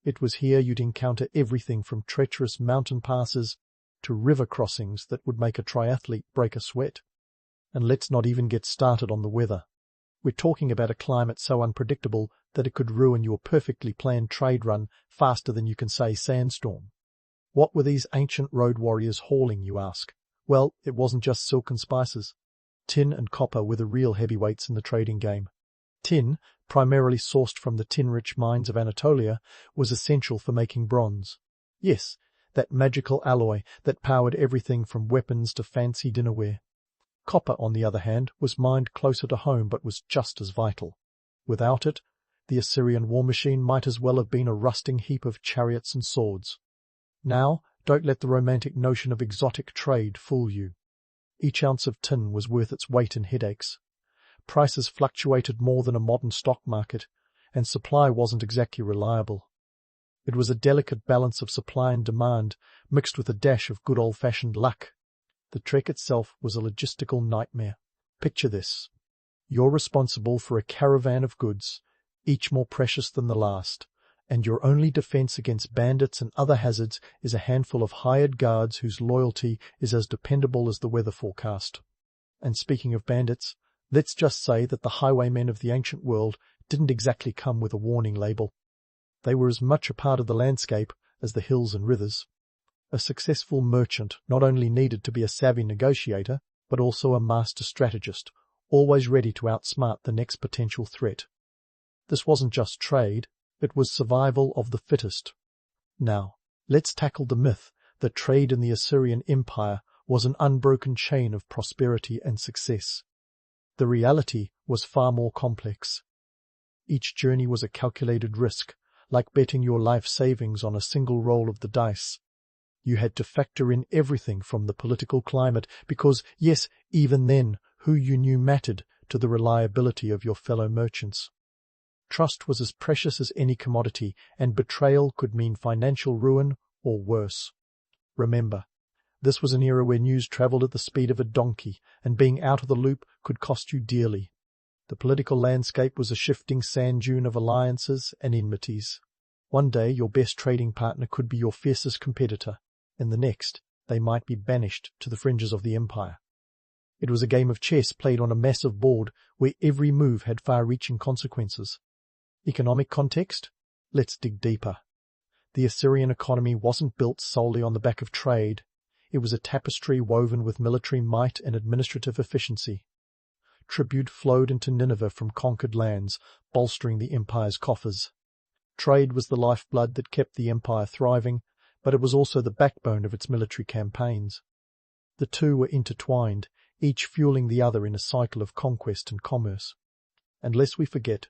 It was here you'd encounter everything from treacherous mountain passes to river crossings that would make a triathlete break a sweat. And let's not even get started on the weather. We're talking about a climate so unpredictable that it could ruin your perfectly planned trade run faster than you can say sandstorm. What were these ancient road warriors hauling, you ask? Well, it wasn't just silk and spices. Tin and copper were the real heavyweights in the trading game. Tin, primarily sourced from the tin-rich mines of Anatolia, was essential for making bronze. Yes, that magical alloy that powered everything from weapons to fancy dinnerware. Copper, on the other hand, was mined closer to home but was just as vital. Without it, the Assyrian war machine might as well have been a rusting heap of chariots and swords. Now, don't let the romantic notion of exotic trade fool you. Each ounce of tin was worth its weight in headaches. Prices fluctuated more than a modern stock market, and supply wasn't exactly reliable. It was a delicate balance of supply and demand, mixed with a dash of good old-fashioned luck. The trek itself was a logistical nightmare. Picture this. You're responsible for a caravan of goods, each more precious than the last, and your only defense against bandits and other hazards is a handful of hired guards whose loyalty is as dependable as the weather forecast. And speaking of bandits, let's just say that the highwaymen of the ancient world didn't exactly come with a warning label. They were as much a part of the landscape as the hills and rivers. A successful merchant not only needed to be a savvy negotiator, but also a master strategist, always ready to outsmart the next potential threat. This wasn't just trade, it was survival of the fittest. Now, let's tackle the myth that trade in the Assyrian Empire was an unbroken chain of prosperity and success. The reality was far more complex. Each journey was a calculated risk, like betting your life savings on a single roll of the dice. You had to factor in everything from the political climate because, yes, even then, who you knew mattered to the reliability of your fellow merchants. Trust was as precious as any commodity, and betrayal could mean financial ruin or worse. Remember, this was an era where news travelled at the speed of a donkey, and being out of the loop could cost you dearly. The political landscape was a shifting sand dune of alliances and enmities. One day your best trading partner could be your fiercest competitor, and the next they might be banished to the fringes of the empire. It was a game of chess played on a massive board where every move had far-reaching consequences. Economic context? Let's dig deeper. The Assyrian economy wasn't built solely on the back of trade. It was a tapestry woven with military might and administrative efficiency. Tribute flowed into Nineveh from conquered lands, bolstering the empire's coffers. Trade was the lifeblood that kept the empire thriving, but it was also the backbone of its military campaigns. The two were intertwined, each fueling the other in a cycle of conquest and commerce. And lest we forget,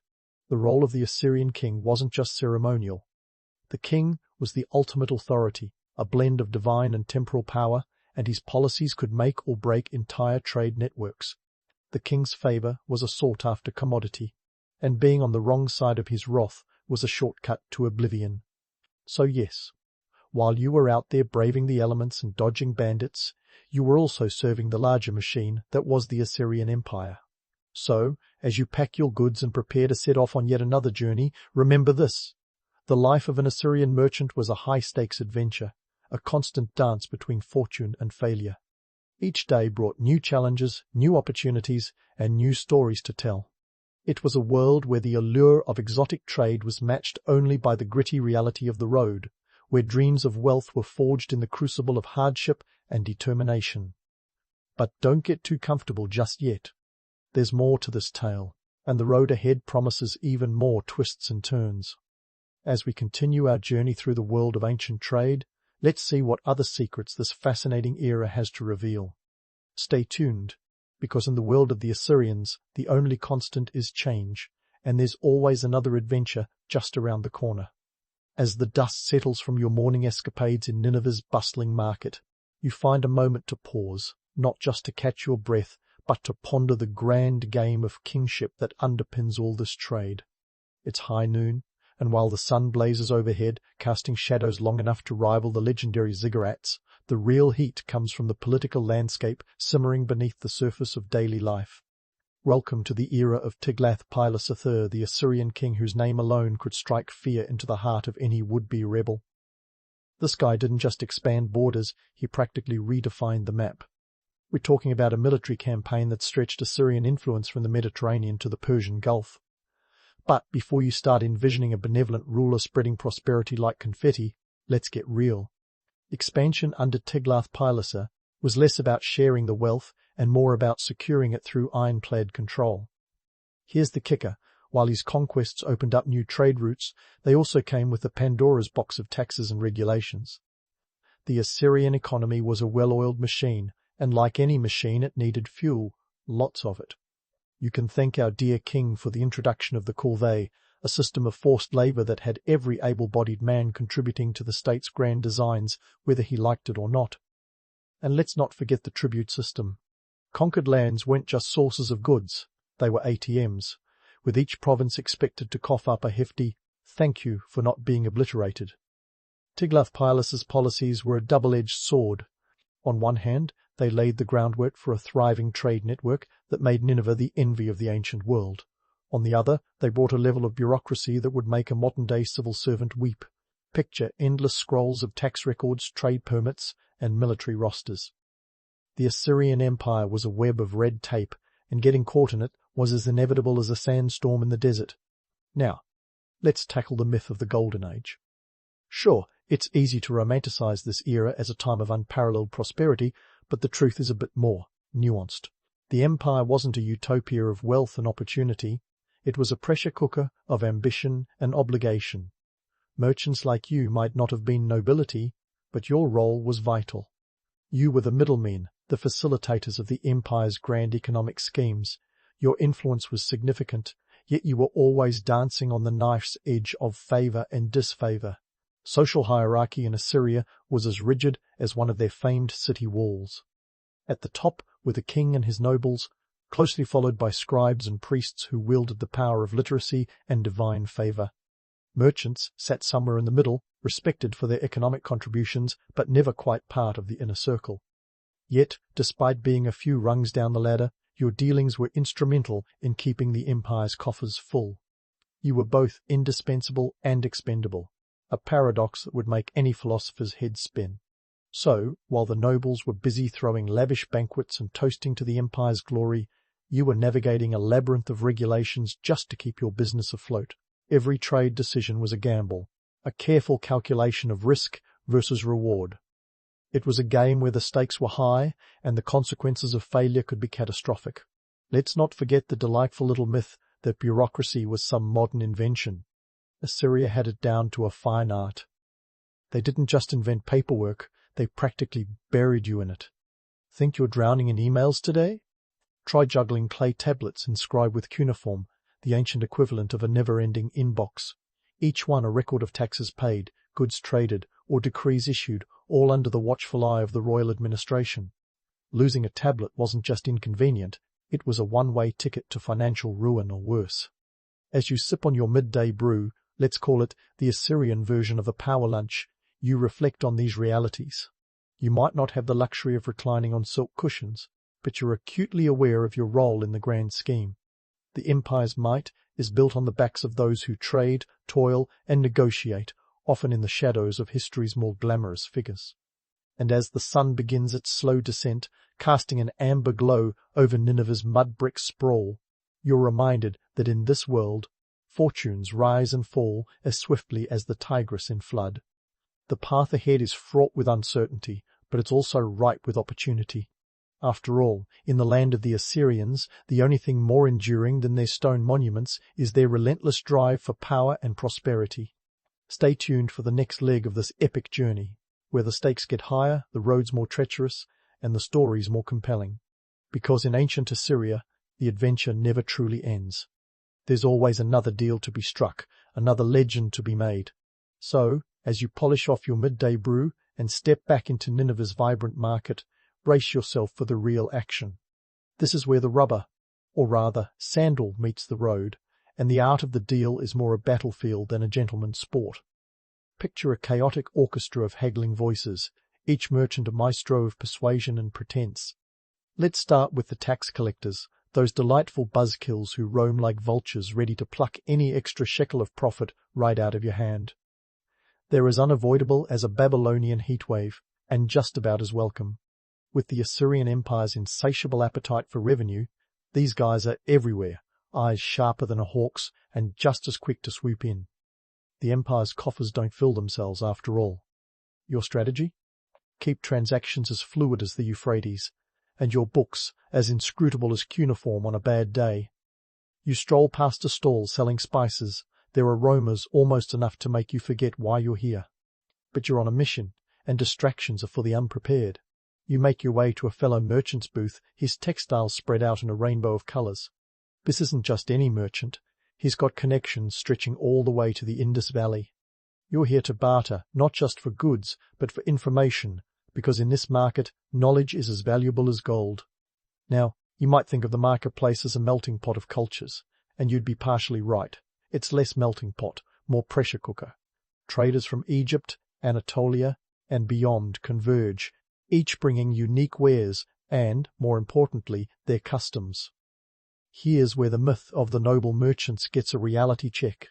the role of the Assyrian king wasn't just ceremonial. The king was the ultimate authority, a blend of divine and temporal power, and his policies could make or break entire trade networks. The king's favour was a sought-after commodity, and being on the wrong side of his wrath was a shortcut to oblivion. So yes, while you were out there braving the elements and dodging bandits, you were also serving the larger machine that was the Assyrian Empire. So, as you pack your goods and prepare to set off on yet another journey, remember this. The life of an Assyrian merchant was a high-stakes adventure, a constant dance between fortune and failure. Each day brought new challenges, new opportunities, and new stories to tell. It was a world where the allure of exotic trade was matched only by the gritty reality of the road, where dreams of wealth were forged in the crucible of hardship and determination. But don't get too comfortable just yet. There's more to this tale, and the road ahead promises even more twists and turns. As we continue our journey through the world of ancient trade, let's see what other secrets this fascinating era has to reveal. Stay tuned, because in the world of the Assyrians, the only constant is change, and there's always another adventure just around the corner. As the dust settles from your morning escapades in Nineveh's bustling market, you find a moment to pause, not just to catch your breath, but to ponder the grand game of kingship that underpins all this trade. It's high noon, and while the sun blazes overhead, casting shadows long enough to rival the legendary ziggurats, the real heat comes from the political landscape simmering beneath the surface of daily life. Welcome to the era of Tiglath-Pileser III, the Assyrian king whose name alone could strike fear into the heart of any would-be rebel. This guy didn't just expand borders, he practically redefined the map. We're talking about a military campaign that stretched Assyrian influence from the Mediterranean to the Persian Gulf. But before you start envisioning a benevolent ruler spreading prosperity like confetti, let's get real. Expansion under Tiglath-Pileser was less about sharing the wealth and more about securing it through ironclad control. Here's the kicker. While his conquests opened up new trade routes, they also came with a Pandora's box of taxes and regulations. The Assyrian economy was a well-oiled machine, and like any machine it needed fuel, lots of it. You can thank our dear king for the introduction of the corvée, a system of forced labour that had every able-bodied man contributing to the state's grand designs, whether he liked it or not. And let's not forget the tribute system. Conquered lands weren't just sources of goods, they were ATMs, with each province expected to cough up a hefty "thank you for not being obliterated." Tiglath-Pileser's policies were a double-edged sword. On one hand, they laid the groundwork for a thriving trade network that made Nineveh the envy of the ancient world. On the other, they brought a level of bureaucracy that would make a modern-day civil servant weep. Picture endless scrolls of tax records, trade permits, and military rosters. The Assyrian Empire was a web of red tape, and getting caught in it was as inevitable as a sandstorm in the desert. Now, let's tackle the myth of the Golden Age. Sure, it's easy to romanticize this era as a time of unparalleled prosperity, but the truth is a bit more nuanced. The empire wasn't a utopia of wealth and opportunity. It was a pressure cooker of ambition and obligation. Merchants like you might not have been nobility, but your role was vital. You were the middlemen, the facilitators of the empire's grand economic schemes. Your influence was significant, yet you were always dancing on the knife's edge of favour and disfavour. Social hierarchy in Assyria was as rigid as one of their famed city walls. At the top were the king and his nobles, closely followed by scribes and priests who wielded the power of literacy and divine favour. Merchants sat somewhere in the middle, respected for their economic contributions, but never quite part of the inner circle. Yet, despite being a few rungs down the ladder, your dealings were instrumental in keeping the empire's coffers full. You were both indispensable and expendable, a paradox that would make any philosopher's head spin. So, while the nobles were busy throwing lavish banquets and toasting to the empire's glory, you were navigating a labyrinth of regulations just to keep your business afloat. Every trade decision was a gamble, a careful calculation of risk versus reward. It was a game where the stakes were high and the consequences of failure could be catastrophic. Let's not forget the delightful little myth that bureaucracy was some modern invention. Assyria had it down to a fine art. They didn't just invent paperwork, they practically buried you in it. Think you're drowning in emails today? Try juggling clay tablets inscribed with cuneiform, the ancient equivalent of a never-ending inbox. Each one a record of taxes paid, goods traded, or decrees issued, all under the watchful eye of the royal administration. Losing a tablet wasn't just inconvenient, it was a one-way ticket to financial ruin or worse. As you sip on your midday brew, let's call it the Assyrian version of a power lunch, you reflect on these realities. You might not have the luxury of reclining on silk cushions, but you're acutely aware of your role in the grand scheme. The empire's might is built on the backs of those who trade, toil, and negotiate, often in the shadows of history's more glamorous figures. And as the sun begins its slow descent, casting an amber glow over Nineveh's mud-brick sprawl, you're reminded that in this world, fortunes rise and fall as swiftly as the Tigris in flood. The path ahead is fraught with uncertainty, but it's also ripe with opportunity. After all, in the land of the Assyrians, the only thing more enduring than their stone monuments is their relentless drive for power and prosperity. Stay tuned for the next leg of this epic journey, where the stakes get higher, the roads more treacherous, and the stories more compelling. Because in ancient Assyria, the adventure never truly ends. There's always another deal to be struck, another legend to be made. So, as you polish off your midday brew and step back into Nineveh's vibrant market, brace yourself for the real action. This is where the rubber, or rather sandal, meets the road, and the art of the deal is more a battlefield than a gentleman's sport. Picture a chaotic orchestra of haggling voices, each merchant a maestro of persuasion and pretense. Let's start with the tax collectors, those delightful buzzkills who roam like vultures ready to pluck any extra shekel of profit right out of your hand. They're as unavoidable as a Babylonian heatwave, and just about as welcome. With the Assyrian Empire's insatiable appetite for revenue, these guys are everywhere, eyes sharper than a hawk's and just as quick to swoop in. The Empire's coffers don't fill themselves after all. Your strategy? Keep transactions as fluid as the Euphrates, and your books as inscrutable as cuneiform on a bad day. You stroll past a stall selling spices, their aromas almost enough to make you forget why you're here. But you're on a mission, and distractions are for the unprepared. You make your way to a fellow merchant's booth, his textiles spread out in a rainbow of colours. This isn't just any merchant. He's got connections stretching all the way to the Indus Valley. You're here to barter, not just for goods, but for information, because in this market, knowledge is as valuable as gold. Now, you might think of the marketplace as a melting pot of cultures, and you'd be partially right. It's less melting pot, more pressure cooker. Traders from Egypt, Anatolia, and beyond converge, each bringing unique wares and, more importantly, their customs. Here's where the myth of the noble merchants gets a reality check.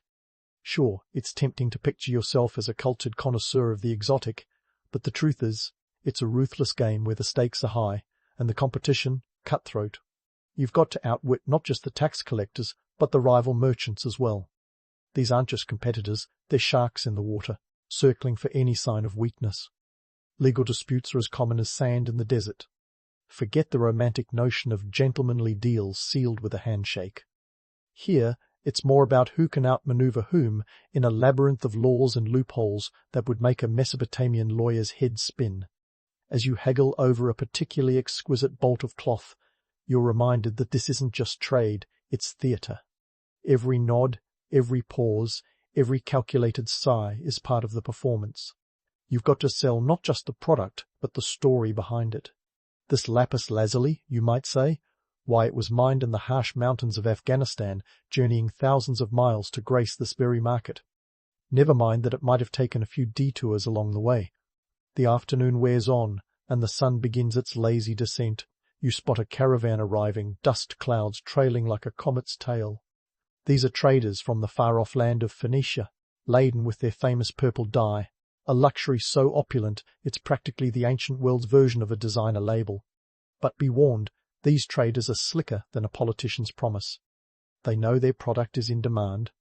Sure, it's tempting to picture yourself as a cultured connoisseur of the exotic, but the truth is, it's a ruthless game where the stakes are high, and the competition cutthroat. You've got to outwit not just the tax collectors, but the rival merchants as well. These aren't just competitors, they're sharks in the water, circling for any sign of weakness. Legal disputes are as common as sand in the desert. Forget the romantic notion of gentlemanly deals sealed with a handshake. Here, it's more about who can outmaneuver whom in a labyrinth of laws and loopholes that would make a Mesopotamian lawyer's head spin. As you haggle over a particularly exquisite bolt of cloth, you're reminded that this isn't just trade, it's theatre. Every nod, every pause, every calculated sigh is part of the performance. You've got to sell not just the product, but the story behind it. This lapis lazuli, you might say, why it was mined in the harsh mountains of Afghanistan, journeying thousands of miles to grace this very market. Never mind that it might have taken a few detours along the way. The afternoon wears on, and the sun begins its lazy descent. You spot a caravan arriving, dust clouds trailing like a comet's tail. These are traders from the far-off land of Phoenicia, laden with their famous purple dye, a luxury so opulent it's practically the ancient world's version of a designer label. But be warned, these traders are slicker than a politician's promise. They know their product is in demand,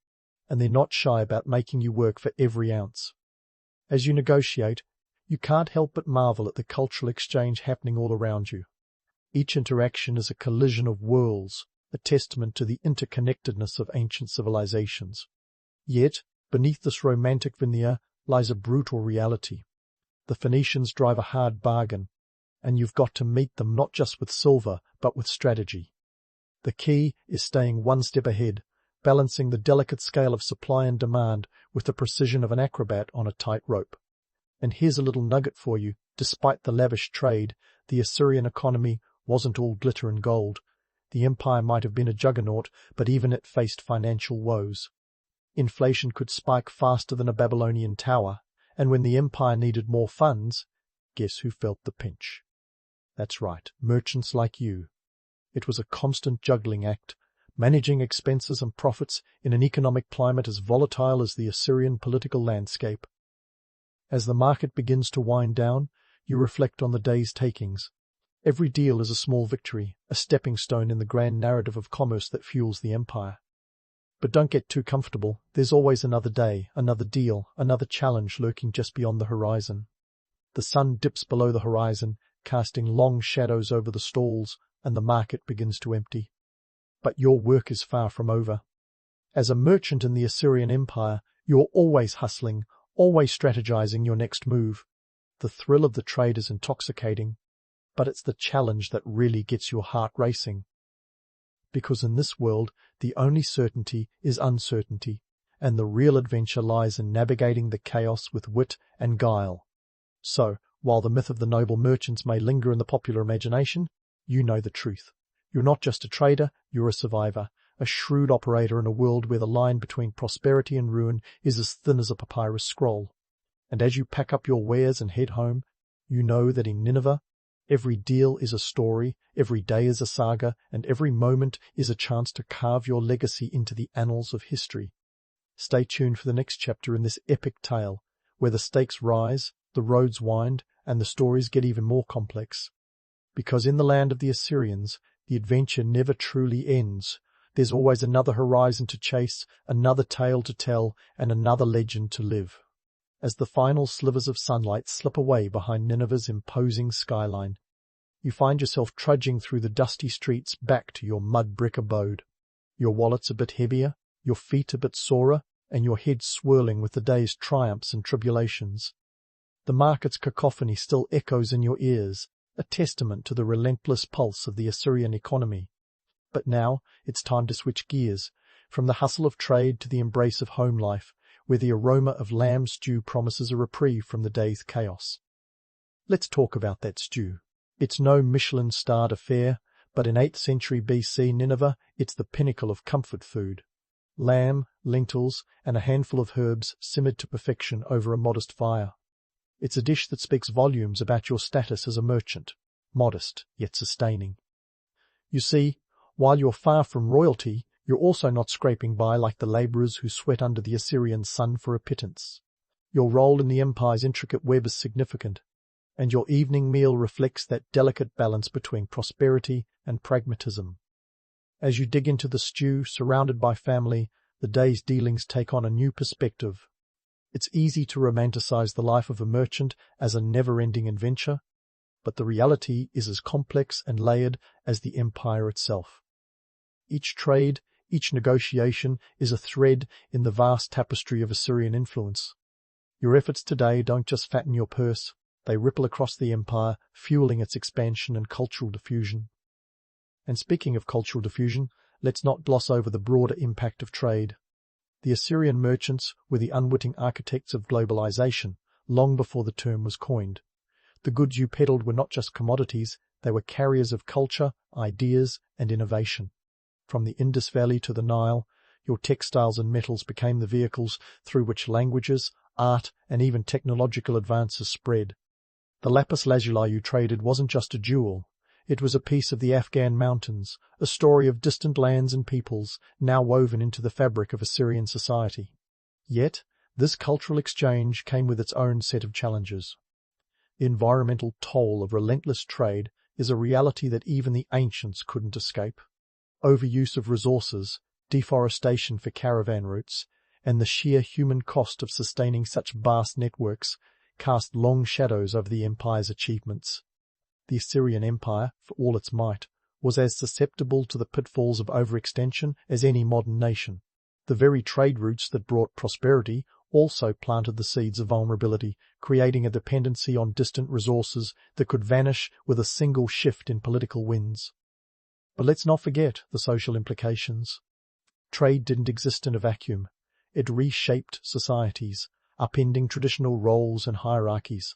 and they're not shy about making you work for every ounce. As you negotiate, you can't help but marvel at the cultural exchange happening all around you. Each interaction is a collision of worlds, a testament to the interconnectedness of ancient civilizations. Yet, beneath this romantic veneer lies a brutal reality. The Phoenicians drive a hard bargain, and you've got to meet them not just with silver, but with strategy. The key is staying one step ahead, balancing the delicate scale of supply and demand with the precision of an acrobat on a tight rope. And here's a little nugget for you. Despite the lavish trade, the Assyrian economy wasn't all glitter and gold. The empire might have been a juggernaut, but even it faced financial woes. Inflation could spike faster than a Babylonian tower, and when the empire needed more funds, guess who felt the pinch? That's right, merchants like you. It was a constant juggling act, managing expenses and profits in an economic climate as volatile as the Assyrian political landscape. As the market begins to wind down, you reflect on the day's takings. Every deal is a small victory, a stepping stone in the grand narrative of commerce that fuels the empire. But don't get too comfortable. There's always another day, another deal, another challenge lurking just beyond the horizon. The sun dips below the horizon, casting long shadows over the stalls, and the market begins to empty. But your work is far from over. As a merchant in the Assyrian Empire, you're always hustling, always strategizing your next move. The thrill of the trade is intoxicating, but it's the challenge that really gets your heart racing. Because in this world, the only certainty is uncertainty, and the real adventure lies in navigating the chaos with wit and guile. So, while the myth of the noble merchants may linger in the popular imagination, you know the truth. You're not just a trader, you're a survivor, a shrewd operator in a world where the line between prosperity and ruin is as thin as a papyrus scroll. And as you pack up your wares and head home, you know that in Nineveh, every deal is a story, every day is a saga, and every moment is a chance to carve your legacy into the annals of history. Stay tuned for the next chapter in this epic tale, where the stakes rise, the roads wind, and the stories get even more complex. Because in the land of the Assyrians, the adventure never truly ends. There's always another horizon to chase, another tale to tell, and another legend to live. As the final slivers of sunlight slip away behind Nineveh's imposing skyline, you find yourself trudging through the dusty streets back to your mud brick abode. Your wallet's a bit heavier, your feet a bit sorer, and your head swirling with the day's triumphs and tribulations. The market's cacophony still echoes in your ears, a testament to the relentless pulse of the Assyrian economy. But now it's time to switch gears, from the hustle of trade to the embrace of home life, where the aroma of lamb stew promises a reprieve from the day's chaos. Let's talk about that stew. It's no Michelin-starred affair, but in 8th century BC Nineveh, it's the pinnacle of comfort food. Lamb, lentils, and a handful of herbs simmered to perfection over a modest fire. It's a dish that speaks volumes about your status as a merchant, modest yet sustaining. You see, while you're far from royalty, you're also not scraping by like the labourers who sweat under the Assyrian sun for a pittance. Your role in the empire's intricate web is significant, and your evening meal reflects that delicate balance between prosperity and pragmatism. As you dig into the stew, surrounded by family, the day's dealings take on a new perspective. It's easy to romanticize the life of a merchant as a never-ending adventure, but the reality is as complex and layered as the empire itself. Each trade, each negotiation is a thread in the vast tapestry of Assyrian influence. Your efforts today don't just fatten your purse, they ripple across the empire, fueling its expansion and cultural diffusion. And speaking of cultural diffusion, let's not gloss over the broader impact of trade. The Assyrian merchants were the unwitting architects of globalization, long before the term was coined. The goods you peddled were not just commodities, they were carriers of culture, ideas, and innovation. From the Indus Valley to the Nile, your textiles and metals became the vehicles through which languages, art, and even technological advances spread. The lapis lazuli you traded wasn't just a jewel. It was a piece of the Afghan mountains, a story of distant lands and peoples, now woven into the fabric of Assyrian society. Yet, this cultural exchange came with its own set of challenges. The environmental toll of relentless trade is a reality that even the ancients couldn't escape. Overuse of resources, deforestation for caravan routes, and the sheer human cost of sustaining such vast networks cast long shadows over the empire's achievements. The Assyrian Empire, for all its might, was as susceptible to the pitfalls of overextension as any modern nation. The very trade routes that brought prosperity also planted the seeds of vulnerability, creating a dependency on distant resources that could vanish with a single shift in political winds. But let's not forget the social implications. Trade didn't exist in a vacuum. It reshaped societies, upending traditional roles and hierarchies.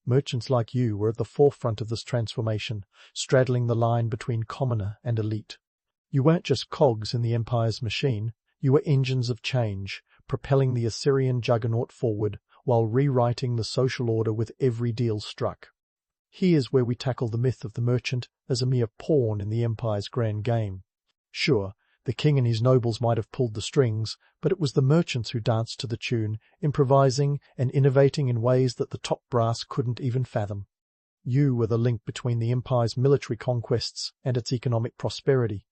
Merchants like you were at the forefront of this transformation, straddling the line between commoner and elite. You weren't just cogs in the empire's machine, you were engines of change, propelling the Assyrian juggernaut forward while rewriting the social order with every deal struck. Here's where we tackle the myth of the merchant as a mere pawn in the empire's grand game. Sure, The king and his nobles might have pulled the strings, but it was the merchants who danced to the tune, improvising and innovating in ways that the top brass couldn't even fathom. You were the link between the empire's military conquests and its economic prosperity,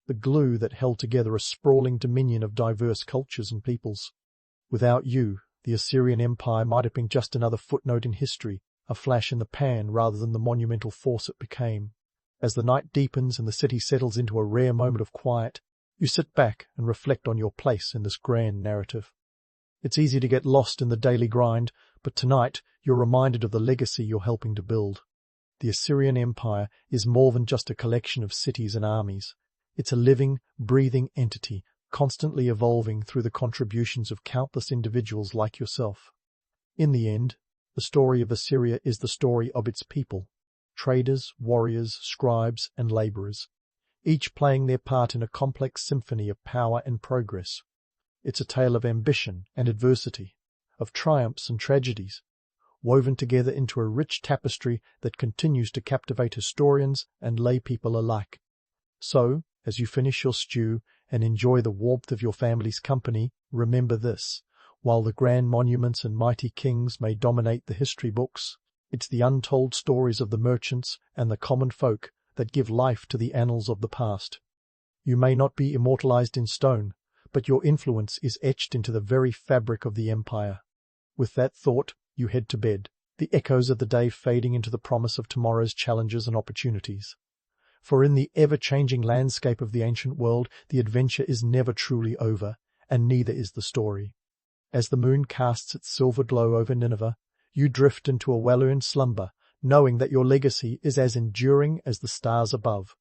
the glue that held together a sprawling dominion of diverse cultures and peoples. Without you, the Assyrian Empire might have been just another footnote in history, a flash in the pan rather than the monumental force it became. As the night deepens and the city settles into a rare moment of quiet, you sit back and reflect on your place in this grand narrative. It's easy to get lost in the daily grind, but tonight you're reminded of the legacy you're helping to build. The Assyrian Empire is more than just a collection of cities and armies. It's a living, breathing entity, constantly evolving through the contributions of countless individuals like yourself. In the end, the story of Assyria is the story of its people, traders, warriors, scribes, and laborers, each playing their part in a complex symphony of power and progress. It's a tale of ambition and adversity, of triumphs and tragedies, woven together into a rich tapestry that continues to captivate historians and lay people alike. So, as you finish your stew and enjoy the warmth of your family's company, remember this: while the grand monuments and mighty kings may dominate the history books, it's the untold stories of the merchants and the common folk that give life to the annals of the past. You may not be immortalized in stone, but your influence is etched into the very fabric of the empire. With that thought, you head to bed, the echoes of the day fading into the promise of tomorrow's challenges and opportunities. For in the ever-changing landscape of the ancient world, the adventure is never truly over, and neither is the story. As the moon casts its silver glow over Nineveh, you drift into a well-earned slumber, knowing that your legacy is as enduring as the stars above.